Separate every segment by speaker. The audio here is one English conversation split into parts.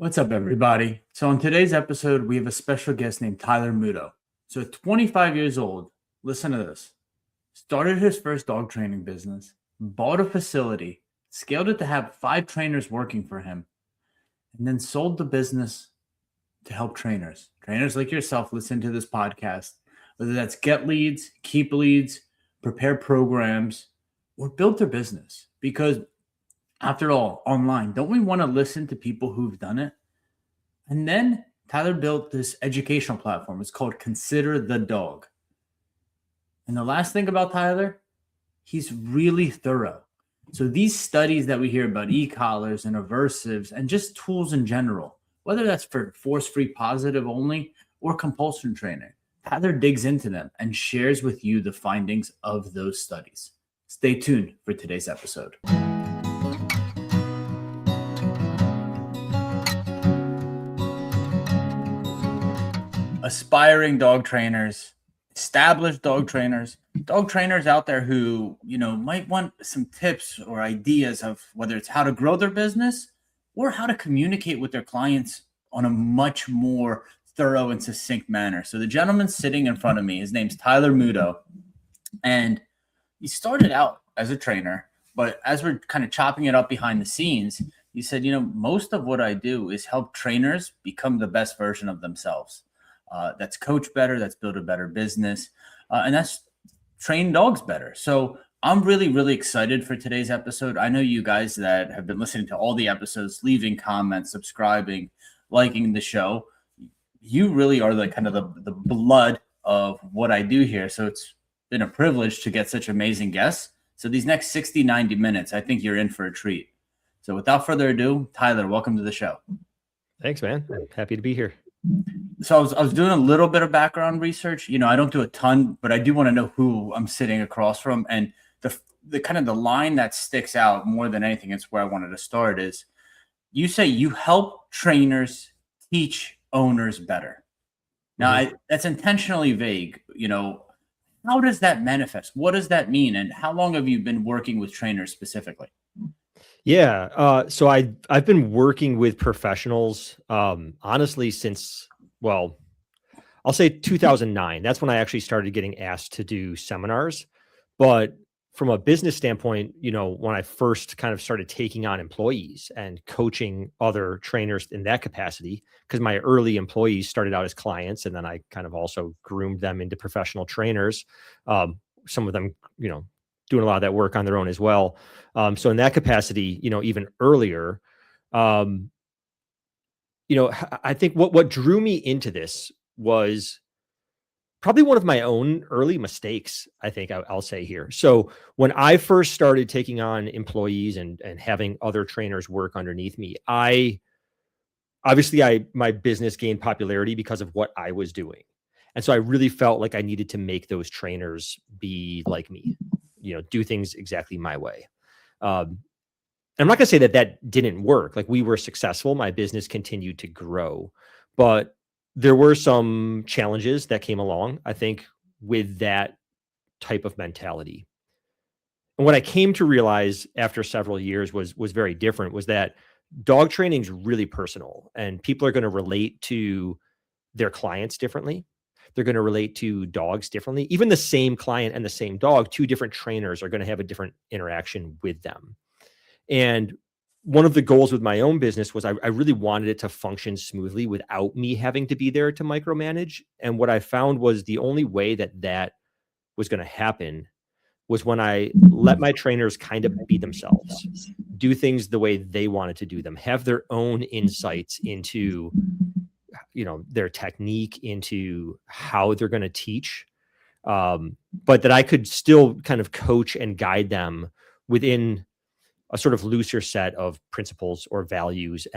Speaker 1: What's up, everybody? So, in today's episode, we have a special guest named Tyler Muto. So, 25 years old, listen to this. Started his first dog training business, bought a facility, scaled it to have 5 trainers working for him, and then sold the business to help trainers. Trainers like yourself listen to this podcast, whether that's get leads, keep leads, prepare programs, or build their business. Because after all, online, don't we want to listen to people who've done it? And then Tyler built this educational platform. It's called Consider the Dog. And the last thing about Tyler, he's really thorough. So these studies that we hear about e-collars and aversives and just tools in general, whether that's for force-free positive only or compulsion training, Tyler digs into them and shares with you the findings of those studies. Stay tuned for today's episode. Aspiring dog trainers, established dog trainers out there who, might want some tips or ideas of whether it's how to grow their business or how to communicate with their clients on a much more thorough and succinct manner. So the gentleman sitting in front of me, his name's Tyler Muto, and he started out as a trainer, but as we're kind of chopping it up behind the scenes, he said, most of what I do is help trainers become the best version of themselves. That's coach better, that's build a better business, and that's train dogs better. So I'm really, really excited for today's episode. I know you guys that have been listening to all the episodes, leaving comments, subscribing, liking the show. You really are the kind of the blood of what I do here. So it's been a privilege to get such amazing guests. So these next 60, 90 minutes, I think you're in for a treat. So without further ado, Tyler, welcome to the show.
Speaker 2: Thanks, man. Happy to be here.
Speaker 1: So I was doing a little bit of background research. I don't do a ton, but I do want to know who I'm sitting across from. And the kind of the line that sticks out more than anything, it's where I wanted to start, is you say you help trainers teach owners better. Now, that's intentionally vague. How does that manifest? What does that mean? And how long have you been working with trainers specifically?
Speaker 2: Yeah. So I've been working with professionals, honestly, since, well, I'll say 2009. That's when I actually started getting asked to do seminars. But from a business standpoint, when I first kind of started taking on employees and coaching other trainers in that capacity, because my early employees started out as clients, and then I kind of also groomed them into professional trainers. Some of them, doing a lot of that work on their own as well. So in that capacity, even earlier, I think what drew me into this was probably one of my own early mistakes, I think I'll say here. So when I first started taking on employees and having other trainers work underneath me, my business gained popularity because of what I was doing. And so I really felt like I needed to make those trainers be like me, do things exactly my way. And I'm not going to say that didn't work. Like, we were successful. My business continued to grow, but there were some challenges that came along, I think, with that type of mentality. And what I came to realize after several years was very different, was that dog training is really personal, and people are going to relate to their clients differently. They're going to relate to dogs differently. Even the same client and the same dog, 2 different trainers are going to have a different interaction with them. And one of the goals with my own business was I really wanted it to function smoothly without me having to be there to micromanage. And what I found was the only way that was going to happen was when I let my trainers kind of be themselves, do things the way they wanted to do them, have their own insights into their technique, into how they're going to teach, but that I could still kind of coach and guide them within a sort of looser set of principles or values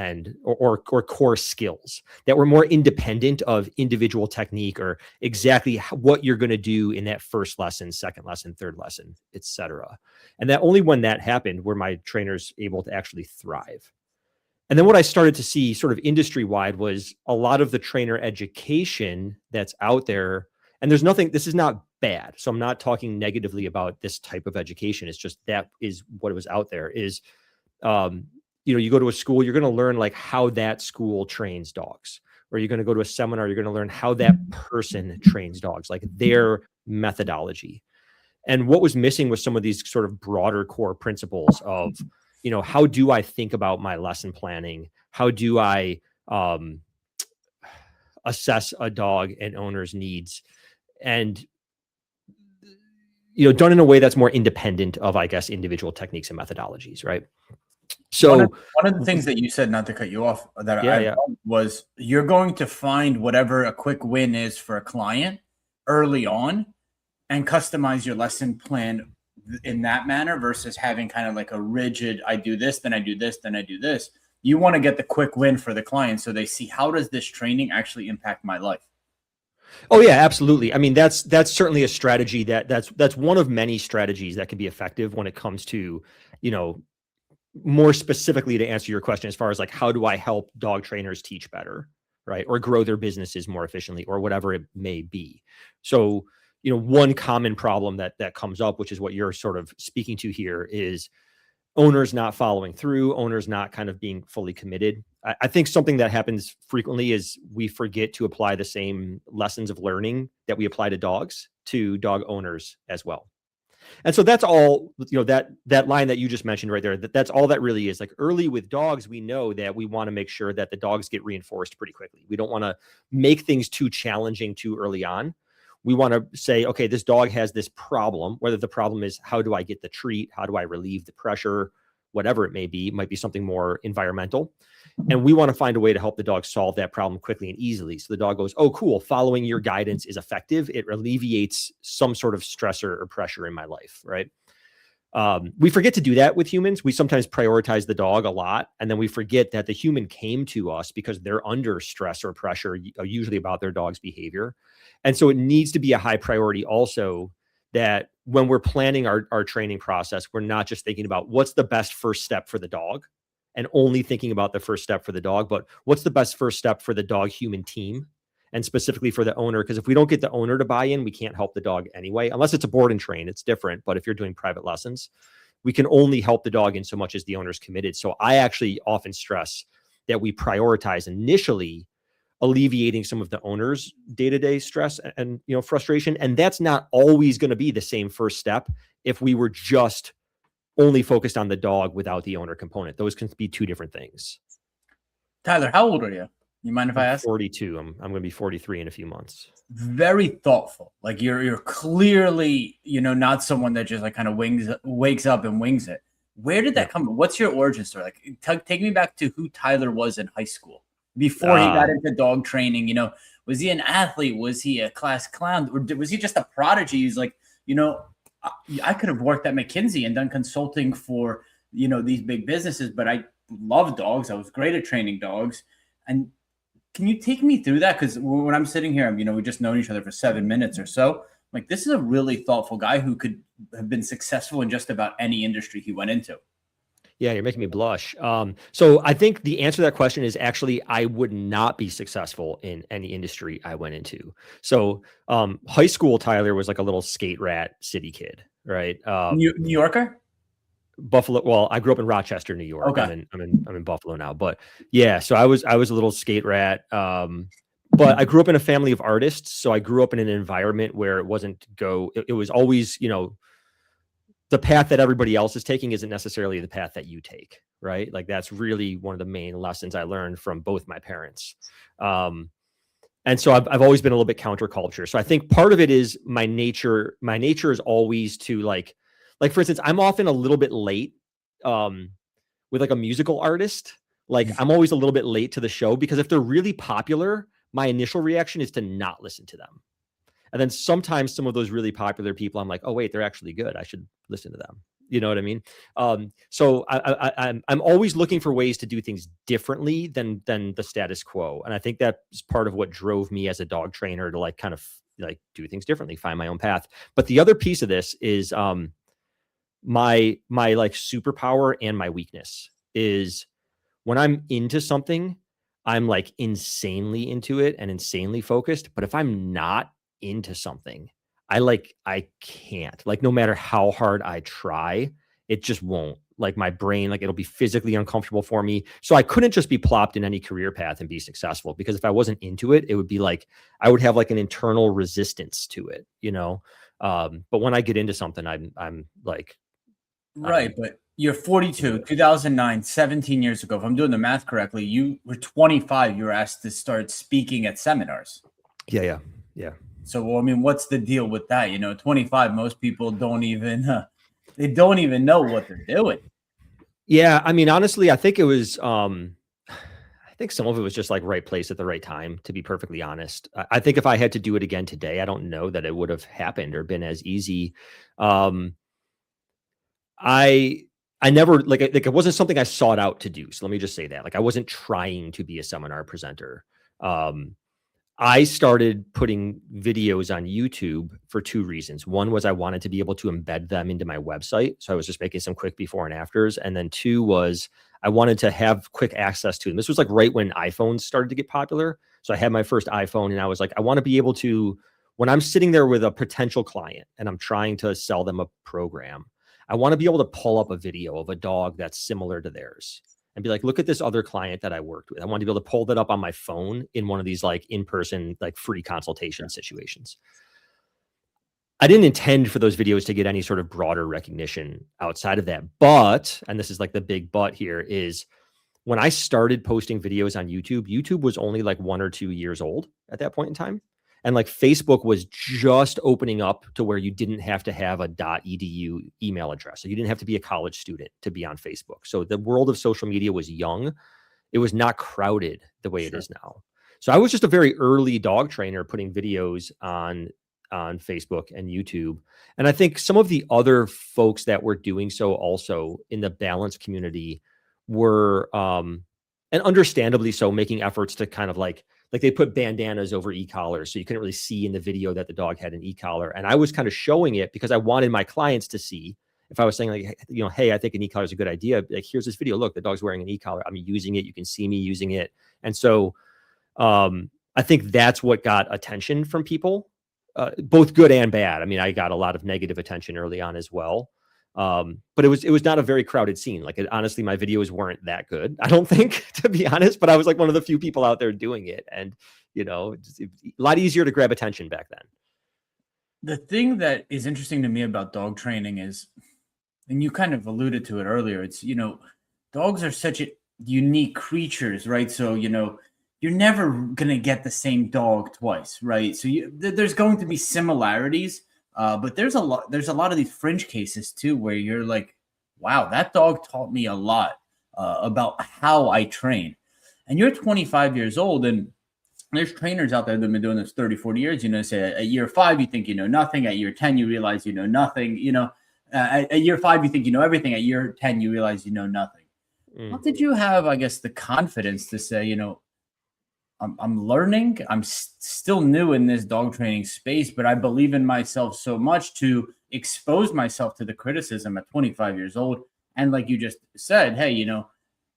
Speaker 2: or core skills that were more independent of individual technique or exactly what you're going to do in that first lesson, second lesson, third lesson, etc. And that only when that happened were my trainers able to actually thrive. And then what I started to see sort of industry-wide was a lot of the trainer education that's out there. And this is not bad. So I'm not talking negatively about this type of education. It's just that is what was out there, is you go to a school, you're going to learn like how that school trains dogs, or you're going to go to a seminar, you're going to learn how that person trains dogs, like their methodology. And what was missing was some of these sort of broader core principles of, how do I think about my lesson planning? How do I assess a dog and owner's needs? And, done in a way that's more independent of, I guess, individual techniques and methodologies, right? So
Speaker 1: one of the things that you said, not to cut you off, that
Speaker 2: yeah.
Speaker 1: was you're going to find whatever a quick win is for a client early on and customize your lesson plan in that manner versus having kind of like a rigid, I do this, then I do this, then I do this. You want to get the quick win for the client so they see, how does this training actually impact my life?
Speaker 2: Oh yeah, absolutely. I mean, that's certainly a strategy that's one of many strategies that can be effective when it comes to, more specifically to answer your question, as far as like, how do I help dog trainers teach better, right? Or grow their businesses more efficiently, or whatever it may be. So, one common problem that comes up, which is what you're sort of speaking to here, is owners not following through, owners not kind of being fully committed. I think something that happens frequently is we forget to apply the same lessons of learning that we apply to dogs to dog owners as well. And so that's all, that line that you just mentioned right there, that's all that really is. Like, early with dogs, we know that we want to make sure that the dogs get reinforced pretty quickly. We don't want to make things too challenging too early on. We want to say, okay, this dog has this problem, whether the problem is, how do I get the treat? How do I relieve the pressure? Whatever it may be, might be something more environmental. And we want to find a way to help the dog solve that problem quickly and easily. So the dog goes, oh, cool, following your guidance is effective. It alleviates some sort of stressor or pressure in my life, right? We forget to do that with humans. We sometimes prioritize the dog a lot, and then we forget that the human came to us because they're under stress or pressure, usually about their dog's behavior. And so it needs to be a high priority also, that when we're planning our training process, we're not just thinking about what's the best first step for the dog and only thinking about the first step for the dog, but what's the best first step for the dog human team, and specifically for the owner. Because if we don't get the owner to buy in, we can't help the dog anyway, unless it's a board and train, it's different. But if you're doing private lessons, we can only help the dog in so much as the owner's committed. So I actually often stress that we prioritize initially alleviating some of the owner's day-to-day stress and frustration. And that's not always going to be the same first step if we were just only focused on the dog without the owner component. Those can be two different things.
Speaker 1: Tyler, how old are you? You mind if I ask?
Speaker 2: 42. I'm going to be 43 in a few months.
Speaker 1: Very thoughtful. Like, you're clearly, not someone that just like kind of wakes up and wings it. Where did that come from? What's your origin story? Like, take me back to who Tyler was in high school before he got into dog training. Was he an athlete? Was he a class clown? Or was he just a prodigy? He's like, I could have worked at McKinsey and done consulting for, these big businesses, but I love dogs. I was great at training dogs. And can you take me through that? Because when I'm sitting here, we've just known each other for 7 minutes or so. Like, this is a really thoughtful guy who could have been successful in just about any industry he went into.
Speaker 2: Yeah, you're making me blush. So I think the answer to that question is actually, I would not be successful in any industry I went into. So high school, Tyler was like a little skate rat city kid, right?
Speaker 1: New Yorker?
Speaker 2: Buffalo. Well, I grew up in Rochester, New York.
Speaker 1: Okay.
Speaker 2: I'm in Buffalo now, but yeah, so I was a little skate rat. But I grew up in a family of artists. So I grew up in an environment where it was always, the path that everybody else is taking isn't necessarily the path that you take, right? Like, that's really one of the main lessons I learned from both my parents. And so I've always been a little bit counterculture. So I think part of it is my nature. My nature is always to like, for instance, I'm often a little bit late with like a musical artist. Like, I'm always a little bit late to the show because if they're really popular, my initial reaction is to not listen to them. And then sometimes some of those really popular people, I'm like, oh wait, they're actually good. I should listen to them. You know what I mean? So I'm always looking for ways to do things differently than the status quo. And I think that's part of what drove me as a dog trainer to like kind of like do things differently, find my own path. But the other piece of this is my like superpower and my weakness is when I'm into something, I'm like insanely into it and insanely focused. But if I'm not into something, I can't, like, no matter how hard I try, it just won't like my brain, like it'll be physically uncomfortable for me. So I couldn't just be plopped in any career path and be successful, because if I wasn't into it, it would be like, I would have like an internal resistance to it, you know? But when I get into something, I'm like,
Speaker 1: Right. But you're 42, 2009, 17 years ago. If I'm doing the math correctly, you were 25. You were asked to start speaking at seminars.
Speaker 2: yeah.
Speaker 1: So, I mean, what's the deal with that? 25, most people don't even, they don't even know what they're doing.
Speaker 2: Yeah. I mean, honestly, I think it was, I think some of it was just like right place at the right time, to be perfectly honest. I think if I had to do it again today, I don't know that it would have happened or been as easy. I never like it wasn't something I sought out to do. So let me just say that. Like I wasn't trying to be a seminar presenter. I started putting videos on YouTube for two reasons. One was I wanted to be able to embed them into my website. So I was just making some quick before and afters. And then two was I wanted to have quick access to them. This was like right when iPhones started to get popular. So I had my first iPhone and I was like, I want to be able to, when I'm sitting there with a potential client and I'm trying to sell them a program, I want to be able to pull up a video of a dog that's similar to theirs and be like, look at this other client that I worked with. I want to be able to pull that up on my phone in one of these like in-person, like free consultation situations. I didn't intend for those videos to get any sort of broader recognition outside of that. But, and this is like the big but here, is when I started posting videos on YouTube, YouTube was only like 1 or 2 years old at that point in time. And like Facebook was just opening up to where you didn't have to have a .edu email address. So you didn't have to be a college student to be on Facebook. So the world of social media was young. It was not crowded the way it is now. So I was just a very early dog trainer putting videos on Facebook and YouTube. And I think some of the other folks that were doing so also in the balance community were, and understandably so, making efforts to kind of like they put bandanas over e-collars. So you couldn't really see in the video that the dog had an e-collar. And I was kind of showing it because I wanted my clients to see. If I was saying like, hey, I think an e-collar is a good idea. Like, here's this video. Look, the dog's wearing an e-collar. I'm using it. You can see me using it. And so I think that's what got attention from people, both good and bad. I mean, I got a lot of negative attention early on as well. But it was not a very crowded scene. Like honestly, my videos weren't that good, I don't think, to be honest, but I was like one of the few people out there doing it. And, it's a lot easier to grab attention back then.
Speaker 1: The thing that is interesting to me about dog training is, and you kind of alluded to it earlier, it's, dogs are such unique creatures, right? So, you're never going to get the same dog twice, right? So there's going to be similarities. But there's a lot of these fringe cases too, where you're like, wow, that dog taught me a lot about how I train. And you're 25 years old, and there's trainers out there that have been doing this 30, 40 years. Say at year 5, you think you know nothing. At year 10, you realize you know nothing. At year 5, you think you know everything. At year 10, you realize you know nothing. How did you have, I guess, the confidence to say, I'm learning. I'm still new in this dog training space, but I believe in myself so much to expose myself to the criticism at 25 years old. And like you just said, hey,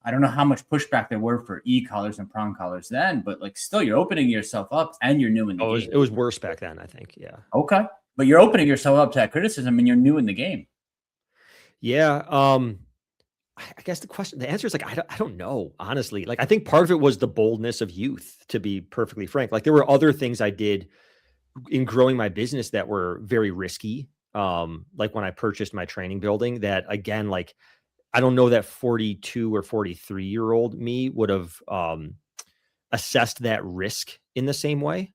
Speaker 1: I don't know how much pushback there were for e-collars and prong collars then, but like still you're opening yourself up and you're new in the game.
Speaker 2: It was worse back then, I think. Yeah.
Speaker 1: Okay. But you're opening yourself up to that criticism and you're new in the game.
Speaker 2: Yeah. I guess the answer is like, I don't know, honestly. Like, I think part of it was the boldness of youth, to be perfectly frank. Like there were other things I did in growing my business that were very risky. Like when I purchased my training building, that again, like, I don't know that 42 or 43-year-old me would have assessed that risk in the same way.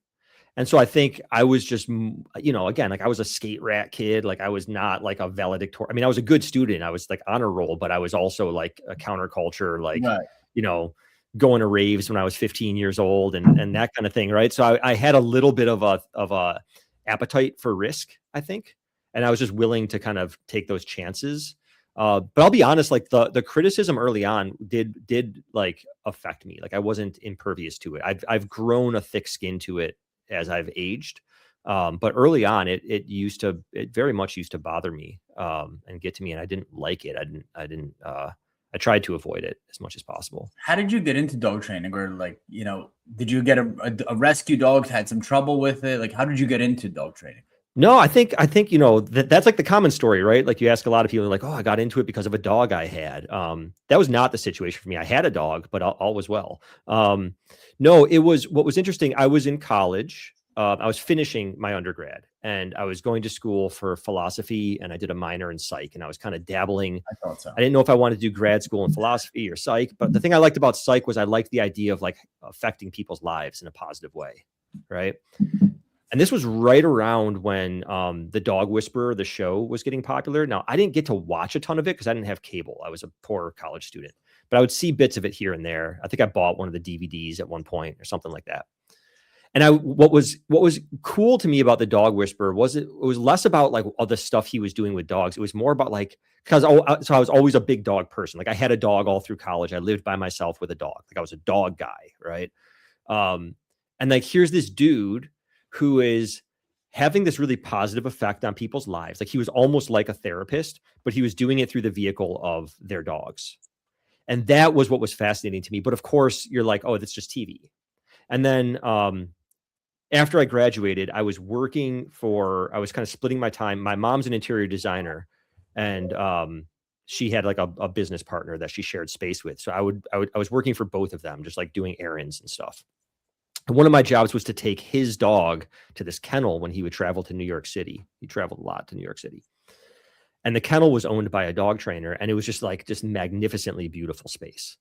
Speaker 2: And so I think I was just, again, like I was a skate rat kid. Like I was not like a valedictorian. I mean, I was a good student. I was like honor roll, but I was also like a counterculture, like, right. Going to raves when I was 15 years old and that kind of thing. Right. So I had a little bit of a appetite for risk, I think. And I was just willing to kind of take those chances. But I'll be honest, like the criticism early on did like affect me. Like I wasn't impervious to it. I've grown a thick skin to it as I've aged. But early on, it very much used to bother me and get to me, and I didn't like it. I tried to avoid it as much as possible.
Speaker 1: How did you get into dog training? Or like, did you get a rescue dog, had some trouble with it? Like, how did you get into dog training?
Speaker 2: No, I think, that's like the common story, right? Like you ask a lot of people like, oh, I got into it because of a dog I had. That was not the situation for me. I had a dog, but all was well. No, what was interesting. I was in college. I was finishing my undergrad and I was going to school for philosophy and I did a minor in psych and I was kind of dabbling.
Speaker 1: I thought so.
Speaker 2: I didn't know if I wanted to do grad school in philosophy or psych, but the thing I liked about psych was I liked the idea of like affecting people's lives in a positive way. Right. And this was right around when the Dog Whisperer, the show, was getting popular. Now, I didn't get to watch a ton of it because I didn't have cable. I was a poor college student, but I would see bits of it here and there. I think I bought one of the DVDs at one point or something like that. And what was cool to me about the Dog Whisperer was it was less about like all the stuff he was doing with dogs. It was more about like, because I was always a big dog person. Like I had a dog all through college. I lived by myself with a dog. Like I was a dog guy, right? And like here's this dude who is having this really positive effect on people's lives. Like he was almost like a therapist, but he was doing it through the vehicle of their dogs. And that was what was fascinating to me. But of course, you're like, oh, that's just TV. And then after I graduated, I was kind of splitting my time. My mom's an interior designer and she had like a business partner that she shared space with. So I was working for both of them, just like doing errands and stuff. And one of my jobs was to take his dog to this kennel when he would travel to New York City. He traveled a lot to New York City. And the kennel was owned by a dog trainer. And it was just magnificently beautiful space.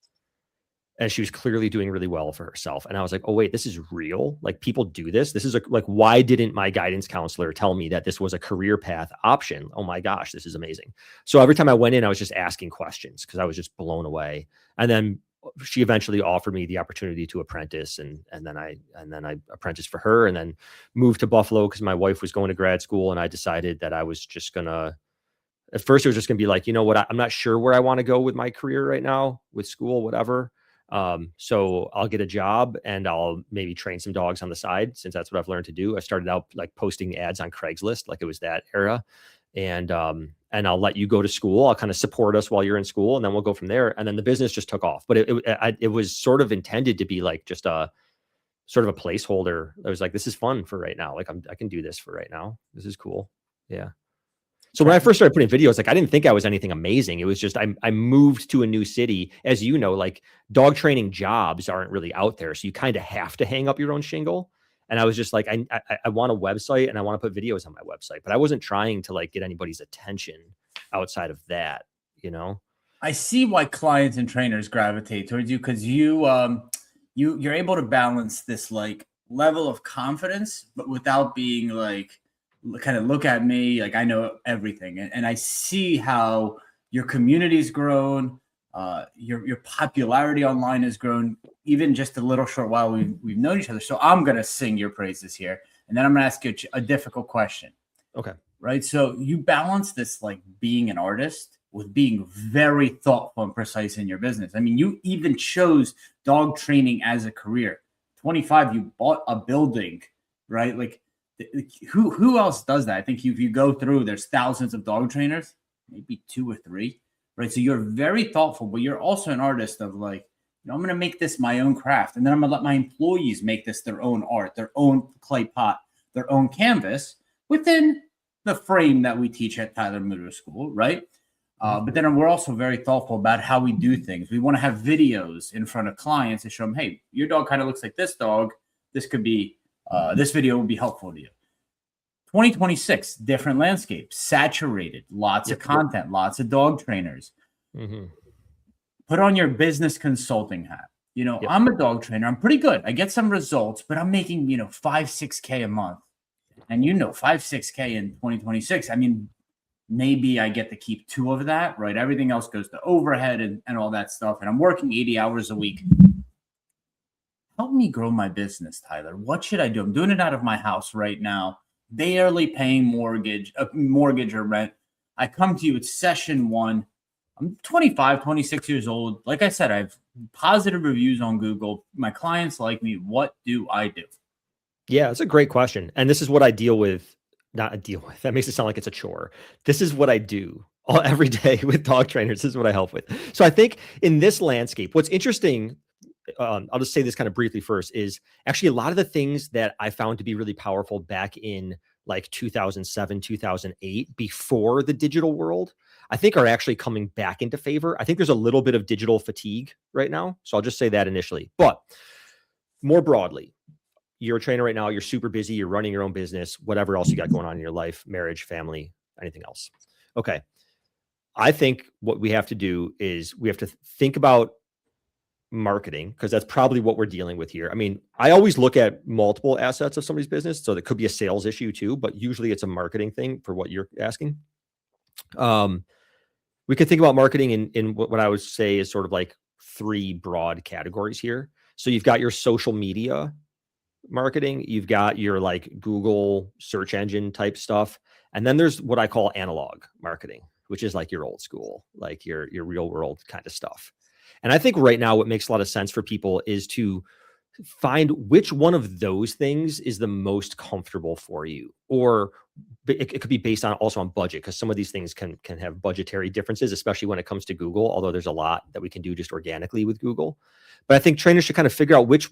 Speaker 2: And she was clearly doing really well for herself. And I was like, oh, wait, this is real. Like people do this. This is why didn't my guidance counselor tell me that this was a career path option? Oh my gosh, this is amazing. So every time I went in, I was just asking questions because I was just blown away. And then she eventually offered me the opportunity to apprentice and then I apprenticed for her and then moved to Buffalo because my wife was going to grad school. And I decided that I was just at first it was just gonna be like, you know what, I'm not sure where I want to go with my career right now with school, whatever. So I'll get a job and I'll maybe train some dogs on the side since that's what I've learned to do. I started out like posting ads on Craigslist, like it was that era. And I'll let you go to school. I'll kind of support us while you're in school and then we'll go from there. And then the business just took off, but it was sort of intended to be like just a sort of a placeholder. I was like, this is fun for right now. Like I can do this for right now. This is cool. Yeah. So when I first started putting videos, like I didn't think I was anything amazing. It was just I moved to a new city. As you know, like dog training jobs aren't really out there. So you kind of have to hang up your own shingle. And I was just like, I want a website and I want to put videos on my website, but I wasn't trying to like get anybody's attention outside of that, you know?
Speaker 1: I see why clients and trainers gravitate towards you because you're able to balance this like level of confidence, but without being like kind of look at me like I know everything. And I see how your community's grown, your popularity online has grown, even just a little short while we've known each other. So I'm gonna sing your praises here, and then I'm gonna ask you a difficult question.
Speaker 2: Okay.
Speaker 1: Right. So you balance this like being an artist with being very thoughtful and precise in your business. I mean, you even chose dog training as a career. 25, you bought a building, right? Like who else does that? I think if you go through, there's thousands of dog trainers, maybe 2 or 3, right? So you're very thoughtful, but you're also an artist of like, I'm going to make this my own craft. And then I'm going to let my employees make this their own art, their own clay pot, their own canvas within the frame that we teach at Tyler Muto School, right? But then we're also very thoughtful about how we do things. We want to have videos in front of clients to show them, hey, your dog kind of looks like this dog. This could be, this video will be helpful to you. 2026, different landscape, saturated, lots of content, lots of dog trainers. Mm-hmm. Put on your business consulting hat. I'm a dog trainer. I'm pretty good. I get some results, but I'm making, 5, 6K a month. And 5, 6K in 2026. I mean, maybe I get to keep 2 of that, right? Everything else goes to overhead and all that stuff. And I'm working 80 hours a week. Help me grow my business, Tyler. What should I do? I'm doing it out of my house right now, barely paying mortgage or rent. I come to you, it's session 1. I'm 25, 26 years old. Like I said, I have positive reviews on Google. My clients like me. What do I do?
Speaker 2: Yeah, it's a great question. And this is what I deal with. Not deal with. That makes it sound like it's a chore. This is what I do every day with dog trainers. This is what I help with. So I think in this landscape, what's interesting, I'll just say this kind of briefly first, is actually a lot of the things that I found to be really powerful back in like 2007, 2008, before the digital world, I think are actually coming back into favor. I think there's a little bit of digital fatigue right now. So I'll just say that initially. But more broadly, you're a trainer right now, you're super busy, you're running your own business, whatever else you got going on in your life, marriage, family, anything else. Okay. I think what we have to do is we have to think about marketing, because that's probably what we're dealing with here. I mean, I always look at multiple assets of somebody's business. So there could be a sales issue too, but usually it's a marketing thing for what you're asking. We could think about marketing in what I would say is sort of like 3 broad categories here. So you've got your social media marketing, you've got your like Google search engine type stuff. And then there's what I call analog marketing, which is like your old school, like your real world kind of stuff. And I think right now what makes a lot of sense for people is to find which one of those things is the most comfortable for you. Or it could be based on also on budget, because some of these things can have budgetary differences, especially when it comes to Google, although there's a lot that we can do just organically with Google. But I think trainers should kind of figure out which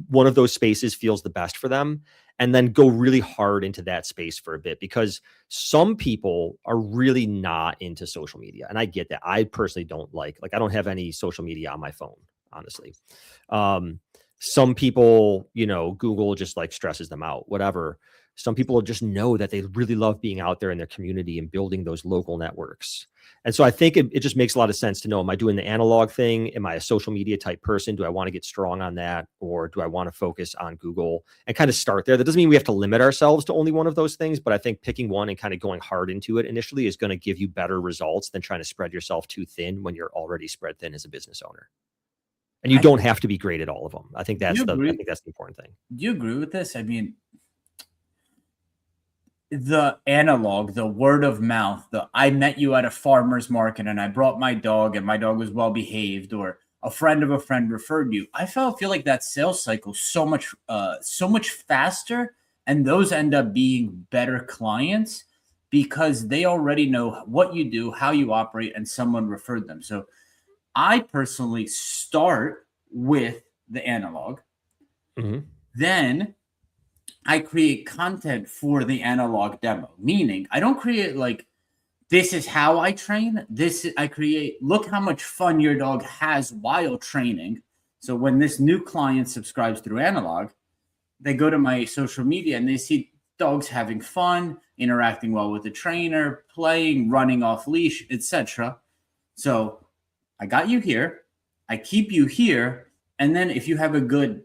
Speaker 2: one of those spaces feels the best for them, and then go really hard into that space for a bit, because some people are really not into social media. And I get that. I personally don't like I don't have any social media on my phone, honestly. Some people, Google just like stresses them out, whatever. Some people just know that they really love being out there in their community and building those local networks. And so I think it just makes a lot of sense to know, am I doing the analog thing? Am I a social media type person? Do I want to get strong on that? Or do I want to focus on Google and kind of start there? That doesn't mean we have to limit ourselves to only one of those things, but I think picking one and kind of going hard into it initially is going to give you better results than trying to spread yourself too thin when you're already spread thin as a business owner. And you don't have to be great at all of them. I think that's the important thing.
Speaker 1: Do you agree with this? I mean, the analog, the word of mouth, I met you at a farmer's market and I brought my dog and my dog was well behaved, or a friend of a friend referred you. I feel like that sales cycle so much faster, and those end up being better clients because they already know what you do, how you operate, and someone referred them. So I personally start with the analog.
Speaker 2: Mm-hmm.
Speaker 1: Then I create content for the analog demo, meaning I don't create this is how I train. I create, look how much fun your dog has while training. So when this new client subscribes through analog, they go to my social media and they see dogs having fun, interacting well with the trainer, playing, running off leash, etc. So I got you here, I keep you here, and then if you have a good,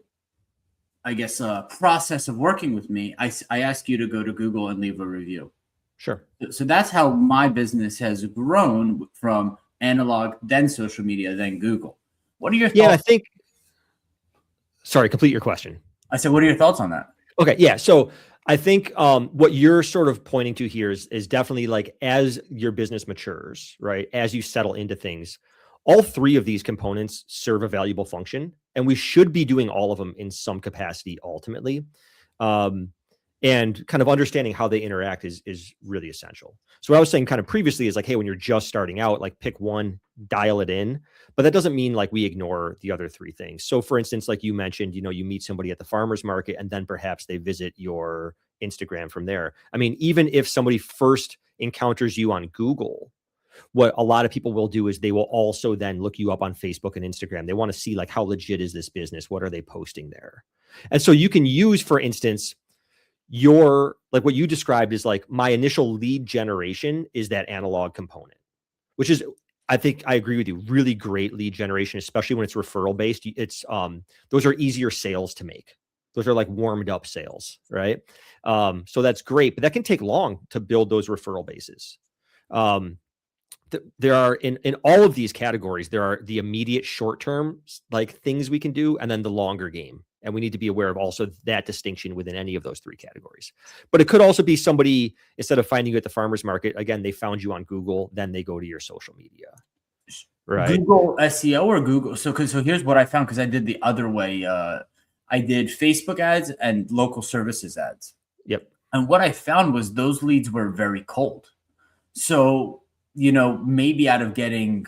Speaker 1: process of working with me, I ask you to go to Google and leave a review.
Speaker 2: Sure.
Speaker 1: So that's how my business has grown, from analog, then social media, then Google. What are your thoughts?
Speaker 2: Yeah, I think. Sorry, complete your question.
Speaker 1: I said, what are your thoughts on that?
Speaker 2: Okay, yeah. So I think what you're sort of pointing to here is definitely as your business matures, right? As you settle into things, all 3 of these components serve a valuable function, and we should be doing all of them in some capacity ultimately. And kind of understanding how they interact is really essential. So what I was saying kind of previously is hey, when you're just starting out, pick one, dial it in, but that doesn't mean we ignore the other 3 things. So for instance, like you mentioned, you meet somebody at the farmer's market and then perhaps they visit your Instagram from there. I mean, even if somebody first encounters you on Google, what a lot of people will do is they will also then look you up on Facebook and Instagram. They want to see how legit is this business? What are they posting there? And so you can use, for instance, your what you described is my initial lead generation is that analog component, which is, I think I agree with you, really great lead generation, especially when it's referral based. It's those are easier sales to make. Those are warmed up sales, right? So that's great, but that can take long to build those referral bases. There are in all of these categories, there are the immediate short term things we can do, and then the longer game. And we need to be aware of also that distinction within any of those 3 categories. But it could also be somebody, instead of finding you at the farmer's market, again, they found you on Google, then they go to your social media, right?
Speaker 1: Google SEO or Google. So here's what I found, because I did the other way. I did Facebook ads and local services ads.
Speaker 2: Yep.
Speaker 1: And what I found was those leads were very cold. So, maybe out of getting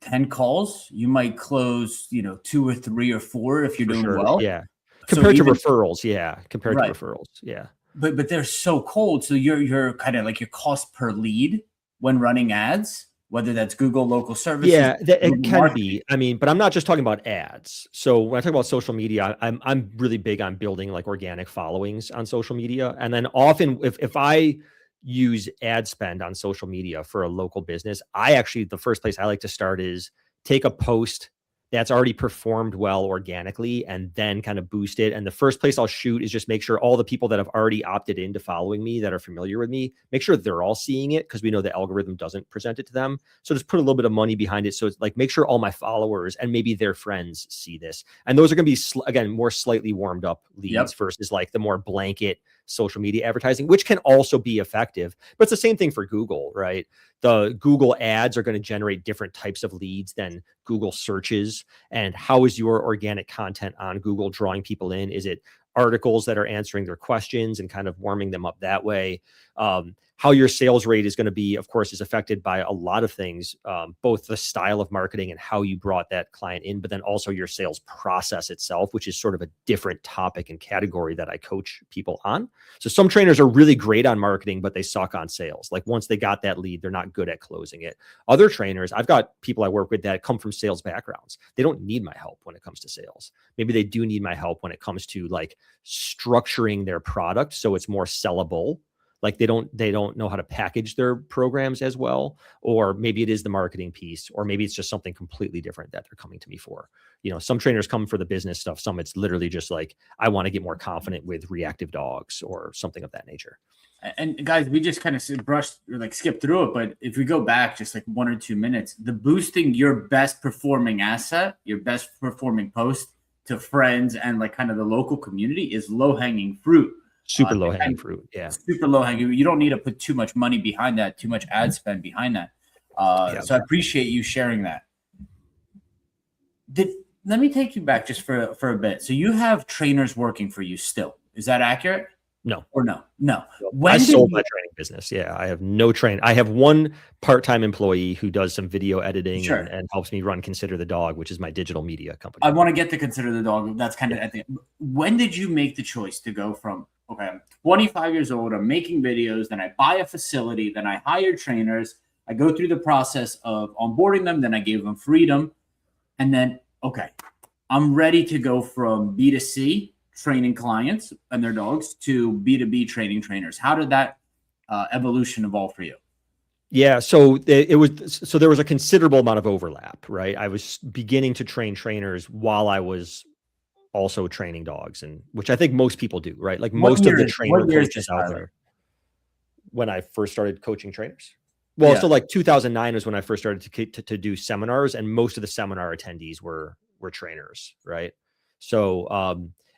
Speaker 1: 10 calls, you might close, 2 or 3 or 4 if you're doing well.
Speaker 2: Yeah. Compared to referrals. Yeah. Compared to referrals. Yeah.
Speaker 1: but they're so cold. So you're kind of like your cost per lead when running ads, whether that's Google local services,
Speaker 2: Yeah, it
Speaker 1: Google
Speaker 2: can
Speaker 1: marketing.
Speaker 2: be. I mean, but I'm not just talking about ads. So when I talk about social media, I'm really big on building like organic followings on social media. And then often if I use ad spend on social media for a local business, the first place I like to start is take a post that's already performed well organically and then kind of boost it. And the first place I'll shoot is just make sure all the people that have already opted into following me that are familiar with me, make sure they're all seeing it, because we know the algorithm doesn't present it to them. So just put a little bit of money behind it. So it's like, make sure all my followers and maybe their friends see this. And those are going to be, again, more slightly warmed up leads
Speaker 1: Yep.
Speaker 2: versus like the more blanket social media advertising, which can also be effective. But it's the same thing for Google, right? The Google ads are going to generate different types of leads than Google searches. And how is your organic content on Google drawing people in? Is it articles that are answering their questions and kind of warming them up that way? How your sales rate is going to be, of course, is affected by a lot of things, both the style of marketing and how you brought that client in, but then also your sales process itself, which is sort of a different topic and category that I coach people on. So some trainers are really great on marketing, but they suck on sales. Like once they got that lead, they're not good at closing it. Other trainers, I've got people I work with that come from sales backgrounds. They don't need my help when it comes to sales. Maybe they do need my help when it comes to like structuring their product so it's more sellable. Like they don't know how to package their programs as well, or maybe it is the marketing piece, or maybe it's just something completely different that they're coming to me for. You know, some trainers come for the business stuff. Some it's literally just like, I want to get more confident with reactive dogs or something of that nature.
Speaker 1: And guys, we just kind of brushed or like skipped through it, but if we go back just like 1 or 2 minutes, the boosting your best performing asset, your best performing post to friends and like kind of the local community is low hanging fruit.
Speaker 2: Super low hanging fruit. Yeah.
Speaker 1: Super low hanging. You don't need to put too much money behind that, too much ad spend behind that. So I appreciate you sharing that. Let me take you back just for a bit. So you have trainers working for you still. Is that accurate?
Speaker 2: No.
Speaker 1: Or no? No.
Speaker 2: I sold my training business. Yeah. I have no train. I have one part-time employee who does some video editing and helps me run Consider the Dog, which is my digital media company.
Speaker 1: I want to get to Consider the Dog. That's kind of at the end. When did you make the choice to go from, okay, I'm 25 years old, I'm making videos, then I buy a facility, then I hire trainers, I go through the process of onboarding them, then I gave them freedom, and then, okay, I'm ready to go from B2C, training clients and their dogs, to B2B training trainers. How did that evolution evolve for you?
Speaker 2: Yeah, so there was a considerable amount of overlap, right? I was beginning to train trainers while I was also training dogs, and which I think most people do, right? Like most of the trainer coaches out there. When I first started coaching trainers, well, so like 2009 was when I first started to do seminars, and most of the seminar attendees were trainers, right? So,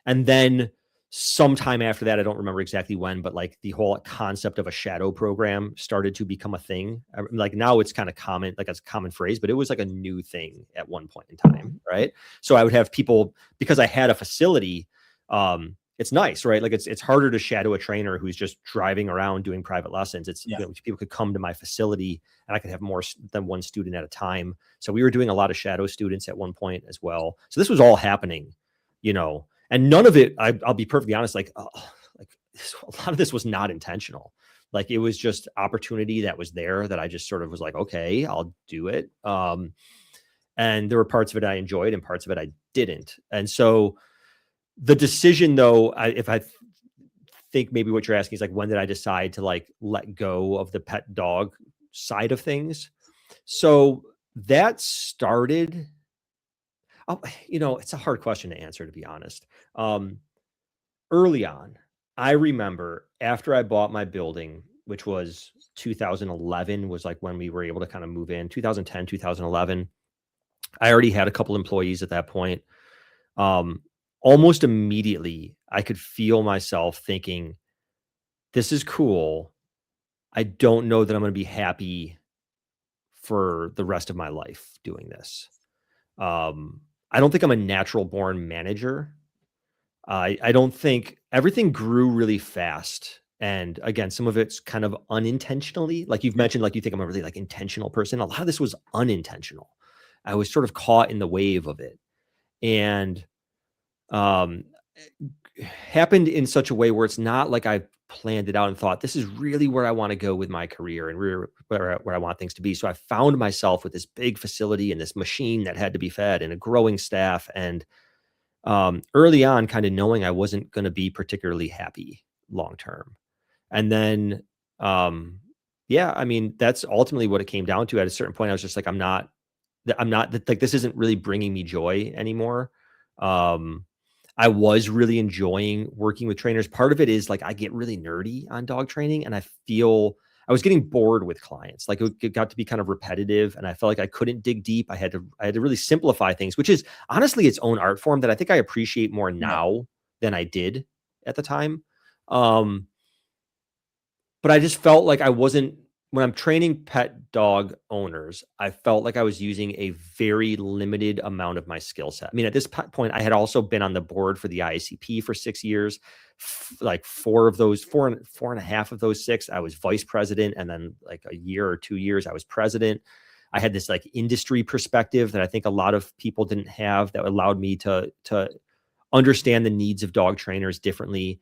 Speaker 2: and then sometime after that, I don't remember exactly when, but like the whole concept of a shadow program started to become a thing. Like now it's kind of common, like it's a common phrase, but it was like a new thing at one point in time, right? So I would have people, because I had a facility, it's nice, right? Like it's harder to shadow a trainer who's just driving around doing private lessons. It's you know, people could come to my facility and I could have more than one student at a time. So we were doing a lot of shadow students at one point as well. So this was all happening, you know, and none of it, I'll be perfectly honest, like a lot of this was not intentional. Like it was just opportunity that was there that I just sort of was like, okay, I'll do it. And there were parts of it I enjoyed and parts of it I didn't. And so the decision though, if I think maybe what you're asking is like, when did I decide to like let go of the pet dog side of things? So that started, you know, it's a hard question to answer, to be honest. Early on, I remember after I bought my building, which was 2011 was like when we were able to kind of move in, 2010, 2011. I already had a couple employees at that point. Almost immediately, I could feel myself thinking, this is cool. I don't know that I'm going to be happy for the rest of my life doing this. I don't think I'm a natural born manager. I don't think everything grew really fast. And again, some of it's kind of unintentionally, like you've mentioned, like you think I'm a really like intentional person. A lot of this was unintentional. I was sort of caught in the wave of it. And happened in such a way where it's not like I planned it out and thought, this is really where I want to go with my career and where I want things to be. So I found myself with this big facility and this machine that had to be fed and a growing staff. And early on, kind of knowing I wasn't going to be particularly happy long term. And then, yeah, I mean, that's ultimately what it came down to. At a certain point, I was just like, I'm not like, this isn't really bringing me joy anymore. I was really enjoying working with trainers. Part of it is like, I get really nerdy on dog training, and I feel I was getting bored with clients. Like, it got to be kind of repetitive, and I felt like I couldn't dig deep. I had to really simplify things, which is honestly its own art form that I think I appreciate more now than I did at the time. But I just felt like I wasn't, when I'm training pet dog owners, I felt like I was using a very limited amount of my skill set. I mean, at this point, I had also been on the board for the IACP for 6 years. Like four and a half of those 6, I was vice president. And then like a year or 2 years, I was president. I had this like industry perspective that I think a lot of people didn't have, that allowed me to understand the needs of dog trainers differently.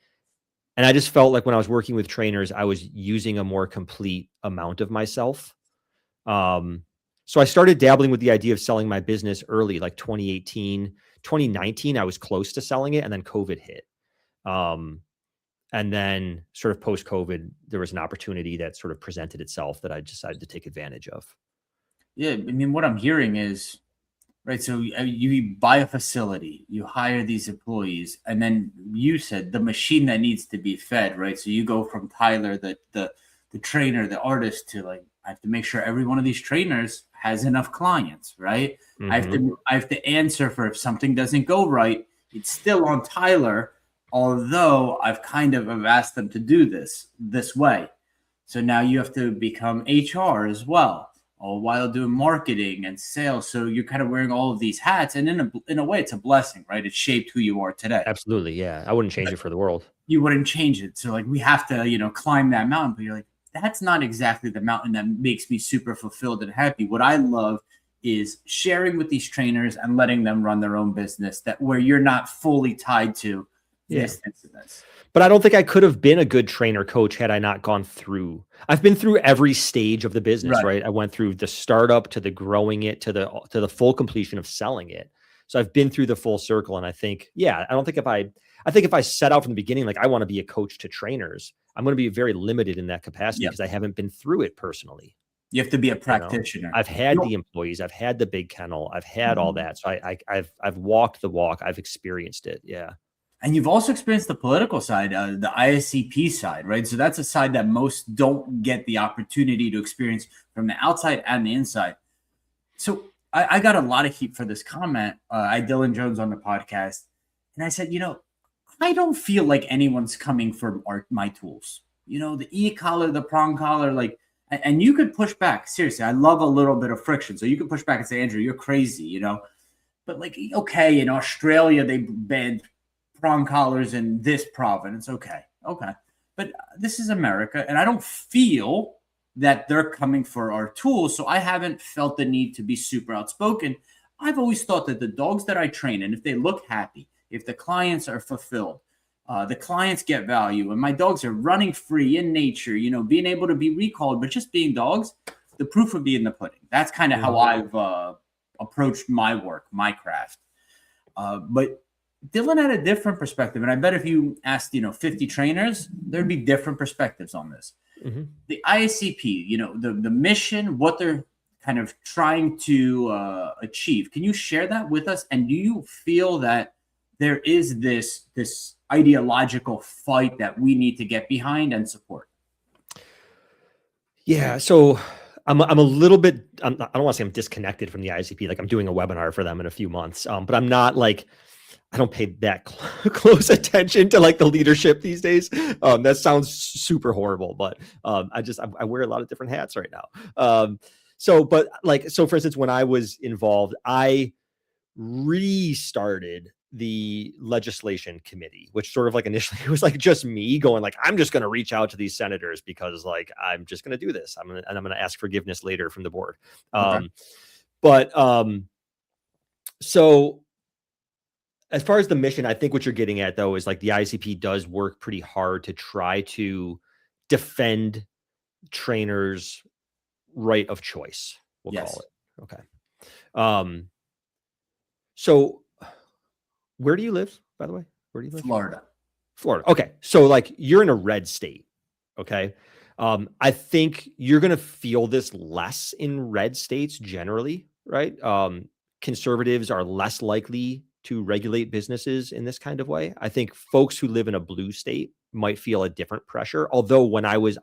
Speaker 2: And I just felt like when I was working with trainers, I was using a more complete amount of myself. So I started dabbling with the idea of selling my business early, like 2018, 2019, I was close to selling it, and then COVID hit. And then sort of post-COVID, there was an opportunity that sort of presented itself that I decided to take advantage of.
Speaker 1: Yeah, I mean, what I'm hearing is, right, so you buy a facility, you hire these employees, and then you said the machine that needs to be fed, right? So you go from Tyler, the trainer, the artist, to like, I have to make sure every one of these trainers has enough clients, right?
Speaker 2: Mm-hmm.
Speaker 1: I have to answer for if something doesn't go right. It's still on Tyler, although I've kind of asked them to do this way. So now you have to become HR as well, all while doing marketing and sales. So you're kind of wearing all of these hats, and in a way, it's a blessing, right? It shaped who you are today.
Speaker 2: Absolutely, yeah. I wouldn't change it for the world.
Speaker 1: You wouldn't change it. So like, we have to, climb that mountain. But you're like, that's not exactly the mountain that makes me super fulfilled and happy. What I love is sharing with these trainers and letting them run their own business, that where you're not fully tied to this incident.
Speaker 2: But I don't think I could have been a good trainer coach had I not gone through. I've been through every stage of the business, right? I went through the startup to the growing it to the full completion of selling it. So I've been through the full circle. And I think, I think if I set out from the beginning, like I want to be a coach to trainers, I'm going to be very limited in that capacity because I haven't been through it personally.
Speaker 1: You have to be a practitioner.
Speaker 2: I've had the employees, I've had the big kennel, I've had all that. So I've walked the walk, I've experienced it. Yeah.
Speaker 1: And you've also experienced the political side, the ISCP side, right? So that's a side that most don't get the opportunity to experience from the outside and the inside. So I got a lot of heat for this comment. I had Dylan Jones on the podcast, and I said, I don't feel like anyone's coming for my tools. The e-collar, the prong collar, like, and you could push back. Seriously, I love a little bit of friction. So you could push back and say, Andrew, you're crazy, But like, okay, in Australia, they banned prong collars in this province. Okay. But this is America, and I don't feel that they're coming for our tools. So I haven't felt the need to be super outspoken. I've always thought that the dogs that I train, and if they look happy, if the clients are fulfilled, the clients get value, and my dogs are running free in nature, being able to be recalled, but just being dogs, the proof would be in the pudding. That's kind of how I've approached my work, my craft. But Dylan had a different perspective, and I bet if you asked, 50 trainers, there'd be different perspectives on this. Mm-hmm. The ISCP, the mission, what they're kind of trying to achieve. Can you share that with us? And do you feel that there is this ideological fight that we need to get behind and support?
Speaker 2: Yeah, so I'm a little bit. I don't want to say I'm disconnected from the ICP. Like I'm doing a webinar for them in a few months, but I'm not like. I don't pay that close attention to like the leadership these days. That sounds super horrible, but I wear a lot of different hats right now. So for instance, when I was involved, I restarted the legislation committee, which sort of like initially it was like just me going like, I'm just going to reach out to these senators because like, I'm just going to do this. I'm going to ask forgiveness later from the board. Okay. So as far as the mission, I think what you're getting at though is like the ICP does work pretty hard to try to defend trainers' right of choice. We'll call
Speaker 1: Yes.
Speaker 2: it. Okay. So where do you live, by the way? Where do you live?
Speaker 1: Florida.
Speaker 2: Florida. Okay. So like you're in a red state. Okay. I think you're going to feel this less in red states generally, right? Conservatives are less likely to regulate businesses in this kind of way. I think folks who live in a blue state might feel a different pressure. Although when I was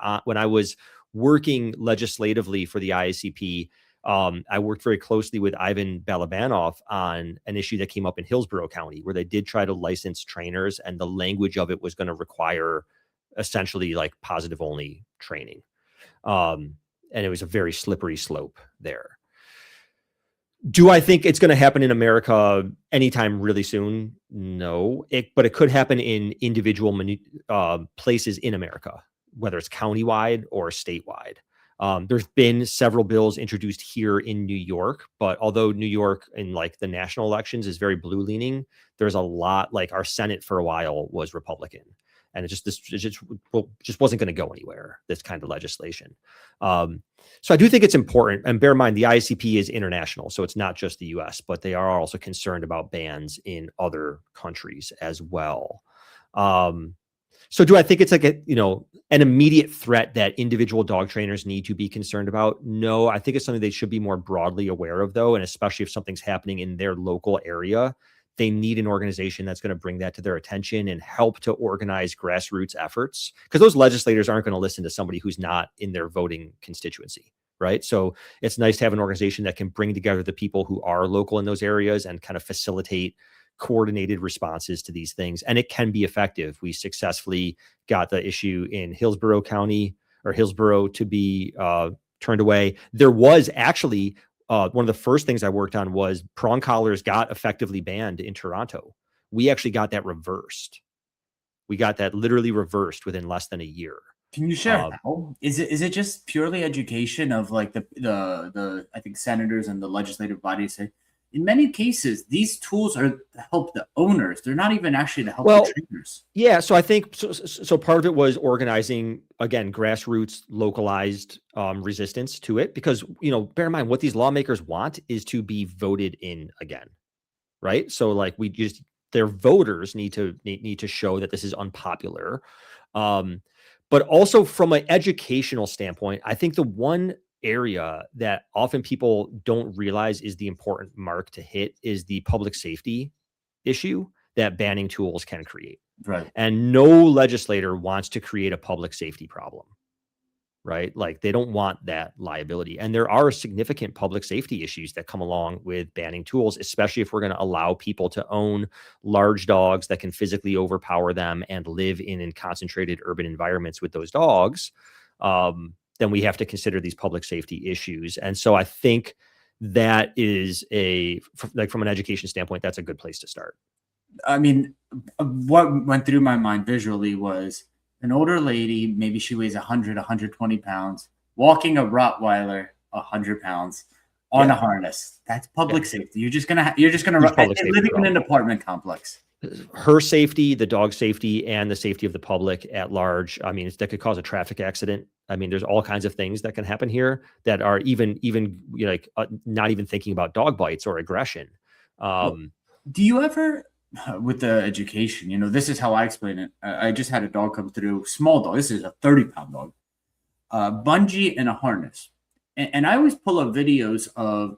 Speaker 2: working legislatively for the IACP, I worked very closely with Ivan Balabanov on an issue that came up in Hillsborough County, where they did try to license trainers, and the language of it was going to require essentially like positive only training. And it was a very slippery slope there. Do I think it's going to happen in America anytime really soon? No, but it could happen in individual places in America, whether it's countywide or statewide. There's been several bills introduced here in New York, but although New York in like the national elections is very blue leaning, there's a lot, like our Senate for a while was Republican, and it just wasn't going to go anywhere, this kind of legislation. So I do think it's important, and bear in mind the ICP is international, so it's not just the US, but they are also concerned about bans in other countries as well. So do I think it's like an immediate threat that individual dog trainers need to be concerned about? No, I think it's something they should be more broadly aware of though. And especially if something's happening in their local area, they need an organization that's going to bring that to their attention and help to organize grassroots efforts, because those legislators aren't going to listen to somebody who's not in their voting constituency. Right. So it's nice to have an organization that can bring together the people who are local in those areas and kind of facilitate coordinated responses to these things. And it can be effective. We successfully got the issue in Hillsborough County or Hillsborough to be turned away. There was actually one of the first things I worked on was prong collars got effectively banned in Toronto. We actually got that reversed. We got that literally reversed within less than a year.
Speaker 1: Can you share how? Is it just purely education of like the I think senators and the legislative bodies say, in many cases, these tools are to help the owners. They're not even actually to help the trainers.
Speaker 2: Yeah. So I think so part of it was organizing, again, grassroots, localized resistance to it, because, bear in mind what these lawmakers want is to be voted in again. Right. So like their voters need to show that this is unpopular. But also from an educational standpoint, I think the one area that often people don't realize is the important mark to hit is the public safety issue that banning tools can create.
Speaker 1: Right.
Speaker 2: And no legislator wants to create a public safety problem, right? Like they don't want that liability. And there are significant public safety issues that come along with banning tools, especially if we're going to allow people to own large dogs that can physically overpower them and live in concentrated urban environments with those dogs. Then we have to consider these public safety issues. And so I think that is from an education standpoint, that's a good place to start.
Speaker 1: I mean, what went through my mind visually was an older lady, maybe she weighs 100, 120 pounds, walking a Rottweiler 100 pounds on a harness. That's public safety. You're just gonna living in an apartment complex.
Speaker 2: Her safety, the dog safety, and the safety of the public at large. I mean, that could cause a traffic accident. I mean, there's all kinds of things that can happen here that are even not even thinking about dog bites or aggression.
Speaker 1: Do you ever, with the education, this is how I explain it. I just had a dog come through, small dog. This is a 30-pound dog, bungee and a harness. And I always pull up videos of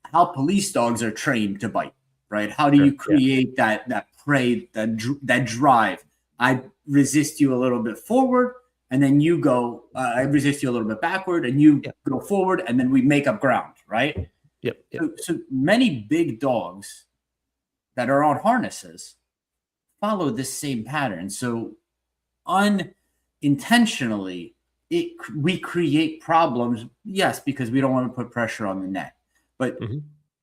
Speaker 1: how police dogs are trained to bite. Right? How do you create that prey, that drive? I resist you a little bit forward, and then you go. I resist you a little bit backward, and you go forward, and then we make up ground. Right?
Speaker 2: Yep.
Speaker 1: So many big dogs that are on harnesses follow this same pattern. So unintentionally, we create problems. Yes, because we don't want to put pressure on the net, but. Mm-hmm.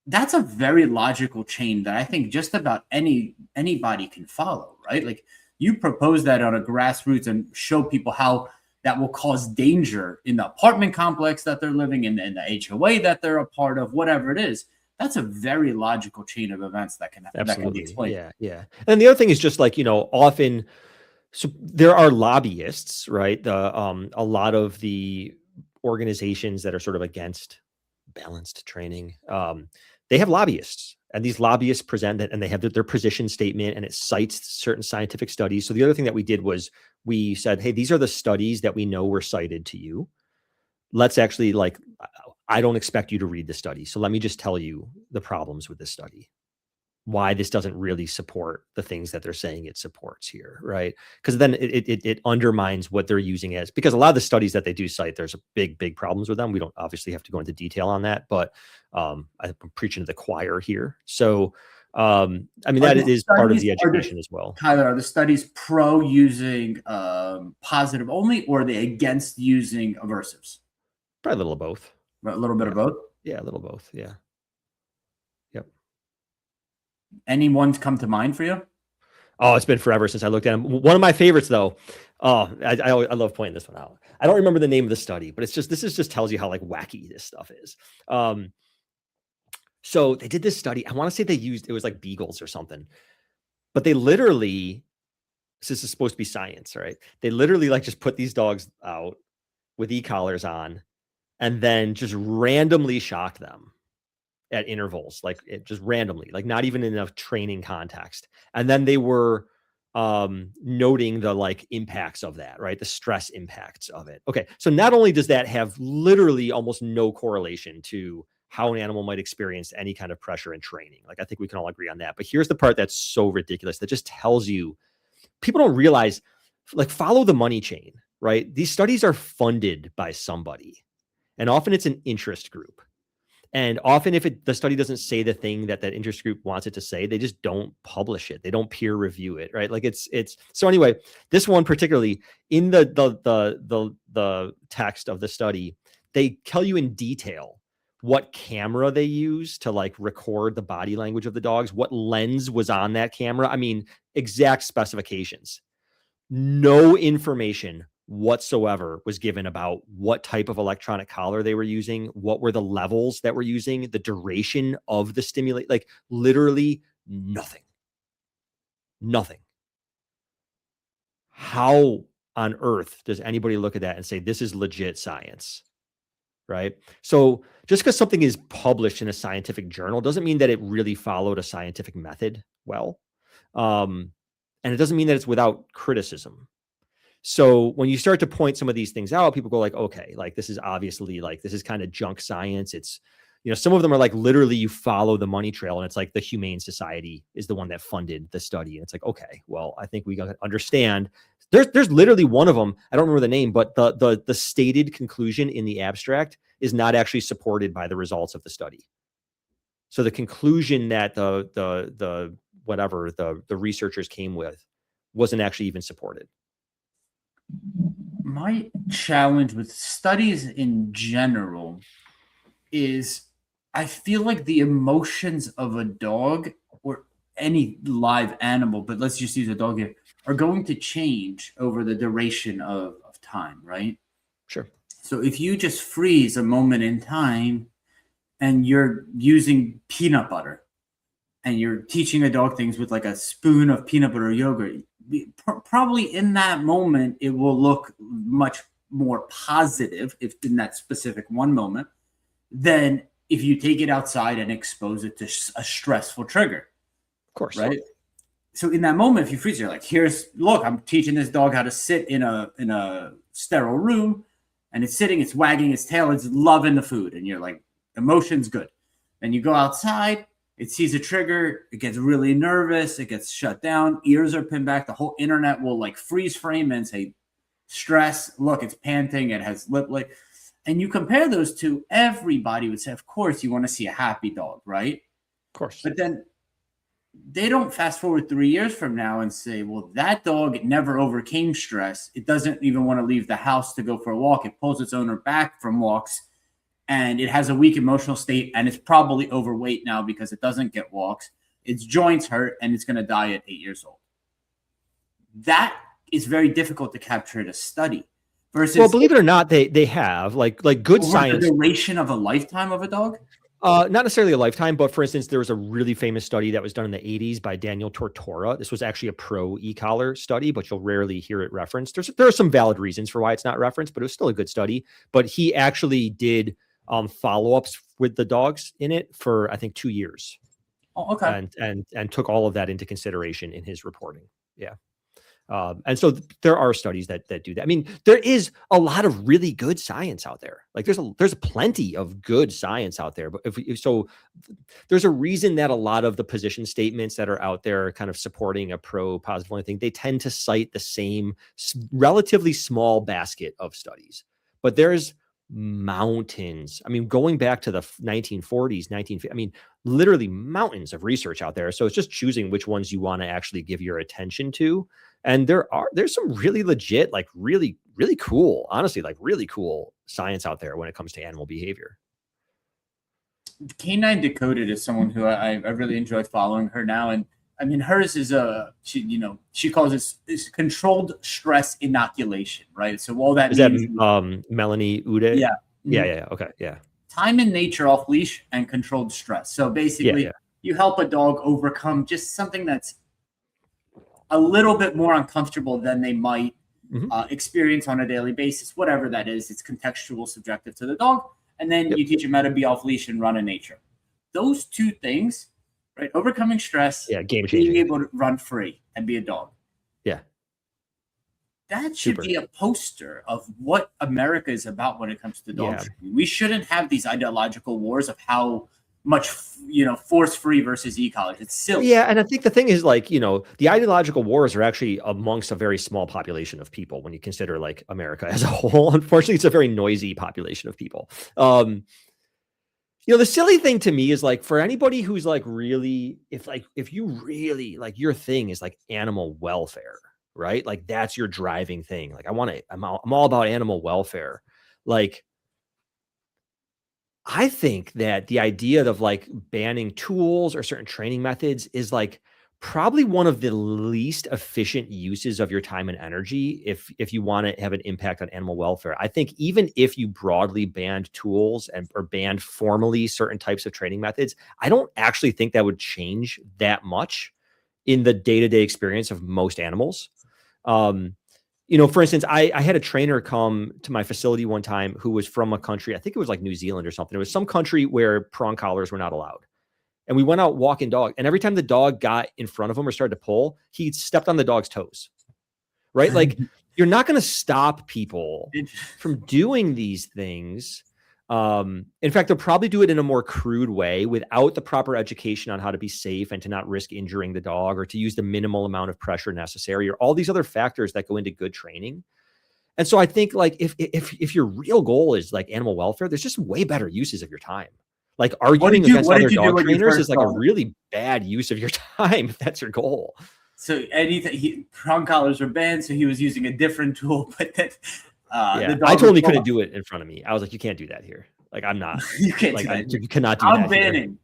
Speaker 1: That's a very logical chain that I think just about anybody can follow, right? Like you propose that on a grassroots and show people how that will cause danger in the apartment complex that they're living in the HOA that they're a part of, whatever it is. That's a very logical chain of events that can be explained.
Speaker 2: Yeah. Yeah. And the other thing is just like, often, so there are lobbyists, right? A lot of the organizations that are sort of against balanced training, they have lobbyists, and these lobbyists present it, and they have their position statement, and it cites certain scientific studies. So the other thing that we did was we said, hey, these are the studies that we know were cited to you. Let's actually, like, I don't expect you to read the study. So let me just tell you the problems with this study, why this doesn't really support the things that they're saying it supports here, right? Because then it undermines what they're using as, because a lot of the studies that they do cite, there's big problems with them. We don't obviously have to go into detail on that, but I'm preaching to the choir here. So, I mean, that is part of the education as well.
Speaker 1: Tyler, are the studies pro using positive only, or are they against using aversives?
Speaker 2: Probably a little of both.
Speaker 1: A little bit of both?
Speaker 2: Yeah, a little of both. Yeah. Yep.
Speaker 1: Any ones come to mind for you?
Speaker 2: Oh, it's been forever since I looked at them. One of my favorites, though. Oh, I love pointing this one out. I don't remember the name of the study, but this just tells you how like wacky this stuff is. So they did this study. I want to say it was like beagles or something, but they literally, this is supposed to be science, right? They literally like just put these dogs out with e-collars on, and then just randomly shock them at intervals, like it just randomly, like not even in a training context. And then they were noting the like impacts of that, right? The stress impacts of it. Okay. So not only does that have literally almost no correlation to how an animal might experience any kind of pressure in training. Like, I think we can all agree on that. But here's the part that's so ridiculous that just tells you, people don't realize, like, follow the money chain, right? These studies are funded by somebody, and often it's an interest group. And often if the study doesn't say the thing that interest group wants it to say, they just don't publish it. They don't peer review it, right? Like it's so anyway, this one particularly, in the text of the study, they tell you in detail what camera they use to like record the body language of the dogs, what lens was on that camera. I mean, exact specifications. No information whatsoever was given about what type of electronic collar they were using, what were the levels that were using, the duration of the stimulate, like literally nothing. How on earth does anybody look at that and say, this is legit science? Right? So just because something is published in a scientific journal doesn't mean that it really followed a scientific method well. And it doesn't mean that it's without criticism. So when you start to point some of these things out, people go like, okay, like this is obviously like, this is kind of junk science. It's, some of them are like literally you follow the money trail, and it's like the Humane Society is the one that funded the study. And it's like, okay, well, I think we got to understand. There's literally one of them, I don't remember the name, but the stated conclusion in the abstract is not actually supported by the results of the study. So the conclusion that the researchers came with wasn't actually even supported.
Speaker 1: My challenge with studies in general is I feel like the emotions of a dog or any live animal, but let's just use a dog here, are going to change over the duration of time, right?
Speaker 2: Sure.
Speaker 1: So if you just freeze a moment in time and you're using peanut butter and you're teaching a dog things with like a spoon of peanut butter yogurt, probably in that moment, it will look much more positive if in that specific one moment than if you take it outside and expose it to a stressful trigger.
Speaker 2: Of course.
Speaker 1: Right. So in that moment, if you freeze, you're like, look, I'm teaching this dog how to sit in a sterile room, and it's sitting, it's wagging its tail, it's loving the food. And you're like, emotion's good. Then you go outside, it sees a trigger, it gets really nervous, it gets shut down, ears are pinned back, the whole internet will like freeze frame and say, stress, look, it's panting, it has lip lick. And you compare those two, everybody would say, of course, you want to see a happy dog, right?
Speaker 2: Of course.
Speaker 1: But then they don't fast forward 3 years from now and say, well, that dog never overcame stress. It doesn't even want to leave the house to go for a walk. It pulls its owner back from walks, and it has a weak emotional state, and it's probably overweight now because it doesn't get walks. Its joints hurt, and it's going to die at 8 years old. That is very difficult to capture in a study. Versus,
Speaker 2: well, believe it or not, they have like good science.
Speaker 1: The duration of a lifetime of a dog?
Speaker 2: Not necessarily a lifetime, but for instance, there was a really famous study that was done in the 80s by Daniel Tortora. This was actually a pro e-collar study, but you'll rarely hear it referenced. There are some valid reasons for why it's not referenced, but it was still a good study. But he actually did follow-ups with the dogs in it for, I think, 2 years.
Speaker 1: Oh, okay.
Speaker 2: And took all of that into consideration in his reporting. Yeah. And so there are studies that do that. I mean, there is a lot of really good science out there. Like there's plenty of good science out there. But there's a reason that a lot of the position statements that are out there kind of supporting a pro positive only thing, they tend to cite the same relatively small basket of studies. But there's mountains. I mean, going back to the 1940s, I mean, literally mountains of research out there. So it's just choosing which ones you want to actually give your attention to. And there's some really legit, like really, really cool, honestly, like really cool science out there when it comes to animal behavior.
Speaker 1: Canine Decoded is someone who I really enjoy following her now. And I mean, hers is she calls this controlled stress inoculation, right? So all that
Speaker 2: is
Speaker 1: means
Speaker 2: that Melanie Ude?
Speaker 1: Yeah.
Speaker 2: Yeah. Okay. Yeah.
Speaker 1: Time in nature off leash and controlled stress. So basically you help a dog overcome just something that's a little bit more uncomfortable than they might experience on a daily basis, whatever that is. It's contextual, subjective to the dog. And then you teach them how to be off leash and run in nature. Those two things, right? Overcoming stress,
Speaker 2: game changing.
Speaker 1: being able to run free and be a dog.
Speaker 2: Yeah.
Speaker 1: That should be a poster of what America is about when it comes to dog training. We shouldn't have these ideological wars of how much force free versus e-collars. It's silly.
Speaker 2: Yeah, and I think the thing is, like, the ideological wars are actually amongst a very small population of people when you consider like America as a whole. Unfortunately, it's a very noisy population of people. The silly thing to me is, like, for anybody who's like really, if you really like your thing is like animal welfare, right? Like that's your driving thing. Like I'm all about animal welfare. Like, I think that the idea of like banning tools or certain training methods is like probably one of the least efficient uses of your time and energy if you want to have an impact on animal welfare. I think even if you broadly banned tools or banned formally certain types of training methods, I don't actually think that would change that much in the day-to-day experience of most animals. For instance, I had a trainer come to my facility one time who was from a country, I think it was like New Zealand or something. It was some country where prong collars were not allowed. And we went out walking dog. And every time the dog got in front of him or started to pull, he stepped on the dog's toes, right? Like, you're not going to stop people from doing these things. In fact, they'll probably do it in a more crude way without the proper education on how to be safe and to not risk injuring the dog or to use the minimal amount of pressure necessary or all these other factors that go into good training. And so I think, like, if your real goal is like animal welfare, there's just way better uses of your time. Like arguing against other dog trainers is like a really bad use of your time if that's your goal.
Speaker 1: So prong collars were banned, so he was using a different tool, but then
Speaker 2: I told him he couldn't do it in front of me. I was like, you can't do that here. Like, I'm not.
Speaker 1: You can't
Speaker 2: like,
Speaker 1: do that.
Speaker 2: You cannot do
Speaker 1: I'm
Speaker 2: that.
Speaker 1: banning.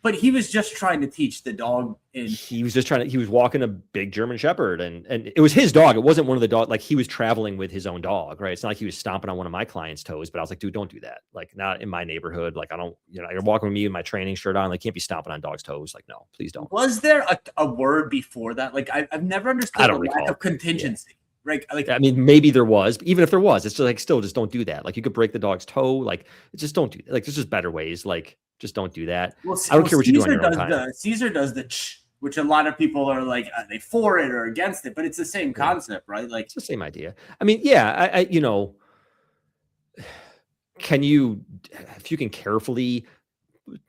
Speaker 1: But he was just trying to teach the dog.
Speaker 2: He was walking a big German Shepherd, and it was his dog. It wasn't one of the dogs. Like, he was traveling with his own dog, right? It's not like he was stomping on one of my clients' toes, but I was like, dude, don't do that. Like, not in my neighborhood. Like, I don't, you're walking with me in my training shirt on. Like, can't be stomping on dogs' toes. Like, no, please don't.
Speaker 1: Was there a word before that? Like, I've never understood the lack of contingency.
Speaker 2: Yeah.
Speaker 1: Right? Like,
Speaker 2: I mean, maybe there was, but even if there was, it's just like, still just don't do that. Like, you could break the dog's toe. Like, just don't do that. Like, there's just better ways. Like, just don't do that. I don't care what you do on your own time.
Speaker 1: Caesar does the which a lot of people are like, are they for it or against it? But it's the same concept, right? Like,
Speaker 2: it's the same idea. I mean, yeah, if you can carefully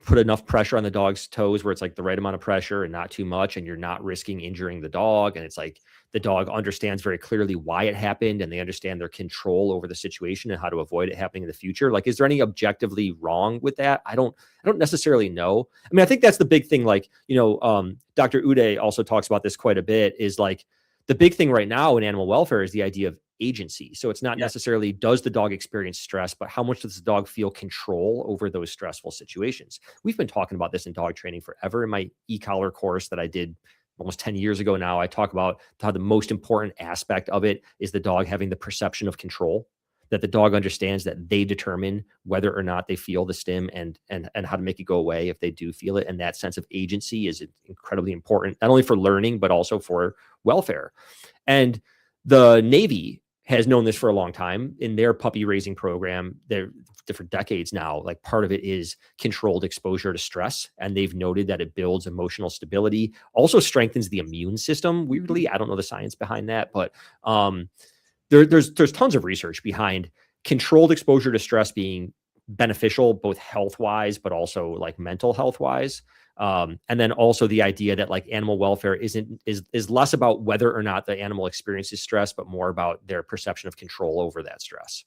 Speaker 2: put enough pressure on the dog's toes where it's like the right amount of pressure and not too much, and you're not risking injuring the dog, and it's like the dog understands very clearly why it happened and they understand their control over the situation and how to avoid it happening in the future. Like, is there any objectively wrong with that? I don't necessarily know. I mean, I think that's the big thing. Like, Dr. Ude also talks about this quite a bit, is like the big thing right now in animal welfare is the idea of agency. So it's not necessarily does the dog experience stress, but how much does the dog feel control over those stressful situations? We've been talking about this in dog training forever. In my e-collar course that I did almost 10 years ago now, I talk about how the most important aspect of it is the dog having the perception of control. that the dog understands that they determine whether or not they feel the stim and how to make it go away if they do feel it. And that sense of agency is incredibly important, not only for learning, but also for welfare. And the Navy has known this for a long time in their puppy raising program. They're different decades now. Like, part of it is controlled exposure to stress. And they've noted that it builds emotional stability, also strengthens the immune system. Weirdly, I don't know the science behind that, but there's tons of research behind controlled exposure to stress being beneficial, both health wise, but also like mental health wise. And then also the idea that like animal welfare is less about whether or not the animal experiences stress, but more about their perception of control over that stress.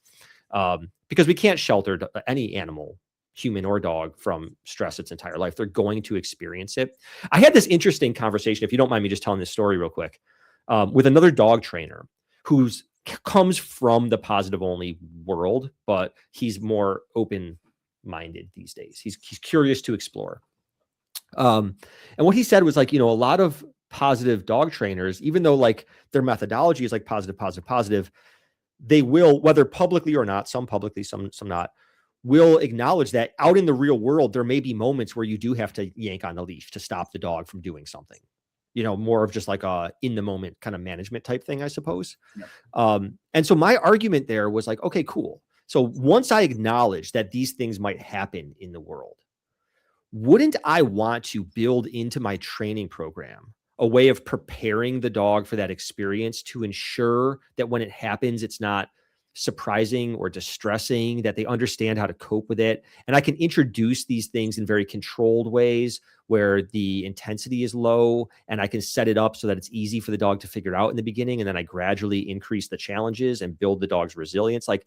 Speaker 2: Because we can't shelter any animal, human or dog, from stress its entire life. They're going to experience it. I had this interesting conversation, if you don't mind me just telling this story real quick, with another dog trainer who's comes from the positive only world, but he's more open-minded these days. He's curious to explore. And what he said was like, a lot of positive dog trainers, even though like their methodology is like positive, they will, whether publicly or not, some publicly, some not, will acknowledge that out in the real world, there may be moments where you do have to yank on the leash to stop the dog from doing something, more of just like a in the moment kind of management type thing, I suppose. Yeah. And so my argument there was like, okay, cool. So once I acknowledge that these things might happen in the world, wouldn't I want to build into my training program a way of preparing the dog for that experience to ensure that when it happens, it's not surprising or distressing, that they understand how to cope with it. And I can introduce these things in very controlled ways where the intensity is low, and I can set it up so that it's easy for the dog to figure out in the beginning. And then I gradually increase the challenges and build the dog's resilience. Like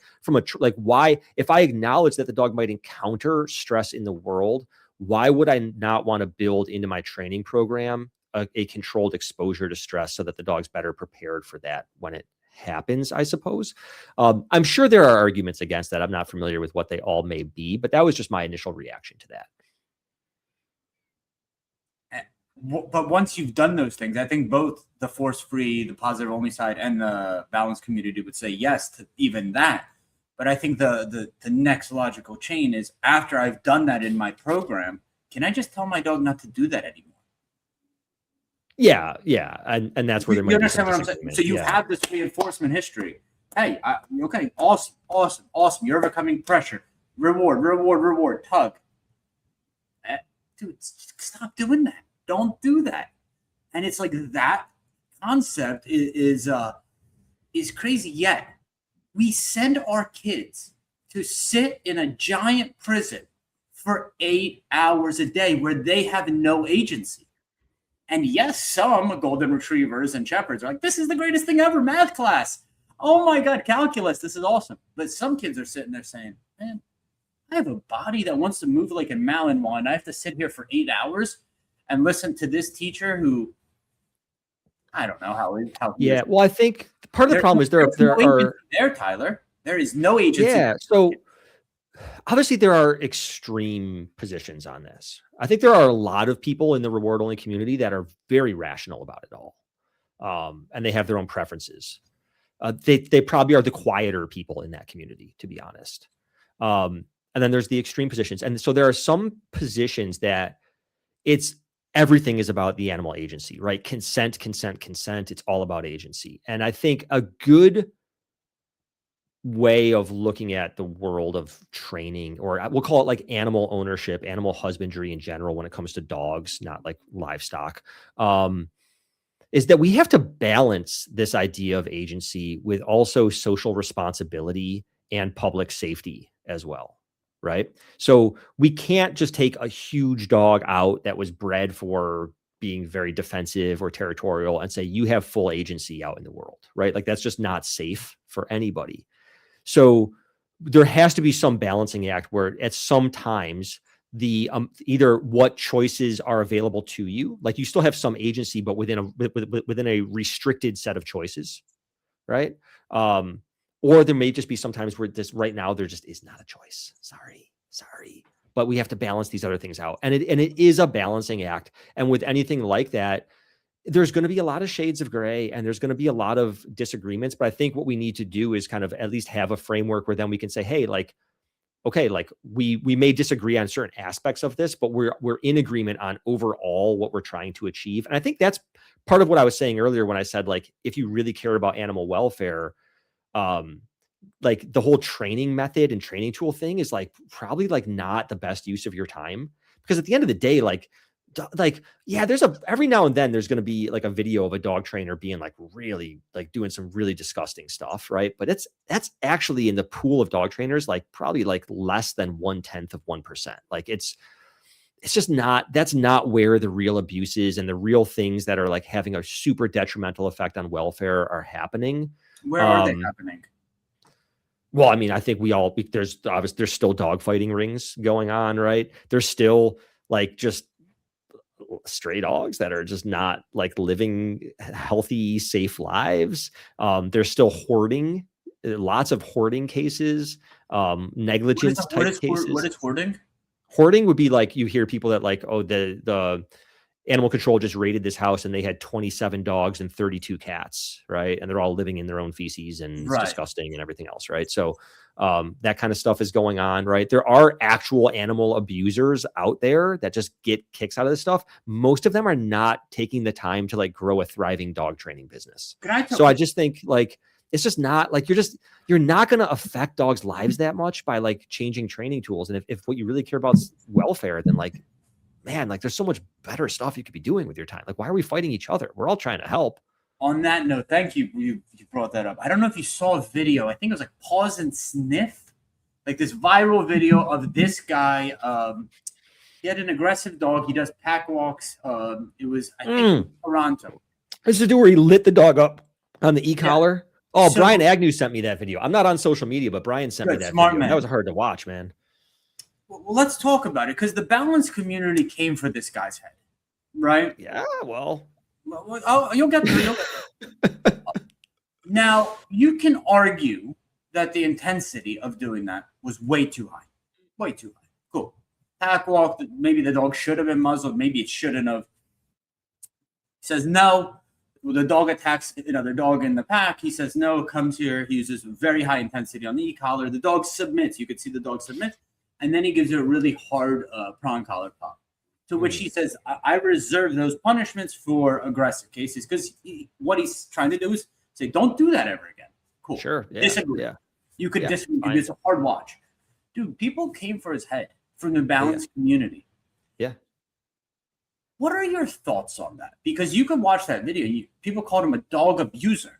Speaker 2: why, if I acknowledge that the dog might encounter stress in the world, why would I not want to build into my training program a controlled exposure to stress so that the dog's better prepared for that when it happens, I suppose. I'm sure there are arguments against that. I'm not familiar with what they all may be, but that was just my initial reaction to that.
Speaker 1: But once you've done those things, I think both the force-free, the positive-only side, and the balanced community would say yes to even that. But I think the next logical chain is, after I've done that in my program, can I just tell my dog not to do that anymore?
Speaker 2: Yeah. And that's where there might be
Speaker 1: understand what I'm saying? So you have this reinforcement history. Hey, okay, awesome. You're overcoming pressure. Reward, tug. Dude, stop doing that. Don't do that. And it's like that concept is crazy. Yet we send our kids to sit in a giant prison for 8 hours a day where they have no agency. And yes, some golden retrievers and shepherds are like, this is the greatest thing ever, math class. Oh my God, calculus, this is awesome. But some kids are sitting there saying, man, I have a body that wants to move like a Malinois, and I have to sit here for 8 hours and listen to this teacher who, I don't know how
Speaker 2: yeah, well, I think part of the problem is there
Speaker 1: are Tyler. There is no agency.
Speaker 2: Yeah, so obviously there are extreme positions on this. I think there are a lot of people in the reward only community that are very rational about it all. And they have their own preferences. They probably are the quieter people in that community, to be honest. And then there's the extreme positions. And so there are some positions that everything is about the animal agency, right? Consent. It's all about agency. And I think a good way of looking at the world of training, or we'll call it like animal ownership, animal husbandry in general, when it comes to dogs, not like livestock, is that we have to balance this idea of agency with also social responsibility and public safety as well. Right. So we can't just take a huge dog out that was bred for being very defensive or territorial and say, you have full agency out in the world. Right. Like, that's just not safe for anybody. So there has to be some balancing act where at some times the either what choices are available to you, like you still have some agency, but within a restricted set of choices. Right. Or there may just be sometimes where this right now, there just is not a choice. Sorry. But we have to balance these other things out. And it is a balancing act. And with anything like that, there's going to be a lot of shades of gray and there's going to be a lot of disagreements. But I think what we need to do is kind of at least have a framework where then we can say, hey, like, okay, like we may disagree on certain aspects of this, but we're in agreement on overall what we're trying to achieve. And I think that's part of what I was saying earlier when I said, like, if you really care about animal welfare, like the whole training method and training tool thing is like probably like not the best use of your time, because at the end of the day, like, yeah, there's every now and then there's going to be like a video of a dog trainer being like really like doing some really disgusting stuff, right? But that's actually in the pool of dog trainers, like probably like less than 0.1%. Like it's just not, that's not where the real abuses and the real things that are like having a super detrimental effect on welfare are happening.
Speaker 1: Where are they happening?
Speaker 2: Well, I mean, I think there's still dog fighting rings going on, right? There's still like just stray dogs that are just not like living healthy, safe lives. There's still hoarding, lots of hoarding cases, negligence type cases.
Speaker 1: What is hoarding?
Speaker 2: Hoarding would be like, you hear people that like, oh, the animal control just raided this house and they had 27 dogs and 32 cats, right? And they're all living in their own feces and it's disgusting and everything else, right? So that kind of stuff is going on, right? There are actual animal abusers out there that just get kicks out of this stuff. Most of them are not taking the time to like grow a thriving dog training business. So I just think like, it's just not like, you're not going to affect dogs' lives that much by like changing training tools. And if what you really care about is welfare, then like, man, like there's so much better stuff you could be doing with your time. Like, why are we fighting each other? We're all trying to help.
Speaker 1: On that note, thank you. You brought that up. I don't know if you saw a video. I think it was like Pause and Sniff, like this viral video of this guy. He had an aggressive dog. He does pack walks. It was, I think, Toronto.
Speaker 2: This is the dude where he lit the dog up on the e-collar. Yeah. Oh, so, Brian Agnew sent me that video. I'm not on social media, but Brian sent me that video. Man. That was hard to watch, man.
Speaker 1: Well, let's talk about it, because the balance community came for this guy's head, right?
Speaker 2: Yeah, well,
Speaker 1: you'll get there. Now, you can argue that the intensity of doing that was way too high. Way too high. Cool. Pack walk, maybe the dog should have been muzzled. Maybe it shouldn't have. He says no. Well, the dog attacks another dog in the pack. He says no, comes here. He uses very high intensity on the e-collar. The dog submits. You could see the dog submit. And then he gives it a really hard prong collar pop. To which he says, I reserve those punishments for aggressive cases, because what he's trying to do is say, don't do that ever again. Cool.
Speaker 2: Sure. Yeah,
Speaker 1: disagree. Yeah. You could disagree. It's a hard watch. Dude, people came for his head from the balance community.
Speaker 2: Yeah.
Speaker 1: What are your thoughts on that? Because you can watch that video. People called him a dog abuser.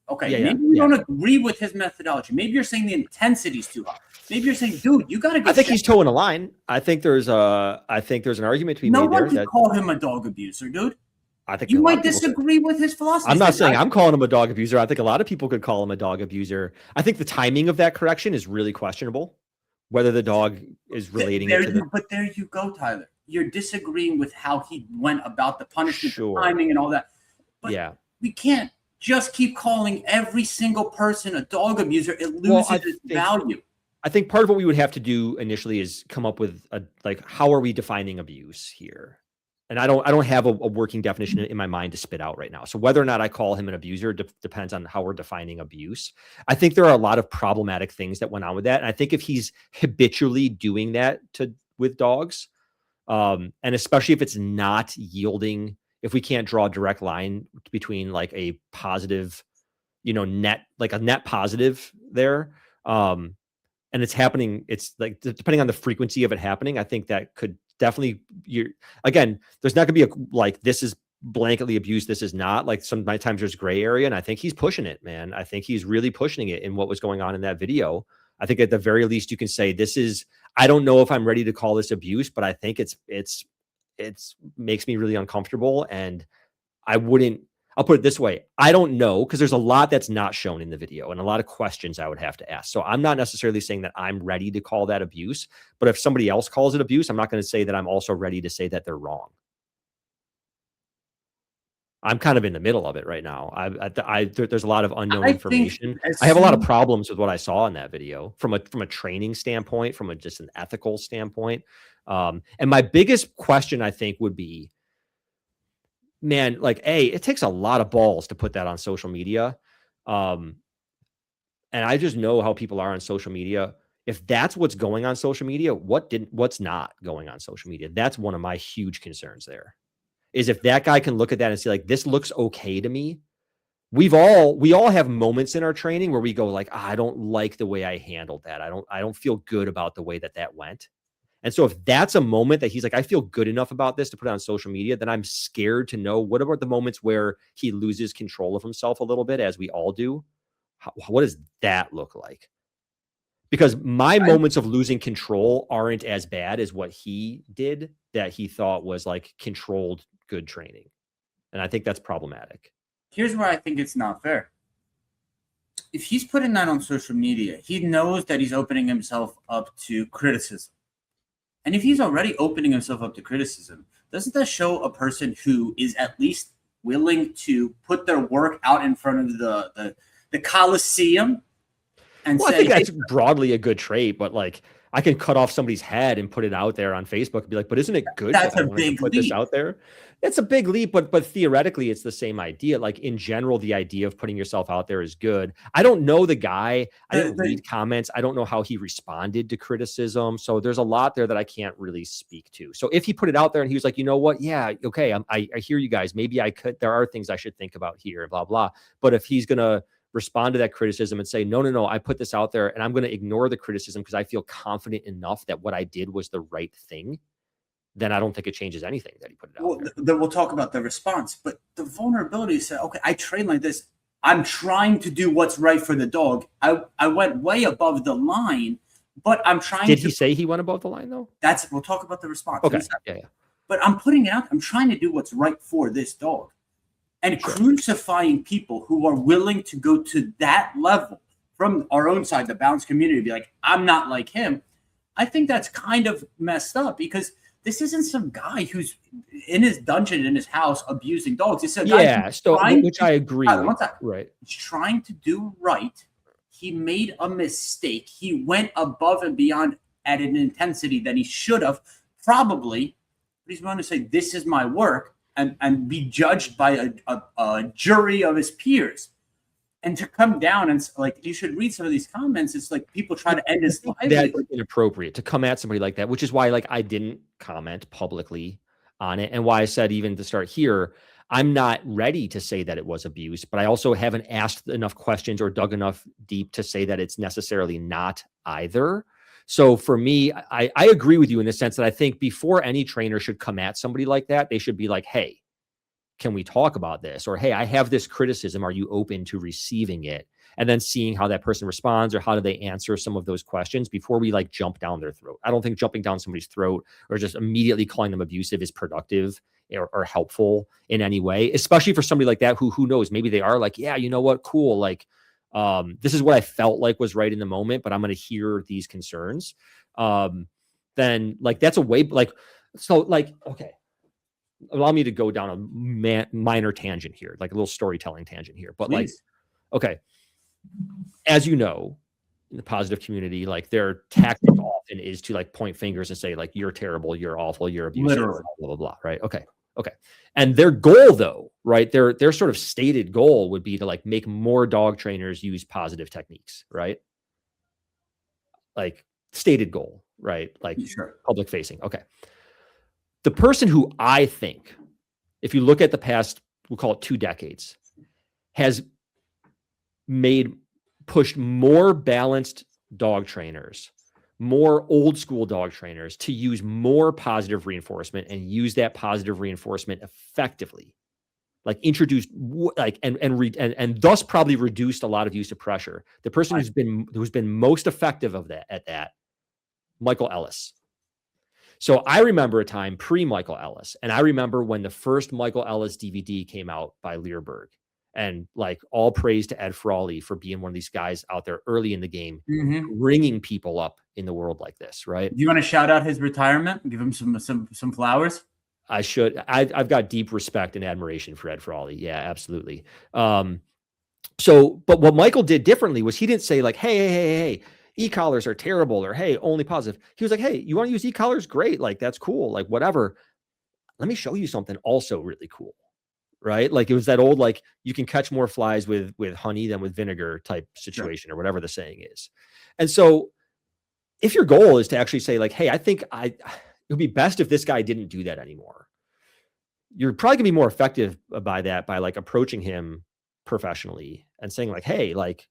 Speaker 1: Okay, maybe you don't agree with his methodology. Maybe you're saying the intensity's too high. Maybe you're saying, dude, you got to go.
Speaker 2: I think he's towing a line. I think there's an argument to be made there.
Speaker 1: No one can call him a dog abuser, dude.
Speaker 2: I think
Speaker 1: you might disagree with his philosophy.
Speaker 2: I'm not saying I'm calling him a dog abuser. I think a lot of people could call him a dog abuser. I think the timing of that correction is really questionable. Whether the dog is relating it to the...
Speaker 1: But there you go, Tyler. You're disagreeing with how he went about the punishment, the timing, and all that. But we can't just keep calling every single person a dog abuser. It loses its value.
Speaker 2: I think part of what we would have to do initially is come up with how are we defining abuse here? And I don't have a working definition in my mind to spit out right now. So whether or not I call him an abuser depends on how we're defining abuse. I think there are a lot of problematic things that went on with that. And I think if he's habitually doing that with dogs, and especially if it's not yielding, if we can't draw a direct line between like a positive, net positive there, and it's happening, it's like, depending on the frequency of it happening, I think that could definitely, there's not gonna be this is blanketly abuse, this is not. Like sometimes there's gray area, and I think he's pushing it, man. I think he's really pushing it in what was going on in that video. I think at the very least you can say I don't know if I'm ready to call this abuse, but I think it's makes me really uncomfortable. And I'll put it this way. I don't know, because there's a lot that's not shown in the video and a lot of questions I would have to ask. So I'm not necessarily saying that I'm ready to call that abuse, but if somebody else calls it abuse, I'm not going to say that I'm also ready to say that they're wrong. I'm kind of in the middle of it right now. There's a lot of unknown information. I have a lot of problems with what I saw in that video from a training standpoint, from just an ethical standpoint. And my biggest question, I think, would be, man, like, it takes a lot of balls to put that on social media. And I just know how people are on social media. If that's what's going on social media, what's not going on social media? That's one of my huge concerns there. Is if that guy can look at that and say, like, this looks okay to me. We all have moments in our training where we go like, I don't like the way I handled that. I don't feel good about the way that went. And so if that's a moment that he's like, I feel good enough about this to put it on social media, then I'm scared to know what about the moments where he loses control of himself a little bit, as we all do. What does that look like? Because my moments of losing control aren't as bad as what he did that he thought was like controlled good training. And I think that's problematic.
Speaker 1: Here's where I think it's not fair. If he's putting that on social media, he knows that he's opening himself up to criticism. And if he's already opening himself up to criticism, doesn't that show a person who is at least willing to put their work out in front of the Coliseum? And
Speaker 2: I think that's broadly a good trait, but like, I can cut off somebody's head and put it out there on Facebook and be like, but isn't it good
Speaker 1: that's
Speaker 2: that
Speaker 1: a big
Speaker 2: put
Speaker 1: leap.
Speaker 2: This out there? It's a big leap, but theoretically it's the same idea. Like in general, the idea of putting yourself out there is good. I don't know the guy. I didn't read comments. I don't know how he responded to criticism. So there's a lot there that I can't really speak to. So if he put it out there and he was like, you know what? Yeah, okay. I hear you guys. Maybe there are things I should think about here, blah, blah. But if he's going to respond to that criticism and say, no, I put this out there and I'm going to ignore the criticism because I feel confident enough that what I did was the right thing, then I don't think it changes anything that he put it out there.
Speaker 1: Then we'll talk about the response, but the vulnerability said, okay, I train like this. I'm trying to do what's right for the dog. I went way above the line, but I'm trying
Speaker 2: Did he say he went above the line though?
Speaker 1: We'll talk about the response.
Speaker 2: Okay. Yeah.
Speaker 1: But I'm putting it out. I'm trying to do what's right for this dog. And crucifying people who are willing to go to that level from our own side, the balance community, be like, I'm not like him. I think that's kind of messed up because this isn't some guy who's in his dungeon in his house abusing dogs. It's a guy
Speaker 2: which I agree.
Speaker 1: Right. He's trying to do right. He made a mistake. He went above and beyond at an intensity that he should have probably. But he's going to say, this is my work. And be judged by a jury of his peers. And to come down and like, you should read some of these comments. It's like people try to end his life.
Speaker 2: That's inappropriate to come at somebody like that, which is why like I didn't comment publicly on it. And why I said even to start here, I'm not ready to say that it was abuse, but I also haven't asked enough questions or dug enough deep to say that it's necessarily not either. So for me, I agree with you in the sense that I think before any trainer should come at somebody like that, they should be like, hey, can we talk about this? Or, hey, I have this criticism. Are you open to receiving it? And then seeing how that person responds or how do they answer some of those questions before we like jump down their throat. I don't think jumping down somebody's throat or just immediately calling them abusive is productive or helpful in any way, especially for somebody like that who knows, maybe they are like, yeah, you know what, cool. Like, this is what I felt like was right in the moment, but I'm going to hear these concerns. Then like, that's a way like, so like, okay, allow me to go down a minor tangent here, like a little storytelling tangent here, but Please. Like, okay. As you know, in the positive community, like their tactic often is to like point fingers and say like, you're terrible, you're awful, you're abusive, blah, blah, blah, right? Okay. And their goal though, right? Their sort of stated goal would be to like make more dog trainers use positive techniques, right? Like stated goal, right? Like public facing. Okay. The person who I think, if you look at the past, we'll call it 2 decades, has pushed more balanced dog trainers, more old school dog trainers to use more positive reinforcement and use that positive reinforcement effectively, like introduced like and thus probably reduced a lot of use of pressure. The person who's been most effective at that, Michael Ellis. So I remember a time pre-Michael Ellis, and I remember when the first Michael Ellis DVD came out by Learberg. And like all praise to Ed Frawley for being one of these guys out there early in the game, bringing people up in the world like this, right?
Speaker 1: Do you want to shout out his retirement? Give him some flowers?
Speaker 2: I should. I've got deep respect and admiration for Ed Frawley. Yeah, absolutely. So, but what Michael did differently was he didn't say like, hey, e-collars are terrible or hey, only positive. He was like, hey, you want to use e-collars? Great. Like, that's cool. Like, whatever. Let me show you something also really cool. right? Like it was that old, like you can catch more flies with honey than with vinegar type situation, or whatever the saying is. And so if your goal is to actually say like, hey, I think it would be best if this guy didn't do that anymore, you're probably gonna be more effective by that, by like approaching him professionally and saying like, hey, like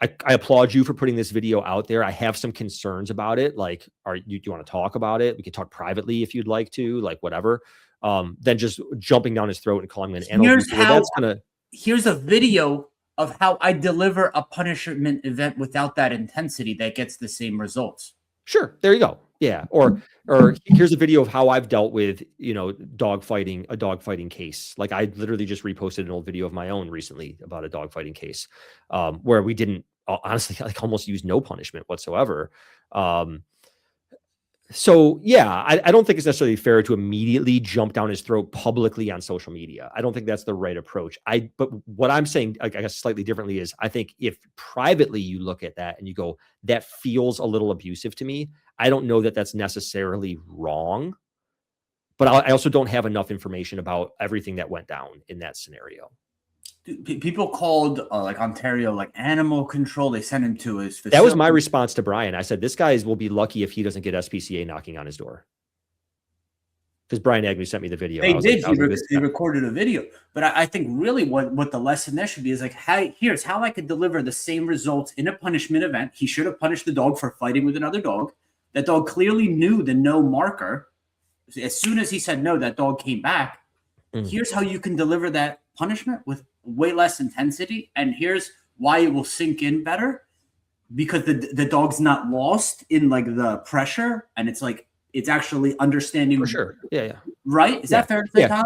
Speaker 2: I applaud you for putting this video out there. I have some concerns about it. Like, do you want to talk about it? We can talk privately if you'd like to, like whatever. Then just jumping down his throat and calling him an animal.
Speaker 1: Here's a video of how I deliver a punishment event without that intensity that gets the same results.
Speaker 2: Sure. There you go. Yeah. Or here's a video of how I've dealt with, a dogfighting case. Like I literally just reposted an old video of my own recently about a dogfighting case, where we didn't honestly like almost use no punishment whatsoever. So yeah, I don't think it's necessarily fair to immediately jump down his throat publicly on social media. I don't think that's the right approach. But what I'm saying, I guess slightly differently, is I think if privately you look at that and you go, that feels a little abusive to me, I don't know that that's necessarily wrong, but I also don't have enough information about everything that went down in that scenario.
Speaker 1: People called like Ontario, like animal control. They sent him to his facility.
Speaker 2: That was my response to Brian. I said, this guy will be lucky if he doesn't get SPCA knocking on his door. Because Brian Agnew sent me the video.
Speaker 1: They did. He recorded a video. But I think really what the lesson there should be is like, here's how I could deliver the same results in a punishment event. He should have punished the dog for fighting with another dog. That dog clearly knew the no marker. As soon as he said no, that dog came back. Here's how you can deliver that punishment with way less intensity, and here's why it will sink in better, because the dog's not lost in like the pressure, and it's like it's actually understanding.
Speaker 2: For sure. Yeah.
Speaker 1: Right? Is that fair to say, Tyler?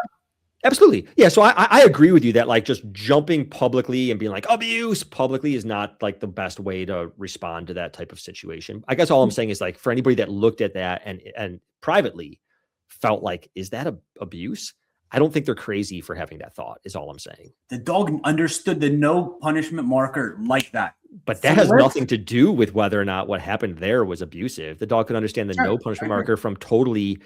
Speaker 2: Absolutely. Yeah. So I agree with you that like just jumping publicly and being like abuse publicly is not like the best way to respond to that type of situation. I guess all I'm saying is like for anybody that looked at that and privately felt like, is that abuse? I don't think they're crazy for having that thought, is all I'm saying.
Speaker 1: The dog understood the no punishment marker like that.
Speaker 2: But that has nothing to do with whether or not what happened there was abusive. The dog could understand the no punishment marker from totally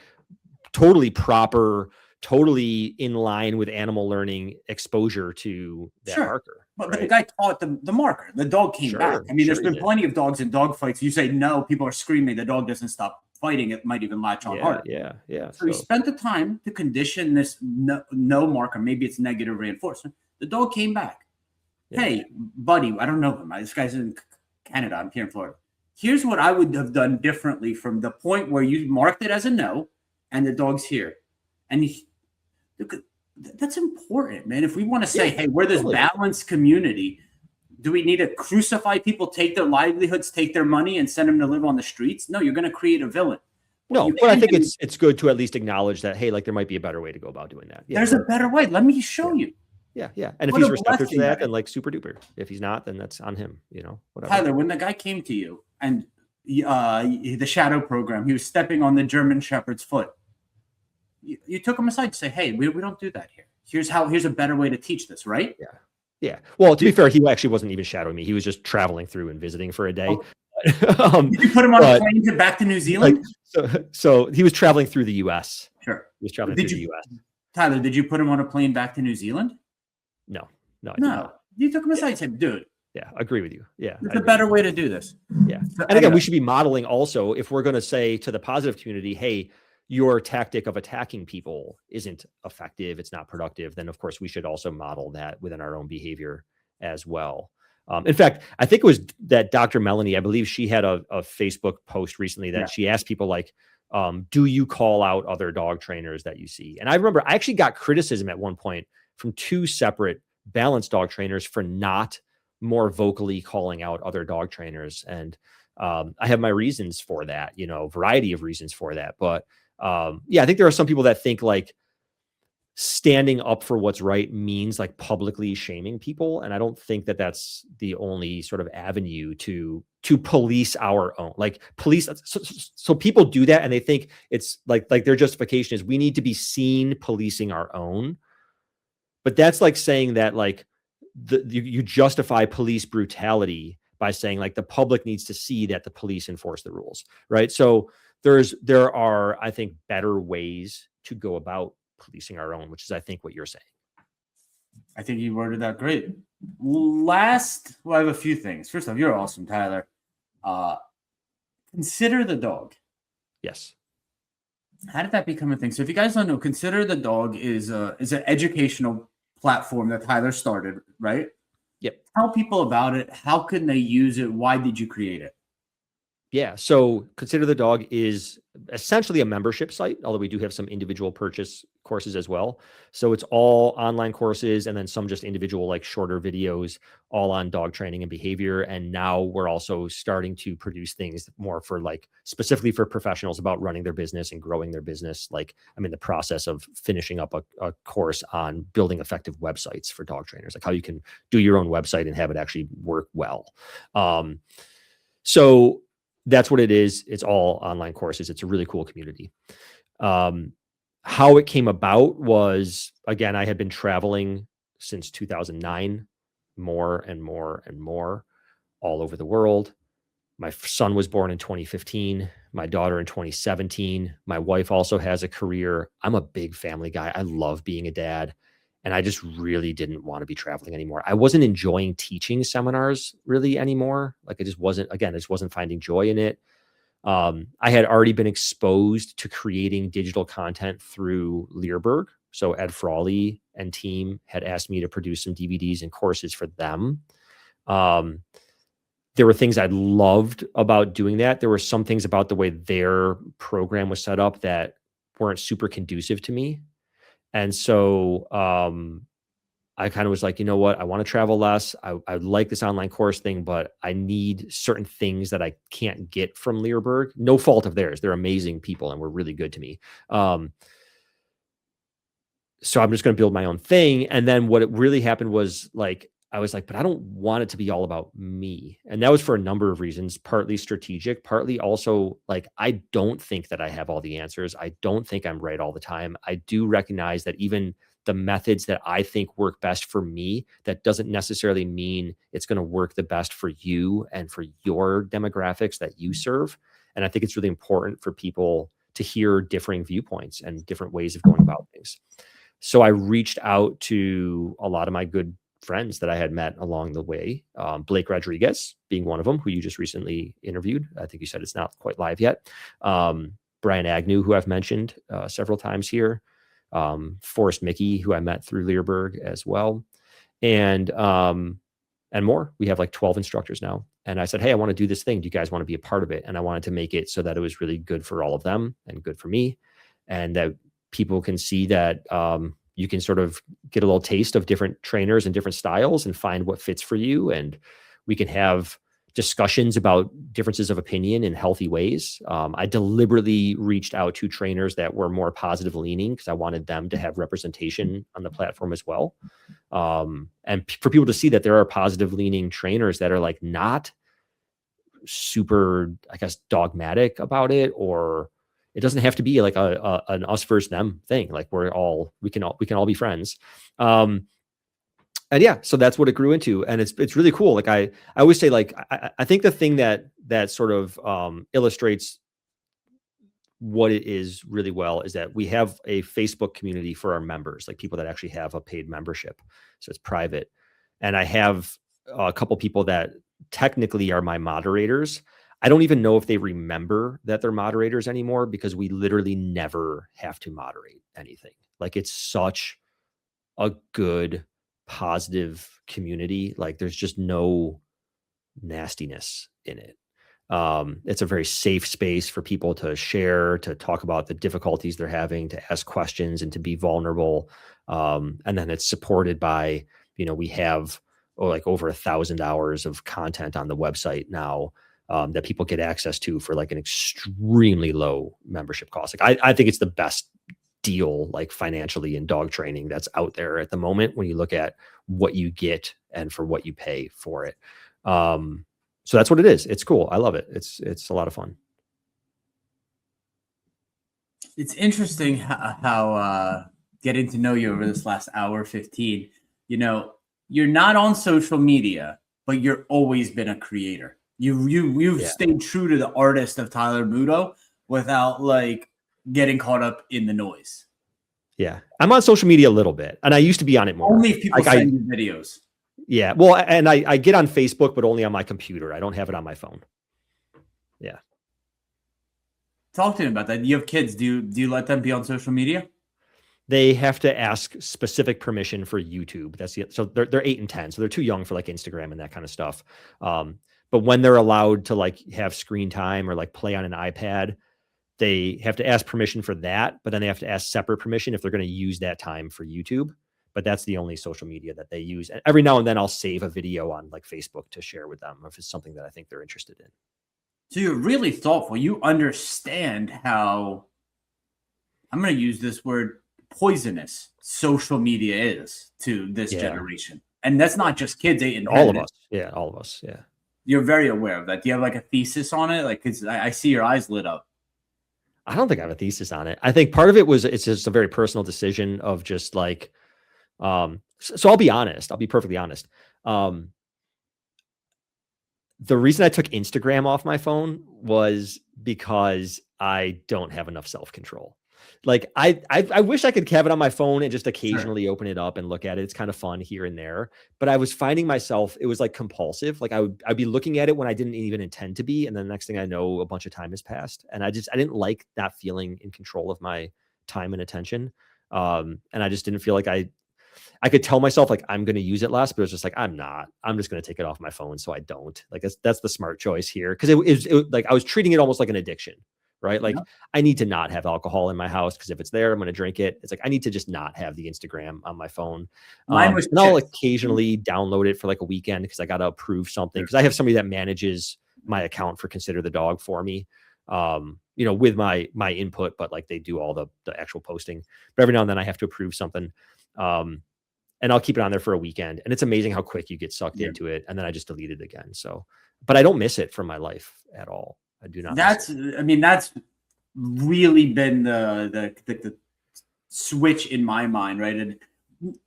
Speaker 2: proper, totally in line with animal learning exposure to that marker.
Speaker 1: But the guy taught the marker. The dog came back. I mean, there's been plenty of dogs in dog fights. You say no, people are screaming. The dog doesn't stop fighting. It might even latch on hard.
Speaker 2: Yeah.
Speaker 1: So he spent the time to condition this no marker. Maybe it's negative reinforcement. The dog came back. Yeah. Hey, buddy, I don't know him. This guy's in Canada. I'm here in Florida. Here's what I would have done differently from the point where you marked it as a no and the dog's here. And that's important, man. If we want to say, hey, we're this balanced community, do we need to crucify people, take their livelihoods, take their money, and send them to live on the streets? No, you're going to create a villain.
Speaker 2: No, but I think it's good to at least acknowledge that, hey, like there might be a better way to go about doing that. Yeah,
Speaker 1: there's a better way. Let me show you.
Speaker 2: Yeah. And if he's receptive to that, then like super duper. If he's not, then that's on him, whatever.
Speaker 1: Tyler, when the guy came to you and the shadow program, he was stepping on the German Shepherd's foot. You took him aside to say, hey, we don't do that here. Here's a better way to teach this, right?
Speaker 2: Yeah. Well, to be fair, he actually wasn't even shadowing me. He was just traveling through and visiting for a day.
Speaker 1: Okay. Did you put him on a plane back to New Zealand?
Speaker 2: So he was traveling through the U.S.
Speaker 1: Sure.
Speaker 2: He was traveling through the U.S.
Speaker 1: Tyler, did you put him on a plane back to New Zealand?
Speaker 2: No.
Speaker 1: You took him aside and said, dude.
Speaker 2: Yeah, I agree with you. Yeah.
Speaker 1: There's a better way to do this.
Speaker 2: Yeah. And again, we should be modeling also, if we're going to say to the positive community, hey, your tactic of attacking people isn't effective, it's not productive, then of course we should also model that within our own behavior as well. In fact, I think it was that Dr. Melanie, I believe she had a Facebook post recently that she asked people like, do you call out other dog trainers that you see? And I remember I actually got criticism at one point from two separate balanced dog trainers for not more vocally calling out other dog trainers. And I have my reasons for that, variety of reasons for that. But I think there are some people that think like standing up for what's right means like publicly shaming people. And I don't think that that's the only sort of avenue to police our own, like police. So people do that and they think it's like their justification is we need to be seen policing our own. But that's like saying that like you justify police brutality by saying like the public needs to see that the police enforce the rules. Right. So there are, I think, better ways to go about policing our own, which is, I think, what you're saying.
Speaker 1: I think you worded that great. Last, well, I have a few things. First off, you're awesome, Tyler. Uh, Consider the dog.
Speaker 2: Yes.
Speaker 1: How did that become a thing? So if you guys don't know, Consider the Dog is an educational platform that Tyler started, right?
Speaker 2: Yep.
Speaker 1: Tell people about it. How can they use it? Why did you create it?
Speaker 2: Yeah. So Consider the Dog is essentially a membership site, although we do have some individual purchase courses as well. So it's all online courses and then some just individual, like shorter videos, all on dog training and behavior. And now we're also starting to produce things more for like specifically for professionals about running their business and growing their business. Like I'm in the process of finishing up a course on building effective websites for dog trainers, like how you can do your own website and have it actually work well. So that's what it is. It's all online courses. It's a really cool community. How it came about was, again, I had been traveling since 2009, more and more and more all over the world. My son was born in 2015, my daughter in 2017. My wife also has a career. I'm a big family guy. I love being a dad. And I just really didn't want to be traveling anymore. I wasn't enjoying teaching seminars really anymore. Like I just wasn't finding joy in it. I had already been exposed to creating digital content through Learberg. So Ed Frawley and team had asked me to produce some DVDs and courses for them. There were things I loved about doing that. There were some things about the way their program was set up that weren't super conducive to me. And so I kind of was like, you know what? I want to travel less. I like this online course thing, but I need certain things that I can't get from Learberg. No fault of theirs. They're amazing people and were really good to me. So I'm just going to build my own thing. And then what it really happened was like, I was like, but I don't want it to be all about me. And that was for a number of reasons, partly strategic, partly also like, I don't think that I have all the answers. I don't think I'm right all the time. I do recognize that even the methods that I think work best for me, that doesn't necessarily mean it's going to work the best for you and for your demographics that you serve. And I think it's really important for people to hear differing viewpoints and different ways of going about things. So I reached out to a lot of my good friends that I had met along the way. Blake Rodriguez being one of them, who you just recently interviewed. I think you said it's not quite live yet. Brian Agnew, who I've mentioned several times here. Forrest Mickey, who I met through Learberg as well. And more. We have like 12 instructors now. And I said, hey, I want to do this thing. Do you guys want to be a part of it? And I wanted to make it so that it was really good for all of them and good for me. And that people can see that you can sort of get a little taste of different trainers and different styles and find what fits for you. And we can have discussions about differences of opinion in healthy ways. I deliberately reached out to trainers that were more positive leaning because I wanted them to have representation on the platform as well. And for people to see that there are positive leaning trainers that are like not super, I guess, dogmatic about it, or it doesn't have to be like an us versus them thing. Like we can all be friends. And yeah, so that's what it grew into. And it's really cool. Like I always say, like, I think the thing that sort of illustrates what it is really well is that we have a Facebook community for our members, like people that actually have a paid membership. So it's private. And I have a couple people that technically are my moderators. I don't even know if they remember that they're moderators anymore because we literally never have to moderate anything. Like it's such a good, positive community. Like there's just no nastiness in it. It's a very safe space for people to share, to talk about the difficulties they're having, to ask questions and to be vulnerable. And then it's supported by, we have like over 1,000 hours of content on the website now that people get access to for like an extremely low membership cost. Like I think it's the best deal like financially in dog training that's out there at the moment when you look at what you get and for what you pay for it. So that's what it is. It's cool. I love it. It's a lot of fun.
Speaker 1: It's interesting how getting to know you over this last hour 15, you're not on social media, but you're always been a creator. You've stayed true to the artist of Tyler Muto without like getting caught up in the noise.
Speaker 2: Yeah. I'm on social media a little bit, and I used to be on it more.
Speaker 1: Only if people
Speaker 2: Like
Speaker 1: send you videos.
Speaker 2: Yeah. Well, and I get on Facebook, but only on my computer. I don't have it on my phone. Yeah.
Speaker 1: Talk to me about that. You have kids. Do you let them be on social media?
Speaker 2: They have to ask specific permission for YouTube. So they're 8 and 10, so they're too young for like Instagram and that kind of stuff. But when they're allowed to like have screen time or like play on an iPad, they have to ask permission for that, but then they have to ask separate permission if they're going to use that time for YouTube. But that's the only social media that they use. And every now and then I'll save a video on like Facebook to share with them if it's something that I think they're interested in.
Speaker 1: So you're really thoughtful. You understand how, I'm going to use this word, poisonous social media is to this generation. And that's not just kids, 8 and 10.
Speaker 2: All of us. Yeah, all of us. Yeah.
Speaker 1: You're very aware of that. Do you have like a thesis on it? Like, 'cause I see your eyes lit up.
Speaker 2: I don't think I have a thesis on it. I think part of it was it's just a very personal decision of just like, so I'll be honest. I'll be perfectly honest. The reason I took Instagram off my phone was because I don't have enough self-control. Like I wish I could have it on my phone and just occasionally open it up and look at it. It's kind of fun here and there, but I was finding myself, it was like compulsive. Like I'd be looking at it when I didn't even intend to be. And then the next thing I know, a bunch of time has passed. And I didn't like that feeling in control of my time and attention. And I just didn't feel like I could tell myself like I'm going to use it less, but it's just like I'm just going to take it off my phone, so I don't. Like that's the smart choice here, because it like I was treating it almost like an addiction, right? Like I need to not have alcohol in my house because if it's there, I'm going to drink it. It's like I need to just not have the Instagram on my phone. And I'll occasionally download it for like a weekend because I got to approve something, because I have somebody that manages my account for Consider the Dog for me. With my input, but like they do all the actual posting. But every now and then I have to approve something. And I'll keep it on there for a weekend. And it's amazing how quick you get sucked into it. And then I just delete it again. So, but I don't miss it from my life at all. I do not.
Speaker 1: That's really been the switch in my mind, right? And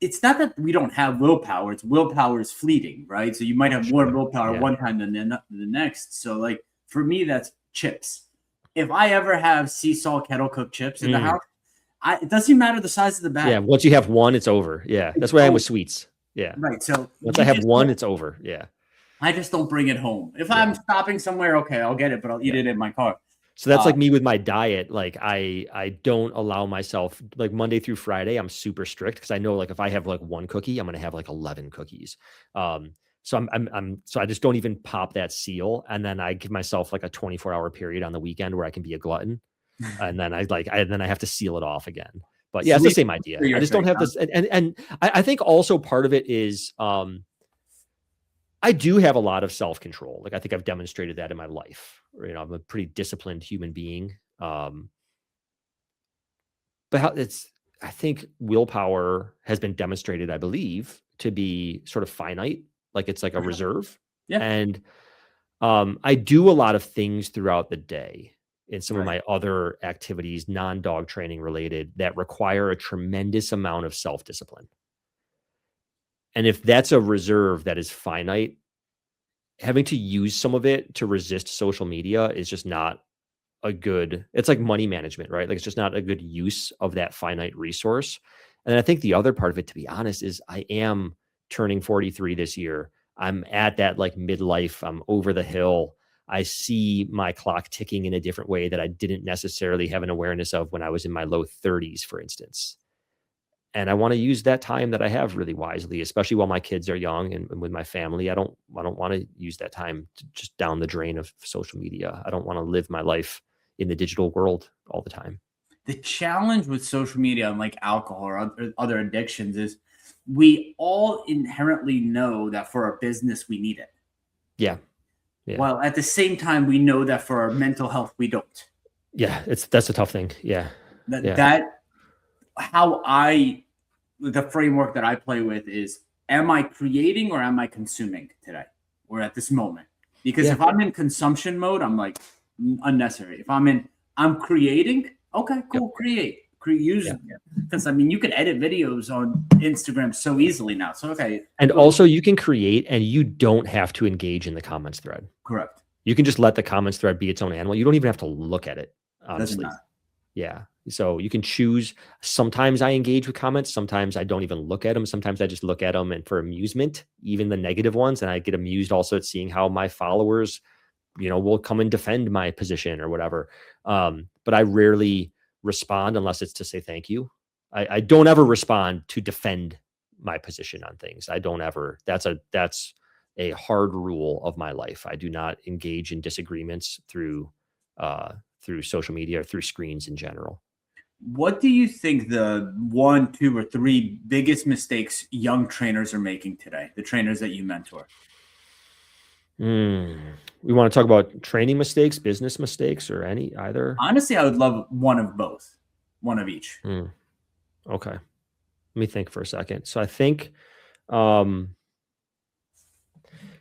Speaker 1: it's not that we don't have willpower. It's willpower is fleeting, right? So you might have more willpower one time than the next. So like for me, that's chips. If I ever have sea salt kettle cooked chips in the house, it doesn't matter the size of the bag.
Speaker 2: Yeah, once you have one, it's over. Yeah, that's what I am with sweets. Yeah,
Speaker 1: right. So
Speaker 2: once I have one, it's over. Yeah,
Speaker 1: I just don't bring it home. If I'm stopping somewhere, okay, I'll get it, but I'll eat it in my car.
Speaker 2: So that's like me with my diet. Like I don't allow myself, like Monday through Friday, I'm super strict because I know like if I have like one cookie, I'm gonna have like 11 cookies. So I just don't even pop that seal, and then I give myself like a 24-hour period on the weekend where I can be a glutton. And then I have to seal it off again. But yeah, it's the same idea. I just don't have this. And I think also part of it is I do have a lot of self-control. Like I think I've demonstrated that in my life. I'm a pretty disciplined human being. But I think willpower has been demonstrated, I believe, to be sort of finite. Like it's like a reserve. Yeah. And I do a lot of things throughout the day in some of my other activities, non-dog training related, that require a tremendous amount of self-discipline. And if that's a reserve that is finite, having to use some of it to resist social media is just not it's like money management, right? Like it's just not a good use of that finite resource. And I think the other part of it, to be honest, is I am turning 43 this year. I'm at that like midlife, I'm over the hill. I see my clock ticking in a different way that I didn't necessarily have an awareness of when I was in my low 30s, for instance. And I want to use that time that I have really wisely, especially while my kids are young and with my family. I don't want to use that time to just down the drain of social media. I don't want to live my life in the digital world all the time.
Speaker 1: The challenge with social media, unlike alcohol or other addictions, is we all inherently know that for our business, we need it.
Speaker 2: Yeah.
Speaker 1: While at the same time, we know that for our mental health, we don't.
Speaker 2: Yeah, that's a tough thing. Yeah.
Speaker 1: The framework that I play with is, am I creating or am I consuming today or at this moment? Because if I'm in consumption mode, I'm like unnecessary. If I'm creating, okay, cool, create. Because you can edit videos on Instagram so easily now. So
Speaker 2: and also you can create and you don't have to engage in the comments thread. Correct. You can just let the comments thread be its own animal. You don't even have to look at it, honestly. Yeah. So you can choose. Sometimes I engage with comments. Sometimes I don't even look at them. Sometimes I just look at them and for amusement, even the negative ones. And I get amused also at seeing how my followers, will come and defend my position or whatever. But I rarely respond unless it's to say thank you. I don't ever respond to defend my position on things. I don't ever. That's a hard rule of my life. I do not engage in disagreements through social media or through screens in general.
Speaker 1: What do you think the 1, 2, or 3 biggest mistakes young trainers are making today? The trainers that you mentor.
Speaker 2: We want to talk about training mistakes, business mistakes, or either?
Speaker 1: Honestly, I would love one of both, one of each.
Speaker 2: Okay. Let me think for a second. So I think,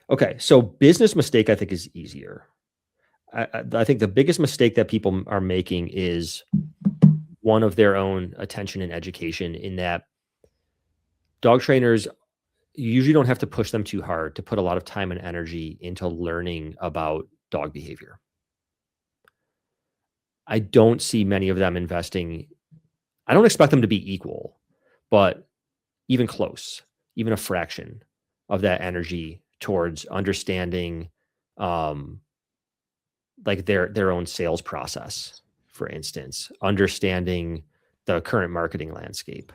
Speaker 2: okay. So business mistake, I think, is easier. I think the biggest mistake that people are making is one of their own attention and education, in that dog trainers, you usually don't have to push them too hard to put a lot of time and energy into learning about dog behavior. I don't see many of them investing. I don't expect them to be equal, but even close, even a fraction of that energy towards understanding like their own sales process, for instance, understanding the current marketing landscape,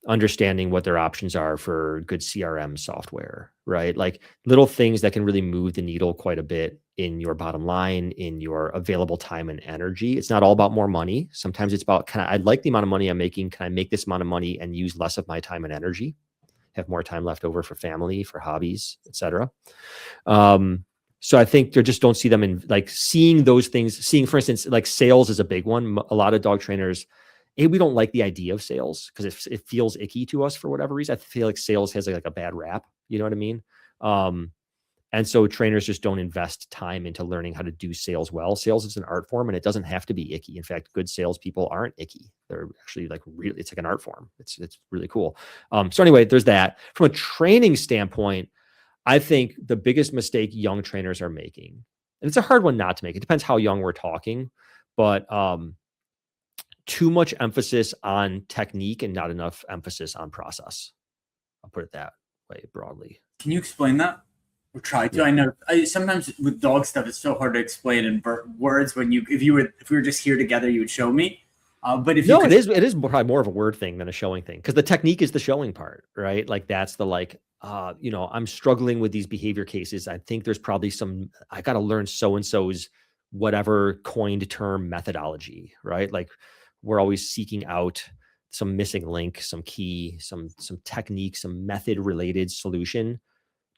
Speaker 2: understanding what their options are for good CRM software, right? Like little things that can really move the needle quite a bit in your bottom line, in your available time and energy. It's not all about more money. Sometimes it's about, I like the amount of money I'm making. Can I make this amount of money and use less of my time and energy? Have more time left over for family, for hobbies, etc. So I think they just don't see them in like seeing those things. Seeing, for instance, like sales is a big one. A lot of dog trainers, we don't like the idea of sales because it feels icky to us for whatever reason. I feel like sales has like a bad rap. You know what I mean? And so trainers just don't invest time into learning how to do sales well. Sales is an art form, and it doesn't have to be icky. In fact, good salespeople aren't icky. They're actually like really, it's like an art form. It's really cool. So anyway, there's that. From a training standpoint, I think the biggest mistake young trainers are making, and it's a hard one not to make. It depends how young we're talking, but too much emphasis on technique and not enough emphasis on process. I'll put it that way broadly.
Speaker 1: Can you explain that? Or try to? Yeah. I know sometimes with dog stuff, it's so hard to explain in words. If we were just here together, you would show me. But if
Speaker 2: it is probably more of a word thing than a showing thing, because the technique is the showing part, right? Like that's the I'm struggling with these behavior cases. I think there's probably I got to learn so-and-so's whatever coined term methodology, right? Like we're always seeking out some missing link, some key, some technique, some method related solution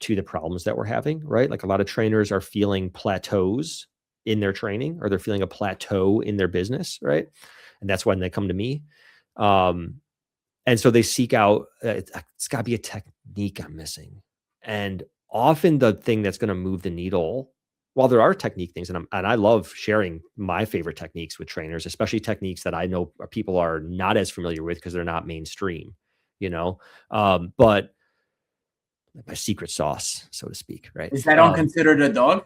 Speaker 2: to the problems that we're having, right? Like a lot of trainers are feeling plateaus in their training, or they're feeling a plateau in their business, right? And that's when they come to me. And so they seek out, it's got to be a technique I'm missing. And often the thing that's going to move the needle, while there are technique things, and I love sharing my favorite techniques with trainers, especially techniques that I know people are not as familiar with because they're not mainstream, but my secret sauce, so to speak, right?
Speaker 1: Is that considered a dog?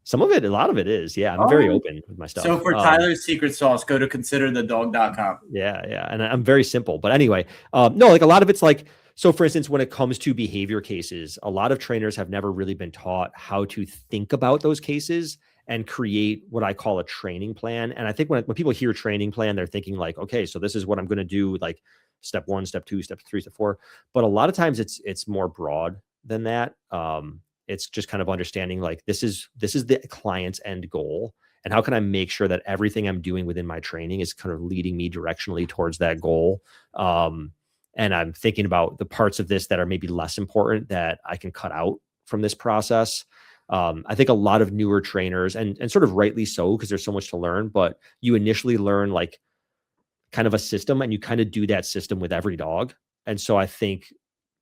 Speaker 2: Some of it, a lot of it is. Yeah. I'm very open with my stuff.
Speaker 1: So for Tyler's secret sauce, go to considerthedog.com.
Speaker 2: Yeah. Yeah. And I'm very simple, but anyway, no, like a lot of it's like, so for instance, when it comes to behavior cases, a lot of trainers have never really been taught how to think about those cases and create what I call a training plan. And I think when people hear training plan, they're thinking like, okay, so this is what I'm going to do, like step 1, step 2, step 3, step 4. But a lot of times it's more broad than that. It's just kind of understanding like this is the client's end goal, and how can I make sure that everything I'm doing within my training is kind of leading me directionally towards that goal. And I'm thinking about the parts of this that are maybe less important that I can cut out from this process. I think a lot of newer trainers, and sort of rightly so, because there's so much to learn, but you initially learn like kind of a system, and you kind of do that system with every dog. And so I think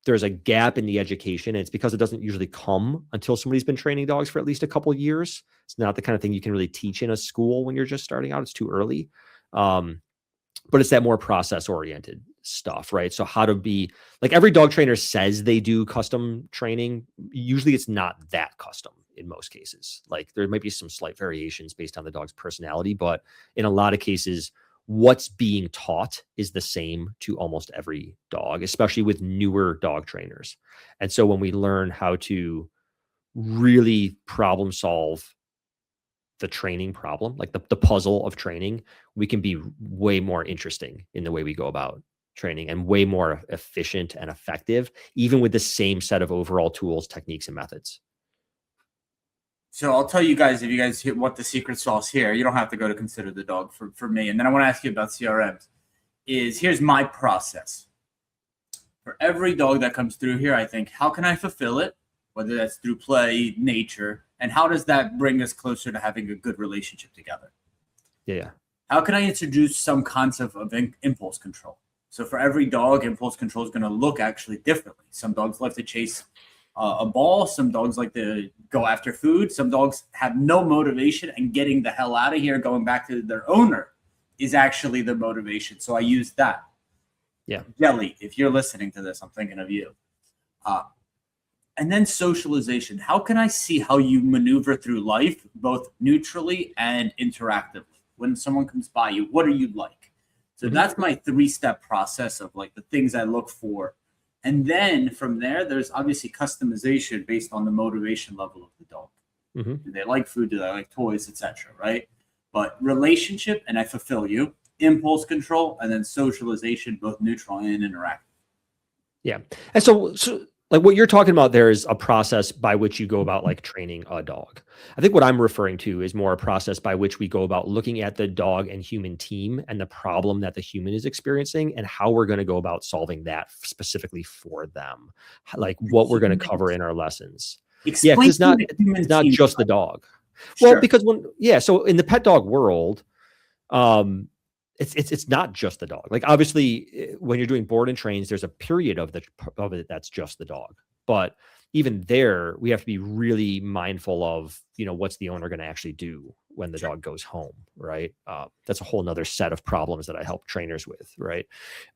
Speaker 2: there's a gap in the education, and it's because it doesn't usually come until somebody's been training dogs for at least a couple of years. It's not the kind of thing you can really teach in a school when you're just starting out. It's too early. But it's that more process oriented stuff, right? So how to be like, every dog trainer says they do custom training. Usually it's not that custom in most cases. Like there might be some slight variations based on the dog's personality, but in a lot of cases, what's being taught is the same to almost every dog, especially with newer dog trainers. And so when we learn how to really problem solve the training problem, like the puzzle of training, we can be way more interesting in the way we go about training and way more efficient and effective, even with the same set of overall tools, techniques, and methods.
Speaker 1: So I'll tell you guys, if you guys want the secret sauce here, you don't have to go to consider the dog for me. And then I want to ask you about CRMs. Here's my process. For every dog that comes through here, I think, how can I fulfill it? Whether that's through play, nature, and how does that bring us closer to having a good relationship together?
Speaker 2: Yeah.
Speaker 1: How can I introduce some concept of impulse control? So for every dog, impulse control is going to look actually differently. Some dogs like to chase a ball. Some dogs like to go after food. Some dogs have no motivation, and getting the hell out of here, going back to their owner, is actually their motivation. So I use that.
Speaker 2: Yeah.
Speaker 1: Jelly, if you're listening to this, I'm thinking of you. And then socialization. How can I see how you maneuver through life, both neutrally and interactively? When someone comes by you, what are you like? So that's my 3-step process of like the things I look for. And then from there, there's obviously customization based on the motivation level of the dog. Do they like food? Do they like toys, etc. Right? But relationship, and I fulfill you, impulse control, and then socialization, both neutral and interactive.
Speaker 2: Yeah. And so like what you're talking about there is a process by which you go about like training a dog. I think what I'm referring to is more a process by which we go about looking at the dog and human team and the problem that the human is experiencing and how we're going to go about solving that specifically for them. Like what we're going to cover in our lessons.
Speaker 1: Explain
Speaker 2: it's not just the dog.
Speaker 1: Sure.
Speaker 2: Well, because so in the pet dog world, it's not just the dog. Like obviously when you're doing board and trains, there's a period of it that's just the dog. But even there, we have to be really mindful of, what's the owner going to actually do when the dog goes home, right? That's a whole nother set of problems that I help trainers with, right?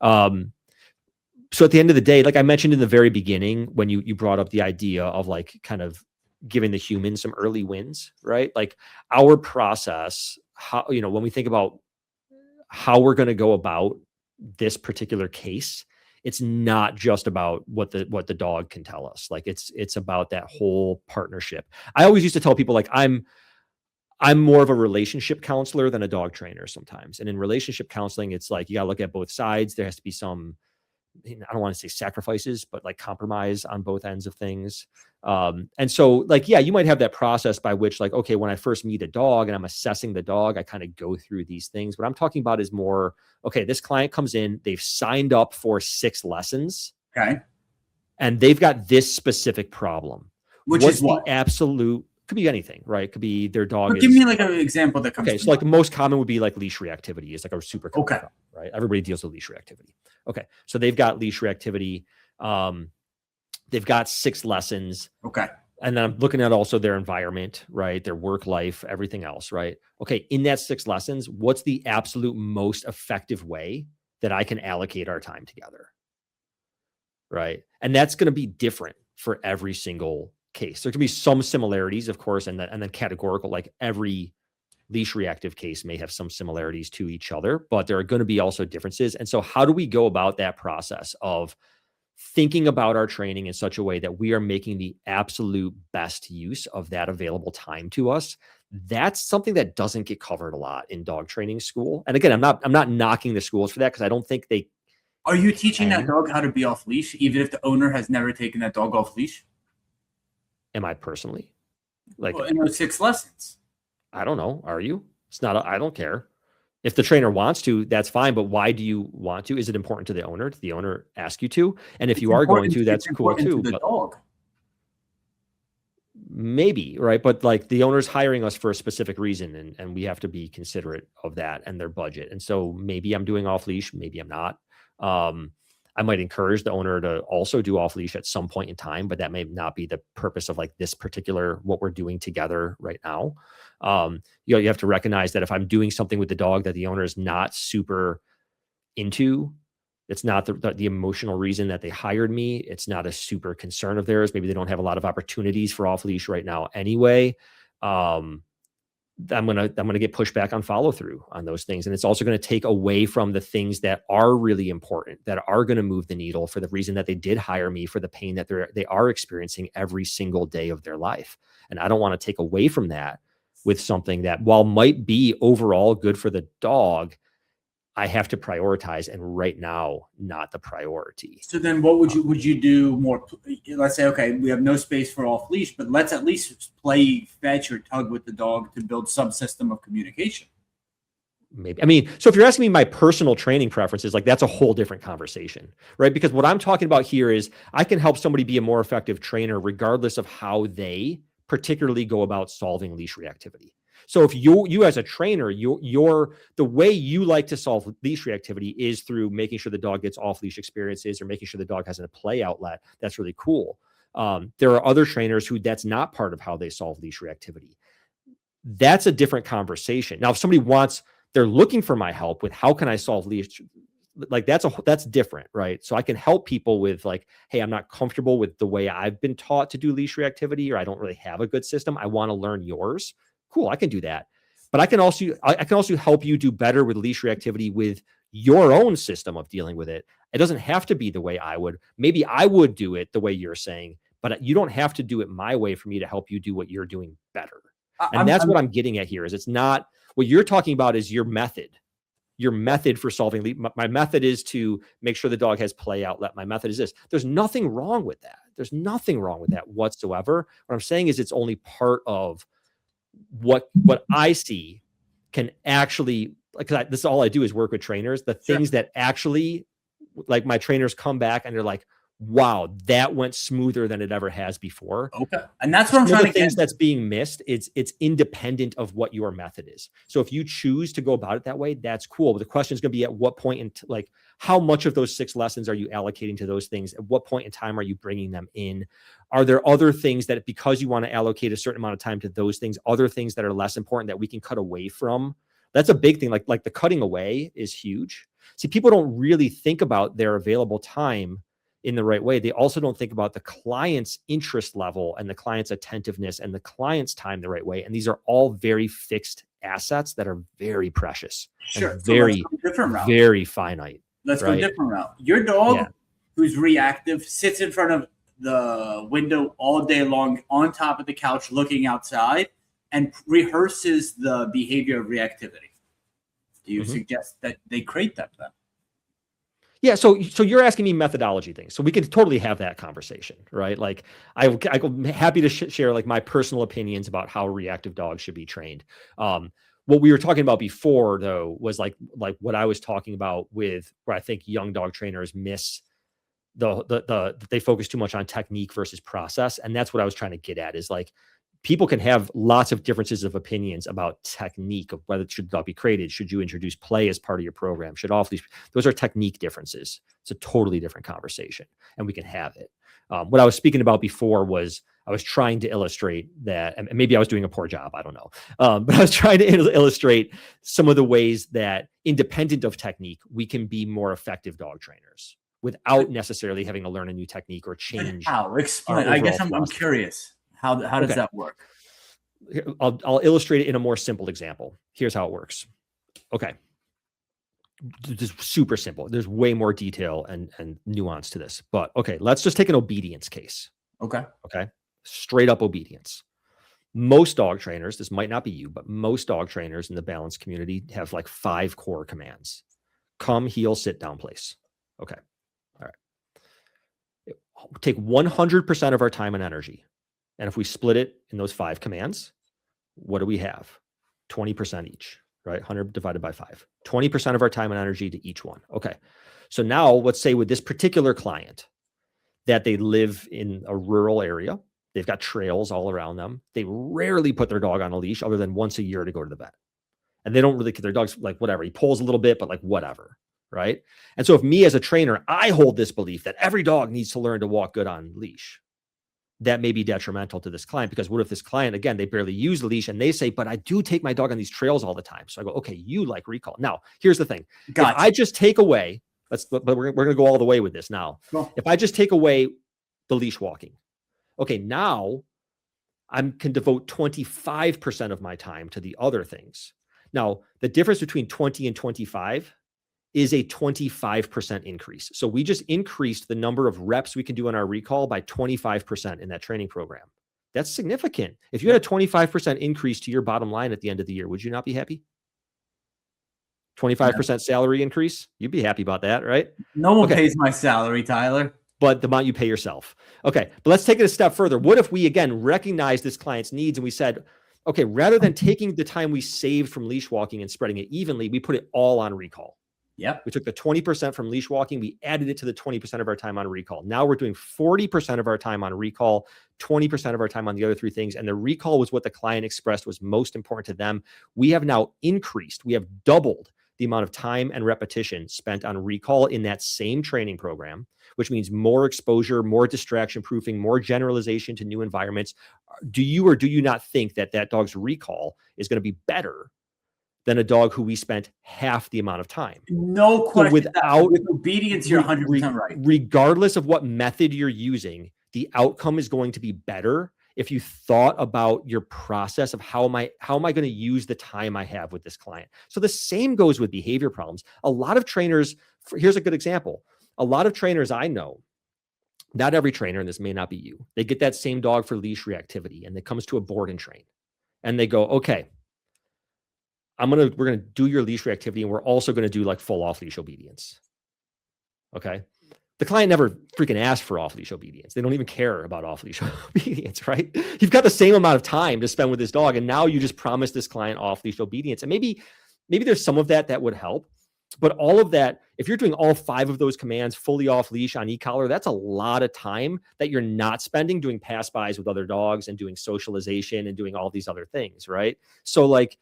Speaker 2: So at the end of the day, like I mentioned in the very beginning, when you brought up the idea of like kind of giving the human some early wins, right? Like our process, how, when we think about how we're going to go about this particular case, it's not just about what the dog can tell us. Like it's about that whole partnership. I always used to tell people like I'm more of a relationship counselor than a dog trainer sometimes. And in relationship counseling, it's like you got to look at both sides. There has to be some, I don't want to say sacrifices, but like compromise on both ends of things. And so like, yeah, you might have that process by which like, okay, when I first meet a dog and I'm assessing the dog, I kind of go through these things. What I'm talking about is more, okay, this client comes in, they've signed up for 6 lessons.
Speaker 1: Okay.
Speaker 2: And they've got this specific problem.
Speaker 1: Which is what?
Speaker 2: The absolute, could be anything, right? Could be their dog.
Speaker 1: Give me like an example that comes.
Speaker 2: Okay. So like the most common would be like leash reactivity is like a super common problem, right? Everybody deals with leash reactivity. Okay. So they've got leash reactivity. They've got 6 lessons.
Speaker 1: Okay.
Speaker 2: And then I'm looking at also their environment, right? Their work life, everything else, right? Okay. In that 6 lessons, what's the absolute most effective way that I can allocate our time together? Right. And that's going to be different for every single case. There can be some similarities, of course, and then categorical, like every leash reactive case may have some similarities to each other, but there are going to be also differences. And so how do we go about that process of thinking about our training in such a way that we are making the absolute best use of that available time to us? That's something that doesn't get covered a lot in dog training school. And again, I'm not knocking the schools for that because I don't think they.
Speaker 1: Are you teaching that dog how to be off leash, even if the owner has never taken that dog off leash?
Speaker 2: Am I personally? Like
Speaker 1: in those 6 lessons?
Speaker 2: I don't know. Are you? It's not, I don't care. If the trainer wants to, that's fine. But why do you want to? Is it important to the owner? Did the owner ask you to? And if you are going to, that's cool too.
Speaker 1: The dog.
Speaker 2: Maybe, right? But like the owner's hiring us for a specific reason, and we have to be considerate of that and their budget. And so maybe I'm doing off leash, maybe I'm not. I might encourage the owner to also do off leash at some point in time, but that may not be the purpose of like this particular, what we're doing together right now. You have to recognize that if I'm doing something with the dog that the owner is not super into, it's not the emotional reason that they hired me. It's not a super concern of theirs. Maybe they don't have a lot of opportunities for off leash right now anyway. I'm gonna get pushback on follow through on those things, and it's also going to take away from the things that are really important, that are going to move the needle for the reason that they did hire me, for the pain that they are experiencing every single day of their life. And I don't want to take away from that with something that, while might be overall good for the dog, I have to prioritize, and right now, not the priority.
Speaker 1: So then what would you do more? Let's say, okay, we have no space for off leash, but let's at least play fetch or tug with the dog to build some system of communication.
Speaker 2: Maybe. I mean, so if you're asking me my personal training preferences, like that's a whole different conversation, right? Because what I'm talking about here is I can help somebody be a more effective trainer regardless of how they particularly go about solving leash reactivity. So if you as a trainer, the way you like to solve leash reactivity is through making sure the dog gets off leash experiences or making sure the dog has a play outlet. That's really cool. There are other trainers who that's not part of how they solve leash reactivity. That's a different conversation. Now, if somebody they're looking for my help with how can I solve leash, like that's different, right? So I can help people with like, hey, I'm not comfortable with the way I've been taught to do leash reactivity, or I don't really have a good system. I want to learn yours. Cool, I can do that. But I can also help you do better with leash reactivity with your own system of dealing with it. It doesn't have to be the way I would. Maybe I would do it the way you're saying, but you don't have to do it my way for me to help you do what you're doing better. And that's what I'm getting at here. Is it's not what you're talking about is your method. Your method for solving my method is to make sure the dog has play outlet. My method is this. There's nothing wrong with that. There's nothing wrong with that whatsoever. What I'm saying is it's only part of what I see can actually, like, this is all I do is work with trainers. The things that actually, like, my trainers come back and they're like, wow, that went smoother than it ever has before.
Speaker 1: Okay. And that's what I'm trying to
Speaker 2: things that's being missed. It's independent of what your method is. So if you choose to go about it that way, that's cool. But the question is going to be at what point in like, how much of those 6 lessons are you allocating to those things? At what point in time are you bringing them in? Are there other things that, because you want to allocate a certain amount of time to those things, other things that are less important that we can cut away from? That's a big thing. Like the cutting away is huge. See, people don't really think about their available time in the right way. They also don't think about the client's interest level and the client's attentiveness and the client's time the right way. And these are all very fixed assets that are very precious.
Speaker 1: Sure.
Speaker 2: And very, very finite.
Speaker 1: Let's go a different route. Your dog who's reactive sits in front of the window all day long on top of the couch looking outside and rehearses the behavior of reactivity. Do you suggest that they crate them then?
Speaker 2: Yeah, so you're asking me methodology things. So we can totally have that conversation, right? Like I'm happy to share like my personal opinions about how reactive dogs should be trained. What we were talking about before, though, was like what I was talking about with where I think young dog trainers miss they focus too much on technique versus process, and that's what I was trying to get at. Is like people can have lots of differences of opinions about technique of whether it should not be created. Should you introduce play as part of your program? Should off leash? Those are technique differences. It's a totally different conversation, and we can have it. What I was speaking about before was I was trying to illustrate that, and maybe I was doing a poor job. I don't know. But I was trying to illustrate some of the ways that independent of technique, we can be more effective dog trainers without necessarily having to learn a new technique or change.
Speaker 1: How? Explain. I guess I'm curious. How does that work?
Speaker 2: I'll illustrate it in a more simple example. Here's how it works. Okay. Just super simple. There's way more detail and nuance to this. But okay, let's just take an obedience case.
Speaker 1: Okay.
Speaker 2: Straight up obedience. Most dog trainers, this might not be you, but most dog trainers in the balance community have like 5 core commands. Come, heel, sit, down, place. Okay. All right. Take 100% of our time and energy. And if we split it in those 5 commands, what do we have? 20% each, right? 100 divided by 5. 20% of our time and energy to each one. Okay. So now let's say with this particular client that they live in a rural area. They've got trails all around them. They rarely put their dog on a leash other than once a year to go to the vet. And they don't really, their dog's like whatever. He pulls a little bit, but like whatever, right? And so if me as a trainer, I hold this belief that every dog needs to learn to walk good on leash, that may be detrimental to this client, because what if this client, again, they barely use the leash and they say, but I do take my dog on these trails all the time. So I go, okay, you like recall. Now, here's the thing. Gotcha. If I just take away, but we're going to go all the way with this now. Cool. If I just take away the leash walking, okay, now I can devote 25% of my time to the other things. Now, the difference between 20 and 25 is a 25% increase. So we just increased the number of reps we can do on our recall by 25% in that training program. That's significant. If you had a 25% increase to your bottom line at the end of the year, would you not be happy? 25% salary increase? You'd be happy about that, right?
Speaker 1: No one pays my salary, Tyler.
Speaker 2: But the amount you pay yourself. Okay, but let's take it a step further. What if we, again, recognize this client's needs and we said, okay, rather than taking the time we saved from leash walking and spreading it evenly, we put it all on recall.
Speaker 1: Yep.
Speaker 2: We took the 20% from leash walking, we added it to the 20% of our time on recall. Now we're doing 40% of our time on recall, 20% of our time on the other three things. And the recall was what the client expressed was most important to them. We have now increased, we have doubled the amount of time and repetition spent on recall in that same training program, which means more exposure, more distraction proofing, more generalization to new environments. Do you or do you not think that that dog's recall is going to be better than a dog who we spent half the amount of time?
Speaker 1: No question.
Speaker 2: So without
Speaker 1: with obedience, you're 100% right.
Speaker 2: Regardless of what method you're using, the outcome is going to be better if you thought about your process of how am I going to use the time I have with this client. So the same goes with behavior problems. A lot of trainers, here's a good example. A lot of trainers I know, not every trainer, and this may not be you, they get that same dog for leash reactivity and it comes to a board and train and they go, okay, we're going to do your leash reactivity and we're also going to do like full off leash obedience. Okay. The client never freaking asked for off leash obedience. They don't even care about off leash obedience, right? You've got the same amount of time to spend with this dog. And now you just promise this client off leash obedience. And maybe there's some of that would help, but all of that, if you're doing all 5 of those commands fully off leash on e-collar, that's a lot of time that you're not spending doing pass bys with other dogs and doing socialization and doing all these other things. Right. So like,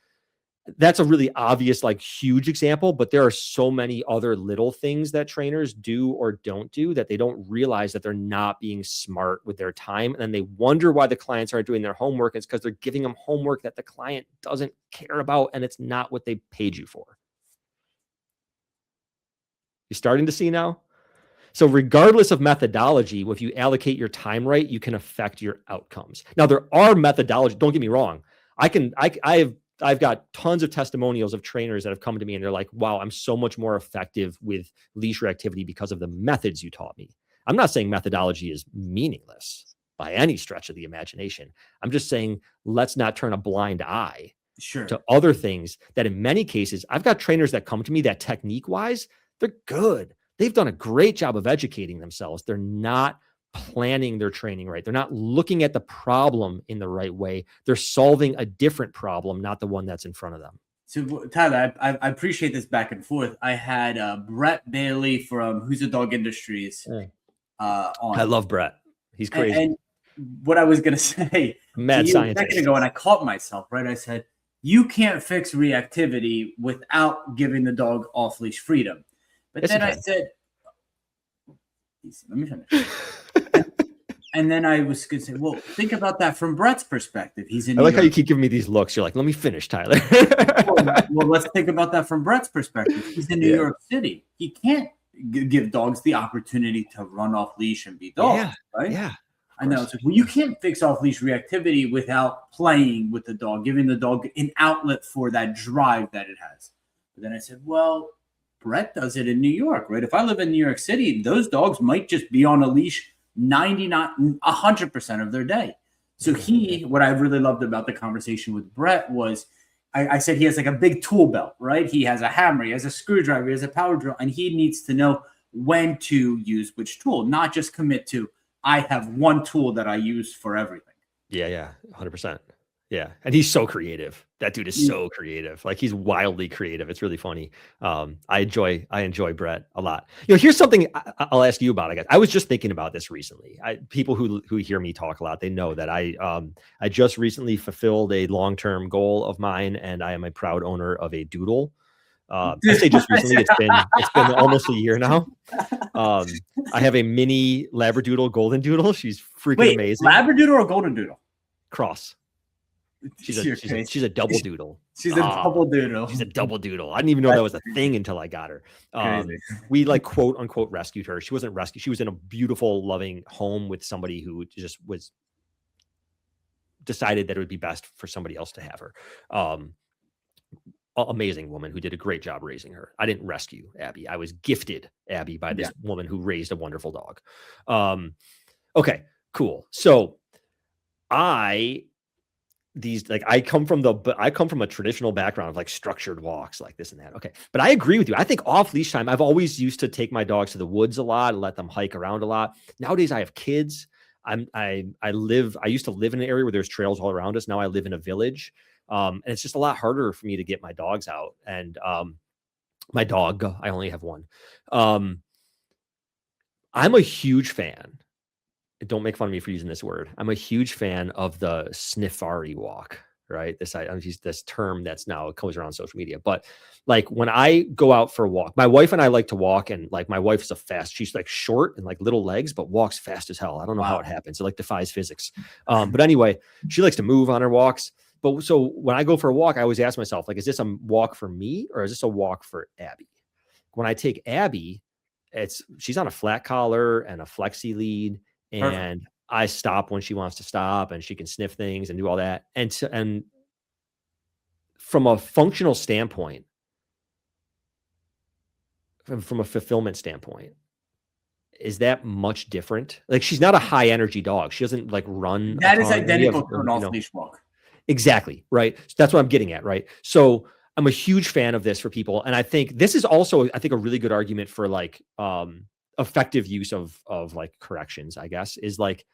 Speaker 2: that's a really obvious, like huge example, but there are so many other little things that trainers do or don't do that they don't realize that they're not being smart with their time. And then they wonder why the clients aren't doing their homework. It's because they're giving them homework that the client doesn't care about. And it's not what they paid you for. You're starting to see now? So regardless of methodology, if you allocate your time right, you can affect your outcomes. Now there are methodologies. Don't get me wrong. I've got tons of testimonials of trainers that have come to me and they're like, wow, I'm so much more effective with leash reactivity because of the methods you taught me. I'm not saying methodology is meaningless by any stretch of the imagination. I'm just saying, let's not turn a blind eye to other things that in many cases, I've got trainers that come to me that technique wise, they're good. They've done a great job of educating themselves. They're not planning their training right. They're not looking at the problem in the right way. They're solving a different problem, not the one that's in front of them.
Speaker 1: So Tyler, I appreciate this back and forth. I had Brett Bailey from Who's a Dog Industries on.
Speaker 2: I love Brett. He's crazy.
Speaker 1: And what I was going to say
Speaker 2: mad scientist
Speaker 1: a second ago, and I caught myself, right? I said, you can't fix reactivity without giving the dog off-leash freedom. But then I said, let me finish. And then I was going to say, well, think about that from Brett's perspective. He's in New York.
Speaker 2: How you keep giving me these looks. You're like, let me finish, Tyler.
Speaker 1: well, let's think about that from Brett's perspective. He's in New York City. He can't give dogs the opportunity to run off leash and be dogs, right?
Speaker 2: Yeah.
Speaker 1: I know. So, well, you can't fix off leash reactivity without playing with the dog, giving the dog an outlet for that drive that it has. But then I said, well, Brett does it in New York, right? If I live in New York City, those dogs might just be on a leash 100% of their day. So what I really loved about the conversation with Brett was I said he has like a big tool belt, right? He has a hammer, he has a screwdriver, he has a power drill, and he needs to know when to use which tool, not just commit to, I have one tool that I use for everything.
Speaker 2: Yeah, 100%. Yeah. And he's so creative. That dude is so creative. Like he's wildly creative. It's really funny. I enjoy Brett a lot. Here's something I'll ask you about. I guess I was just thinking about this recently. People who hear me talk a lot, they know that I just recently fulfilled a long-term goal of mine, and I am a proud owner of a doodle. I say just recently, it's been almost a year now. I have a mini Labradoodle golden doodle. She's freaking amazing.
Speaker 1: Labradoodle or golden doodle?
Speaker 2: Cross. She's a double doodle.
Speaker 1: She's a double doodle.
Speaker 2: She's a double doodle. I didn't even know that was a thing until I got her. We like quote unquote rescued her. She wasn't rescued. She was in a beautiful, loving home with somebody who just was decided that it would be best for somebody else to have her. Amazing woman who did a great job raising her. I didn't rescue Abby. I was gifted Abby by this woman who raised a wonderful dog. Okay, cool. So I come from a traditional background of like structured walks, like this and that. Okay. But I agree with you. I think off leash time, I've always used to take my dogs to the woods a lot and let them hike around a lot. Nowadays I have kids. I used to live in an area where there's trails all around us. Now I live in a village. And it's just a lot harder for me to get my dogs out. And my dog, I only have one. I'm a huge fan. Don't make fun of me for using this word. I'm a huge fan of the sniffari walk, right? This term that's now comes around social media. But like when I go out for a walk, my wife and I like to walk, and like my wife is she's like short and like little legs, but walks fast as hell. I don't know how it happens. It like defies physics. But anyway, she likes to move on her walks. But so when I go for a walk, I always ask myself, like, is this a walk for me or is this a walk for Abby? When I take Abby, she's on a flat collar and a flexi lead, and I stop when she wants to stop, and she can sniff things and do all that. And from a functional standpoint, from a fulfillment standpoint, is that much different? Like, she's not a high energy dog. She doesn't like run.
Speaker 1: That is identical to an off leash walk.
Speaker 2: Exactly. Right. So that's what I'm getting at. Right. So I'm a huge fan of this for people. And I think this is also, a really good argument for like, effective use of like corrections, I guess, is like,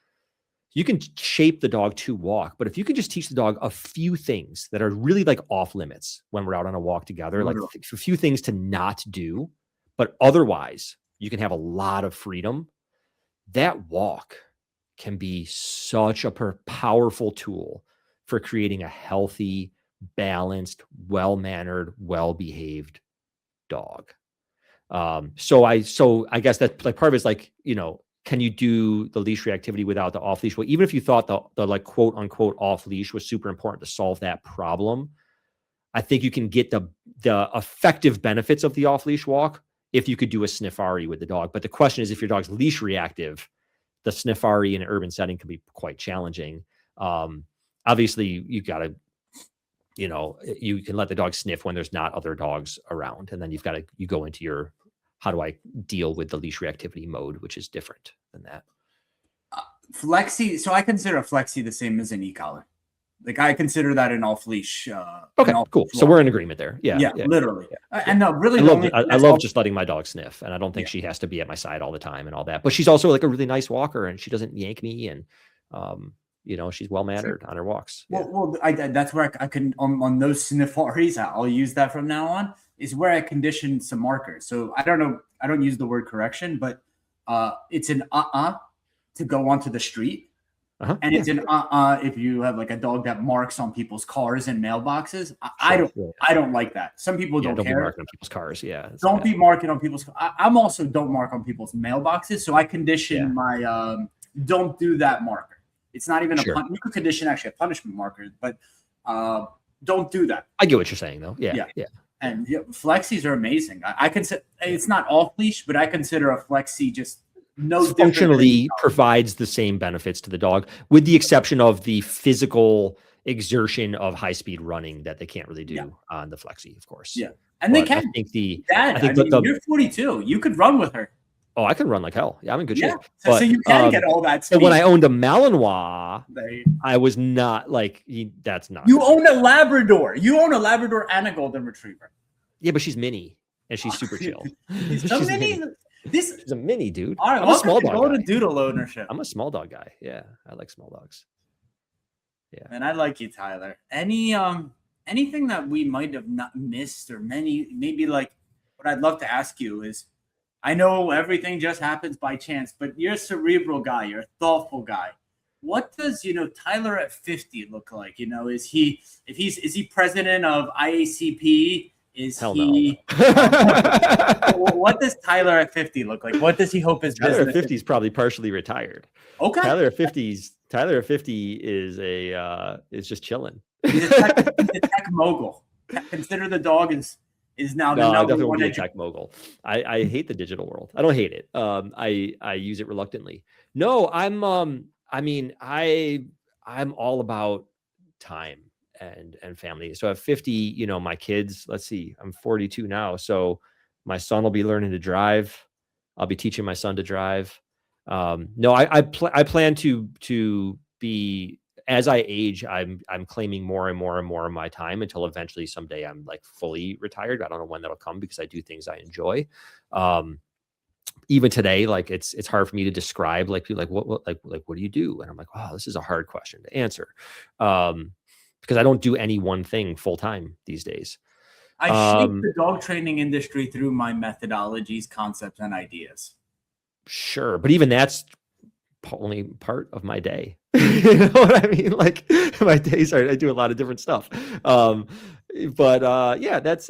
Speaker 2: you can shape the dog to walk, but if you can just teach the dog a few things that are really like off limits when we're out on a walk together, like a few things to not do, but otherwise you can have a lot of freedom. That walk can be such a powerful tool for creating a healthy, balanced, well-mannered, well-behaved dog. So I guess that like part of it is like, can you do the leash reactivity without the off leash? Well, even if you thought the like quote unquote off leash was super important to solve that problem, I think you can get the effective benefits of the off leash walk if you could do a sniffari with the dog. But the question is, if your dog's leash reactive, the sniffari in an urban setting can be quite challenging. Obviously you gotta, you can let the dog sniff when there's not other dogs around. And then you go into your, how do I deal with the leash reactivity mode, which is different than that.
Speaker 1: Flexi. So I consider a flexi the same as an e-collar. Like I consider that an off leash.
Speaker 2: Okay, cool. So we're in agreement there. Yeah,
Speaker 1: literally.
Speaker 2: Yeah.
Speaker 1: And no, really,
Speaker 2: I love just letting my dog sniff, and I don't think she has to be at my side all the time and all that. But she's also like a really nice walker, and she doesn't yank me, and she's well mannered on her walks.
Speaker 1: Well, that's where I can on those sniffaris. I'll use that from now on. Is where I condition some markers. So I don't know. I don't use the word correction, but it's an to go onto the street. And it's an if you have like a dog that marks on people's cars and mailboxes. I don't like that. Some people don't care.
Speaker 2: Be marking on people's cars. Yeah.
Speaker 1: Don't be marking on people's. I'm also don't mark on people's mailboxes. So I condition my don't do that marker. It's not even a you could condition actually a punishment marker, but don't do that.
Speaker 2: I get what you're saying though. Yeah.
Speaker 1: And flexis are amazing. I consider it's not off leash, but I consider a flexi just
Speaker 2: functionally provides the same benefits to the dog, with the exception of the physical exertion of high speed running that they can't really do on the flexi, of course.
Speaker 1: Yeah, and they can. You're 42. You could run with her.
Speaker 2: Oh, I can run like hell. Yeah, I'm in good shape.
Speaker 1: So you can get all that speed.
Speaker 2: But when I owned a Malinois, I was not like, that's not.
Speaker 1: You own a Labrador. You own a Labrador and a Golden Retriever.
Speaker 2: Yeah, but she's mini and she's super chill.
Speaker 1: She's mini.
Speaker 2: She's a mini, dude.
Speaker 1: All right,
Speaker 2: I'm a small dog
Speaker 1: guy. Doodle ownership.
Speaker 2: I'm a small dog guy. Yeah, I like small dogs. Yeah,
Speaker 1: and I like you, Tyler. Anything that we might have not missed, or maybe like what I'd love to ask you is, I know everything just happens by chance, but you're a cerebral guy. You're a thoughtful guy. What does Tyler at 50 look like? Is he president of IACP?
Speaker 2: Hell no.
Speaker 1: What does Tyler at 50 look like? What does he hope his
Speaker 2: Tyler
Speaker 1: business
Speaker 2: at 50 is probably partially retired.
Speaker 1: Okay.
Speaker 2: Tyler at 50 is just chilling.
Speaker 1: He's a tech mogul. Consider the dog is now the
Speaker 2: number one. Won't be a tech mogul. I hate the digital world. I don't hate it. I use it reluctantly. No, I'm all about time and family. So at 50, you know, my kids, let's see, I'm 42 now. So my son will be learning to drive. I'll be teaching my son to drive. No, I plan to be, as I age, I'm claiming more and more and more of my time until eventually someday I'm like fully retired. I don't know when that'll come because I do things I enjoy. Even today, like it's hard for me to describe, like people like what do you do? And I'm like, wow, this is a hard question to answer. Because I don't do any one thing full time these days.
Speaker 1: I shape the dog training industry through my methodologies, concepts, and ideas.
Speaker 2: Sure. But even that's only part of my day. You know what I mean? Like my days are, I do a lot of different stuff. Yeah, that's,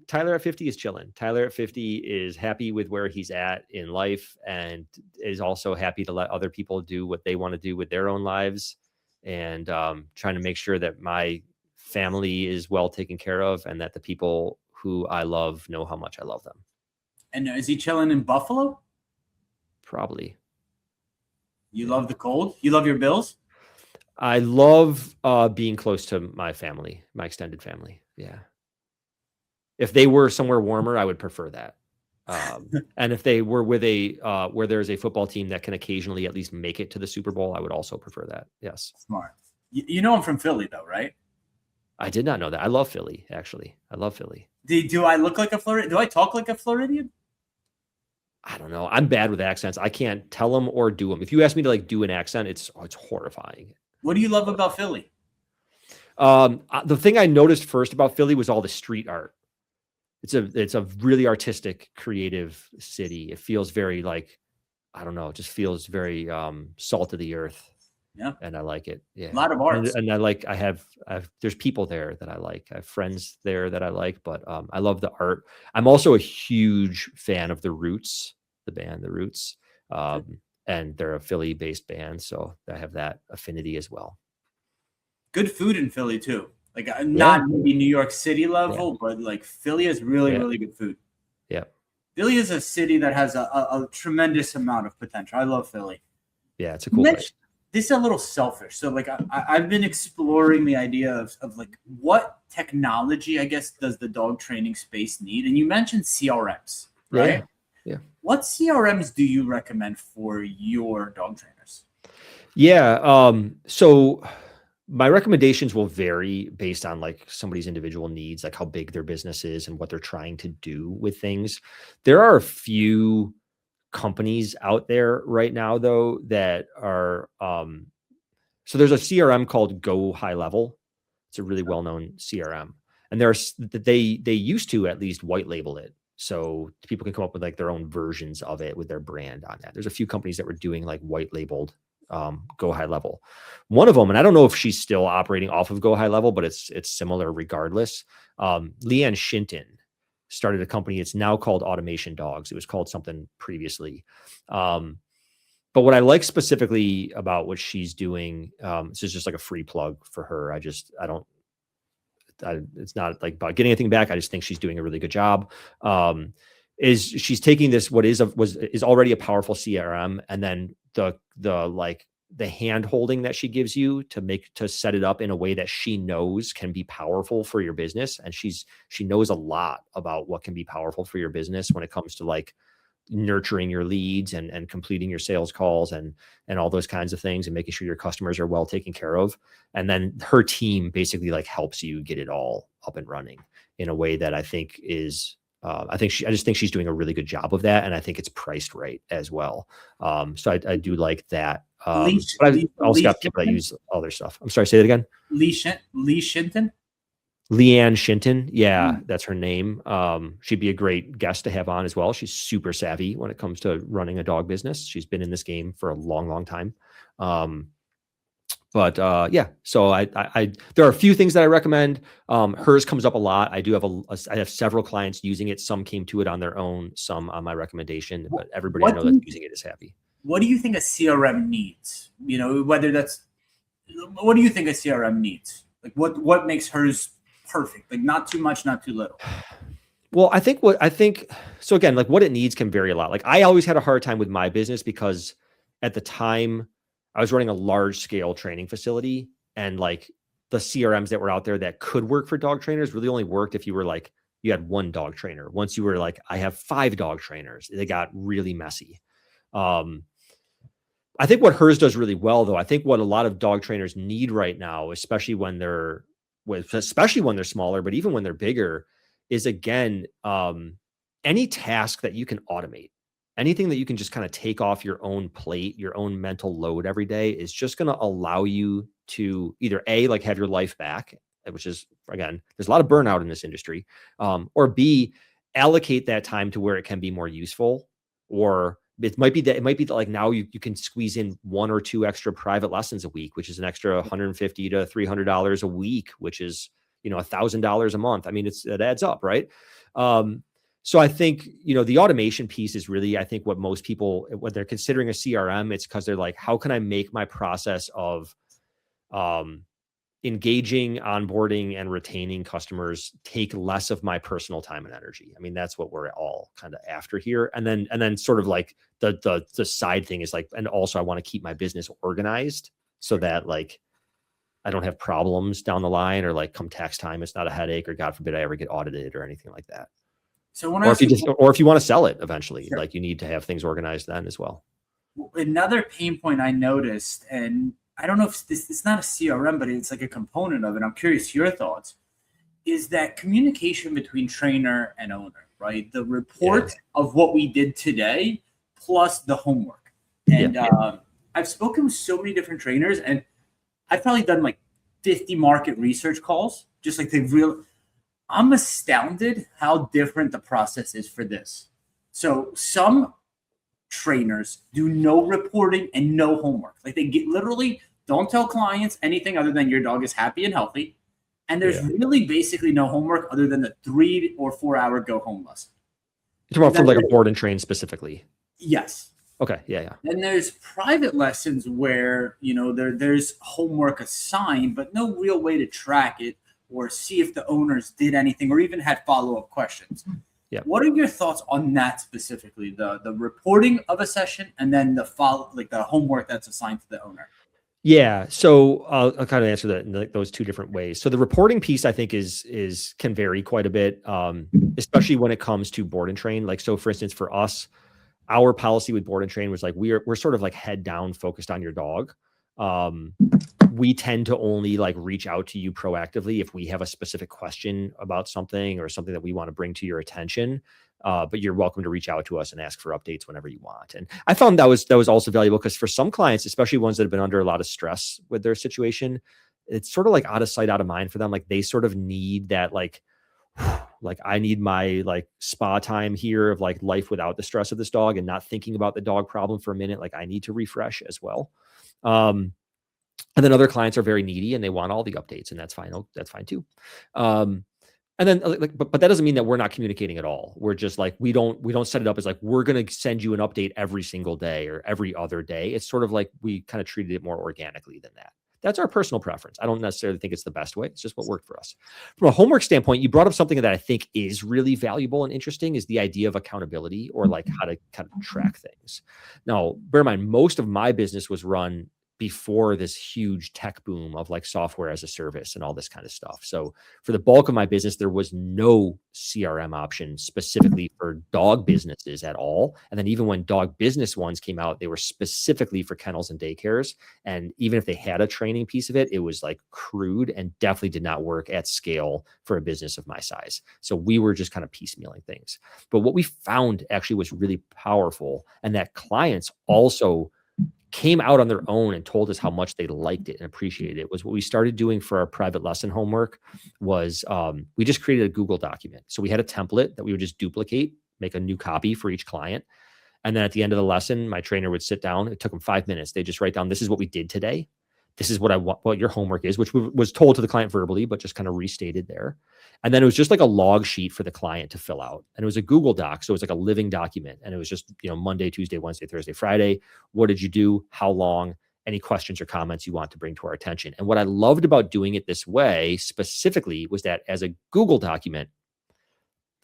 Speaker 2: Tyler at 50 is chilling. Tyler at 50 is happy with where he's at in life and is also happy to let other people do what they want to do with their own lives. And trying to make sure that my family is well taken care of and that the people who I love know how much I love them.
Speaker 1: And is he chilling in Buffalo?
Speaker 2: Probably.
Speaker 1: You love the cold? You love your Bills?
Speaker 2: I love being close to my family, my extended family. Yeah. If they were somewhere warmer, I would prefer that. And if they were with a where there's a football team that can occasionally at least make it to the Super Bowl, I would also prefer that. Yes.
Speaker 1: Smart. You know I'm from Philly, though, right?
Speaker 2: I did not know that. I love Philly, actually. I love Philly.
Speaker 1: Do I look like a Floridian? Do I talk like a Floridian?
Speaker 2: I don't know. I'm bad with accents. I can't tell them or do them. If you ask me to like do an accent, it's horrifying.
Speaker 1: What do you love about Philly?
Speaker 2: The thing I noticed first about Philly was all the street art. It's a really artistic, creative city. It feels very like, I don't know, it just feels very salt of the earth.
Speaker 1: Yeah.
Speaker 2: And I like it. Yeah.
Speaker 1: A lot of arts.
Speaker 2: And I have there's people there that I like. I have friends there that I like, but I love the art. I'm also a huge fan of The Roots, the band The Roots. And they're a Philly-based band, so I have that affinity as well.
Speaker 1: Good food in Philly too. Like not maybe New York City level, but like Philly has really, really good food.
Speaker 2: Yeah.
Speaker 1: Philly is a city that has a tremendous amount of potential. I love Philly.
Speaker 2: Yeah, it's a cool place.
Speaker 1: This is a little selfish. So like I've been exploring the idea of like what technology, I guess, does the dog training space need? And you mentioned CRMs, right?
Speaker 2: Yeah.
Speaker 1: What CRMs do you recommend for your dog trainers?
Speaker 2: Yeah. So my recommendations will vary based on like somebody's individual needs, like how big their business is and what they're trying to do with things. There are a few companies out there right now though that are so there's a CRM called Go High Level. It's a really well-known CRM, and they used to at least white label it so people can come up with like their own versions of it with their brand on that. There's a few companies that were doing like white labeled Go High Level. One of them, and I don't know if she's still operating off of Go High Level, but it's similar regardless. Leanne Shinton started a company. It's now called Automation Dogs. It was called something previously. But what I like specifically about what she's doing, this is just like a free plug for her. It's not like about getting anything back. I just think she's doing a really good job. Is she's taking this, what is already a powerful CRM, and then the hand holding that she gives you to set it up in a way that she knows can be powerful for your business. And she knows a lot about what can be powerful for your business when it comes to like nurturing your leads and completing your sales calls and all those kinds of things and making sure your customers are well taken care of. And then her team basically like helps you get it all up and running in a way that I think is, I just think she's doing a really good job of that. And I think it's priced right as well. So I do like that. But I also got people that use other stuff. I'm sorry, say that again.
Speaker 1: Lee Shinton?
Speaker 2: Leanne Shinton. Yeah, that's her name. She'd be a great guest to have on as well. She's super savvy when it comes to running a dog business. She's been in this game for a long, long time. Yeah, so I there are a few things that I recommend. Hers comes up a lot. I do have I have several clients using it. Some came to it on their own, some on my recommendation, but everybody I know that's using it is happy.
Speaker 1: What do you think a CRM needs? You know, what do you think a CRM needs? Like what makes hers perfect? Like not too much, not too little.
Speaker 2: Well, I think so again, like what it needs can vary a lot. Like I always had a hard time with my business because at the time I was running a large scale training facility, and like the CRMs that were out there that could work for dog trainers really only worked if you were like, you had one dog trainer. Once you were like, I have 5 dog trainers, they got really messy. I think what hers does really well, though, I think what a lot of dog trainers need right now, especially when they're smaller, but even when they're bigger, is again, any task that you can automate, anything that you can just kind of take off your own plate, your own mental load every day is just going to allow you to either A, like have your life back, which is, again, there's a lot of burnout in this industry, or B, allocate that time to where it can be more useful. Or it might be that like now you can squeeze in 1 or 2 extra private lessons a week, which is an extra $150 to $300 a week, which is, $1,000 a month. I mean, it adds up, right? So I think, the automation piece is really, I think what most people, when they're considering a CRM, it's because they're like, how can I make my process of engaging, onboarding, and retaining customers take less of my personal time and energy? I mean, that's what we're all kind of after here. And then sort of like the side thing is like, and also I want to keep my business organized so that like I don't have problems down the line, or like come tax time, it's not a headache, or God forbid I ever get audited or anything like that.
Speaker 1: So when
Speaker 2: or if you want to sell it eventually,
Speaker 1: sure,
Speaker 2: like you need to have things organized then as well.
Speaker 1: Another pain point I noticed, and I don't know if it's not a CRM, but it's like a component of it. I'm curious your thoughts. Is that communication between trainer and owner, right? The report of what we did today plus the homework. And I've spoken with so many different trainers, and I've probably done like 50 market research calls, just like I'm astounded how different the process is for this. So some trainers do no reporting and no homework. Like they literally don't tell clients anything other than your dog is happy and healthy. And there's really basically no homework other than the 3 or 4 hour go home lesson.
Speaker 2: You're talking about for like a board and train specifically?
Speaker 1: Yes.
Speaker 2: Okay. Yeah.
Speaker 1: Then there's private lessons where, there's homework assigned, but no real way to track it or see if the owners did anything or even had follow-up questions. Yeah. What are your thoughts on that specifically? The reporting of a session and then the homework that's assigned to the owner?
Speaker 2: Yeah. So I'll kind of answer that in those 2 different ways. So the reporting piece, I think can vary quite a bit, especially when it comes to board and train. Like, so for instance, for us, our policy with board and train was like, we're sort of like head down focused on your dog. We tend to only like reach out to you proactively if we have a specific question about something or something that we want to bring to your attention. But you're welcome to reach out to us and ask for updates whenever you want. And I found that was also valuable because for some clients, especially ones that have been under a lot of stress with their situation, it's sort of like out of sight, out of mind for them. Like they sort of need that, like I need my like spa time here of like life without the stress of this dog and not thinking about the dog problem for a minute. Like I need to refresh as well. And then other clients are very needy and they want all the updates, and that's fine. That's fine too. And then but that doesn't mean that we're not communicating at all. We're just like, we don't set it up as like, we're going to send you an update every single day or every other day. It's sort of like we kind of treated it more organically than that. That's our personal preference. I don't necessarily think it's the best way. It's just what worked for us. From a homework standpoint, you brought up something that I think is really valuable and interesting, is the idea of accountability, or like how to kind of track things. Now, bear in mind, most of my business was run before this huge tech boom of like software as a service and all this kind of stuff. So for the bulk of my business, there was no CRM option specifically for dog businesses at all. And then even when dog business ones came out, they were specifically for kennels and daycares. And even if they had a training piece of it, it was like crude and definitely did not work at scale for a business of my size. So we were just kind of piecemealing things. But what we found actually was really powerful, and that clients also came out on their own and told us how much they liked it and appreciated it, was what we started doing for our private lesson homework was we just created a Google document. So we had a template that we would just duplicate, make a new copy for each client. And then at the end of the lesson, my trainer would sit down. It took them 5 minutes. They just write down, this is what we did today. This is what I want, what your homework is, which was told to the client verbally, but just kind of restated there. And then it was just like a log sheet for the client to fill out. And it was a Google Doc. So it was like a living document. And it was just, Monday, Tuesday, Wednesday, Thursday, Friday. What did you do? How long? Any questions or comments you want to bring to our attention? And what I loved about doing it this way specifically was that as a Google document,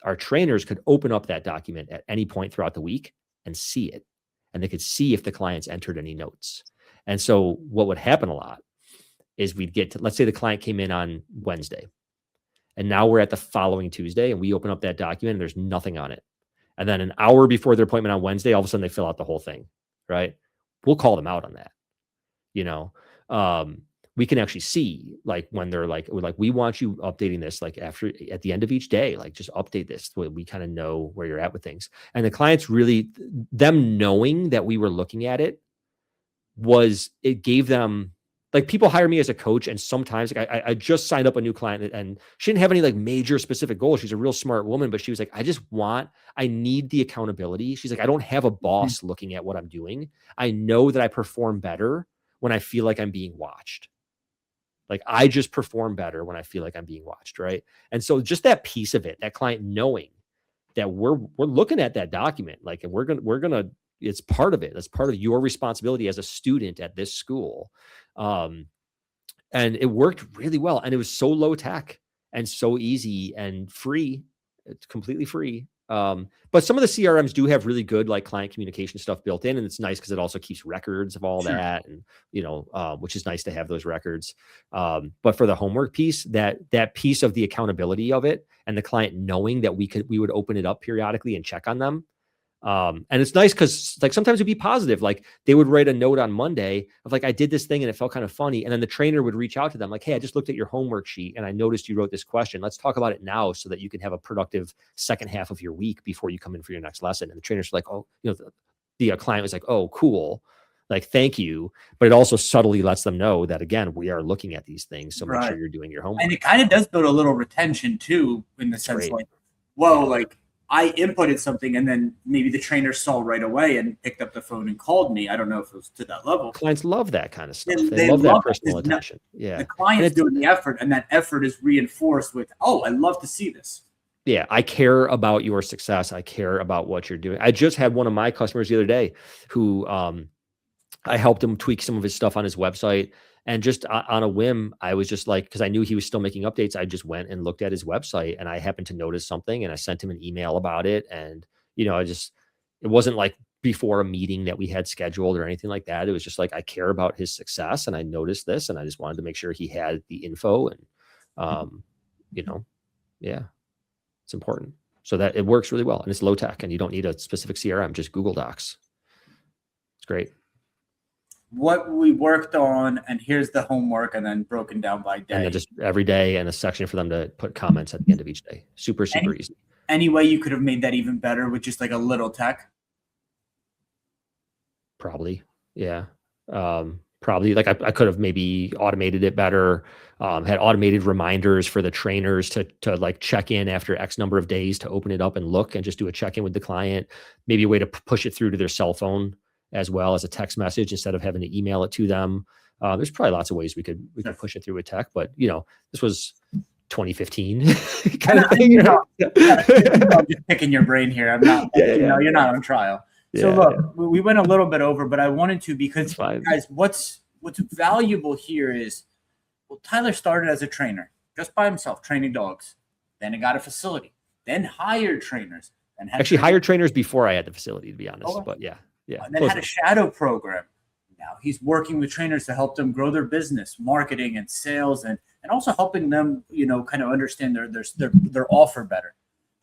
Speaker 2: our trainers could open up that document at any point throughout the week and see it. And they could see if the clients entered any notes. And so what would happen a lot is we'd get to, let's say the client came in on Wednesday, and now we're at the following Tuesday, and we open up that document and there's nothing on it. And then an hour before their appointment on Wednesday, all of a sudden they fill out the whole thing, right? We'll call them out on that. You know, we can actually see like when they're like, we're like, we want you updating this like after at the end of each day, like just update this so we kind of know where you're at with things. And the clients really, them knowing that we were looking at it it gave them, like, people hire me as a coach, and sometimes like, I just signed up a new client and she didn't have any like major specific goals. She's a real smart woman, but she was like, I need the accountability. She's like, I don't have a boss looking at what I'm doing. I know that I perform better when I feel like I'm being watched. Like, I just perform better when I feel like I'm being watched. Right. And so just that piece of it, that client knowing that we're looking at that document, like, and we're going to, it's part of it. That's part of your responsibility as a student at this school. And it worked really well. And it was so low tech and so easy and free. It's completely free. But some of the CRMs do have really good like client communication stuff built in, and it's nice because it also keeps records of all that, and which is nice to have those records. But for the homework piece, that piece of the accountability of it, and the client knowing that we would open it up periodically and check on them. And it's nice because like sometimes it'd be positive. Like they would write a note on Monday of like, I did this thing and it felt kind of funny. And then the trainer would reach out to them like, hey, I just looked at your homework sheet and I noticed you wrote this question. Let's talk about it now so that you can have a productive second half of your week before you come in for your next lesson. And the trainers were like, oh, the client was like, oh, cool. Like, thank you. But it also subtly lets them know that, again, we are looking at these things. So make sure you're doing your homework.
Speaker 1: And it kind of does build a little retention too, in the sense like, whoa, like, I inputted something and then maybe the trainer saw right away and picked up the phone and called me. I don't know if it was to that level.
Speaker 2: Clients love that kind of stuff. They love that personal attention. Yeah.
Speaker 1: The client's doing the effort, and that effort is reinforced with, oh, I love to see this.
Speaker 2: Yeah. I care about your success. I care about what you're doing. I just had one of my customers the other day who I helped him tweak some of his stuff on his website. And just on a whim, I was just like, because I knew he was still making updates, I just went and looked at his website, and I happened to notice something, and I sent him an email about it. And, it wasn't like before a meeting that we had scheduled or anything like that. It was just like, I care about his success, and I noticed this, and I just wanted to make sure he had the info. And, yeah, it's important. So that it works really well, and it's low tech, and you don't need a specific CRM, just Google Docs. It's great.
Speaker 1: What we worked on, and here's the homework, and then broken down by day.
Speaker 2: And then just every day, and a section for them to put comments at the end of each day. Super easy.
Speaker 1: Any way you could have made that even better with just like a little tech?
Speaker 2: Probably. Yeah. Probably like I could have maybe automated it better, had automated reminders for the trainers to like check in after X number of days to open it up and look and just do a check-in with the client, maybe a way to push it through to their cell phone as well as a text message instead of having to email it to them. There's probably lots of ways we could push it through with tech, but this was 2015 kind of thing.
Speaker 1: I'm just picking your brain here. I'm not, you're not on trial. So look, we went a little bit over, but I wanted to, because guys, what's valuable here is, well, Tyler started as a trainer just by himself, training dogs. Then he got a facility, then hired trainers, and
Speaker 2: hired trainers before I had the facility, to be honest. But yeah.
Speaker 1: And then had a shadow program. Now he's working with trainers to help them grow their business, marketing and sales, and also helping them, kind of understand their offer better.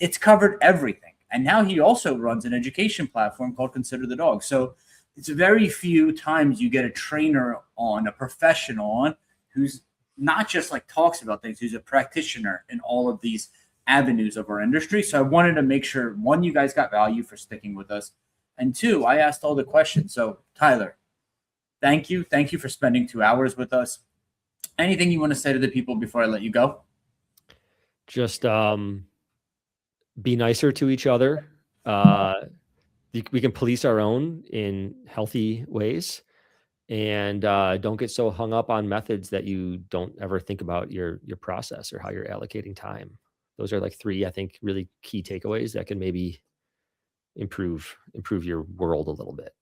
Speaker 1: It's covered everything. And now he also runs an education platform called Consider the Dog. So it's very few times you get a trainer on, a professional on, who's not just like talks about things, who's a practitioner in all of these avenues of our industry. So I wanted to make sure, one, you guys got value for sticking with us. And two, I asked all the questions. So Tyler, thank you. Thank you for spending 2 hours with us. Anything you want to say to the people before I let you go?
Speaker 2: Just be nicer to each other. We can police our own in healthy ways, and don't get so hung up on methods that you don't ever think about your process or how you're allocating time. Those are like 3, I think, really key takeaways that can maybe improve your world a little bit.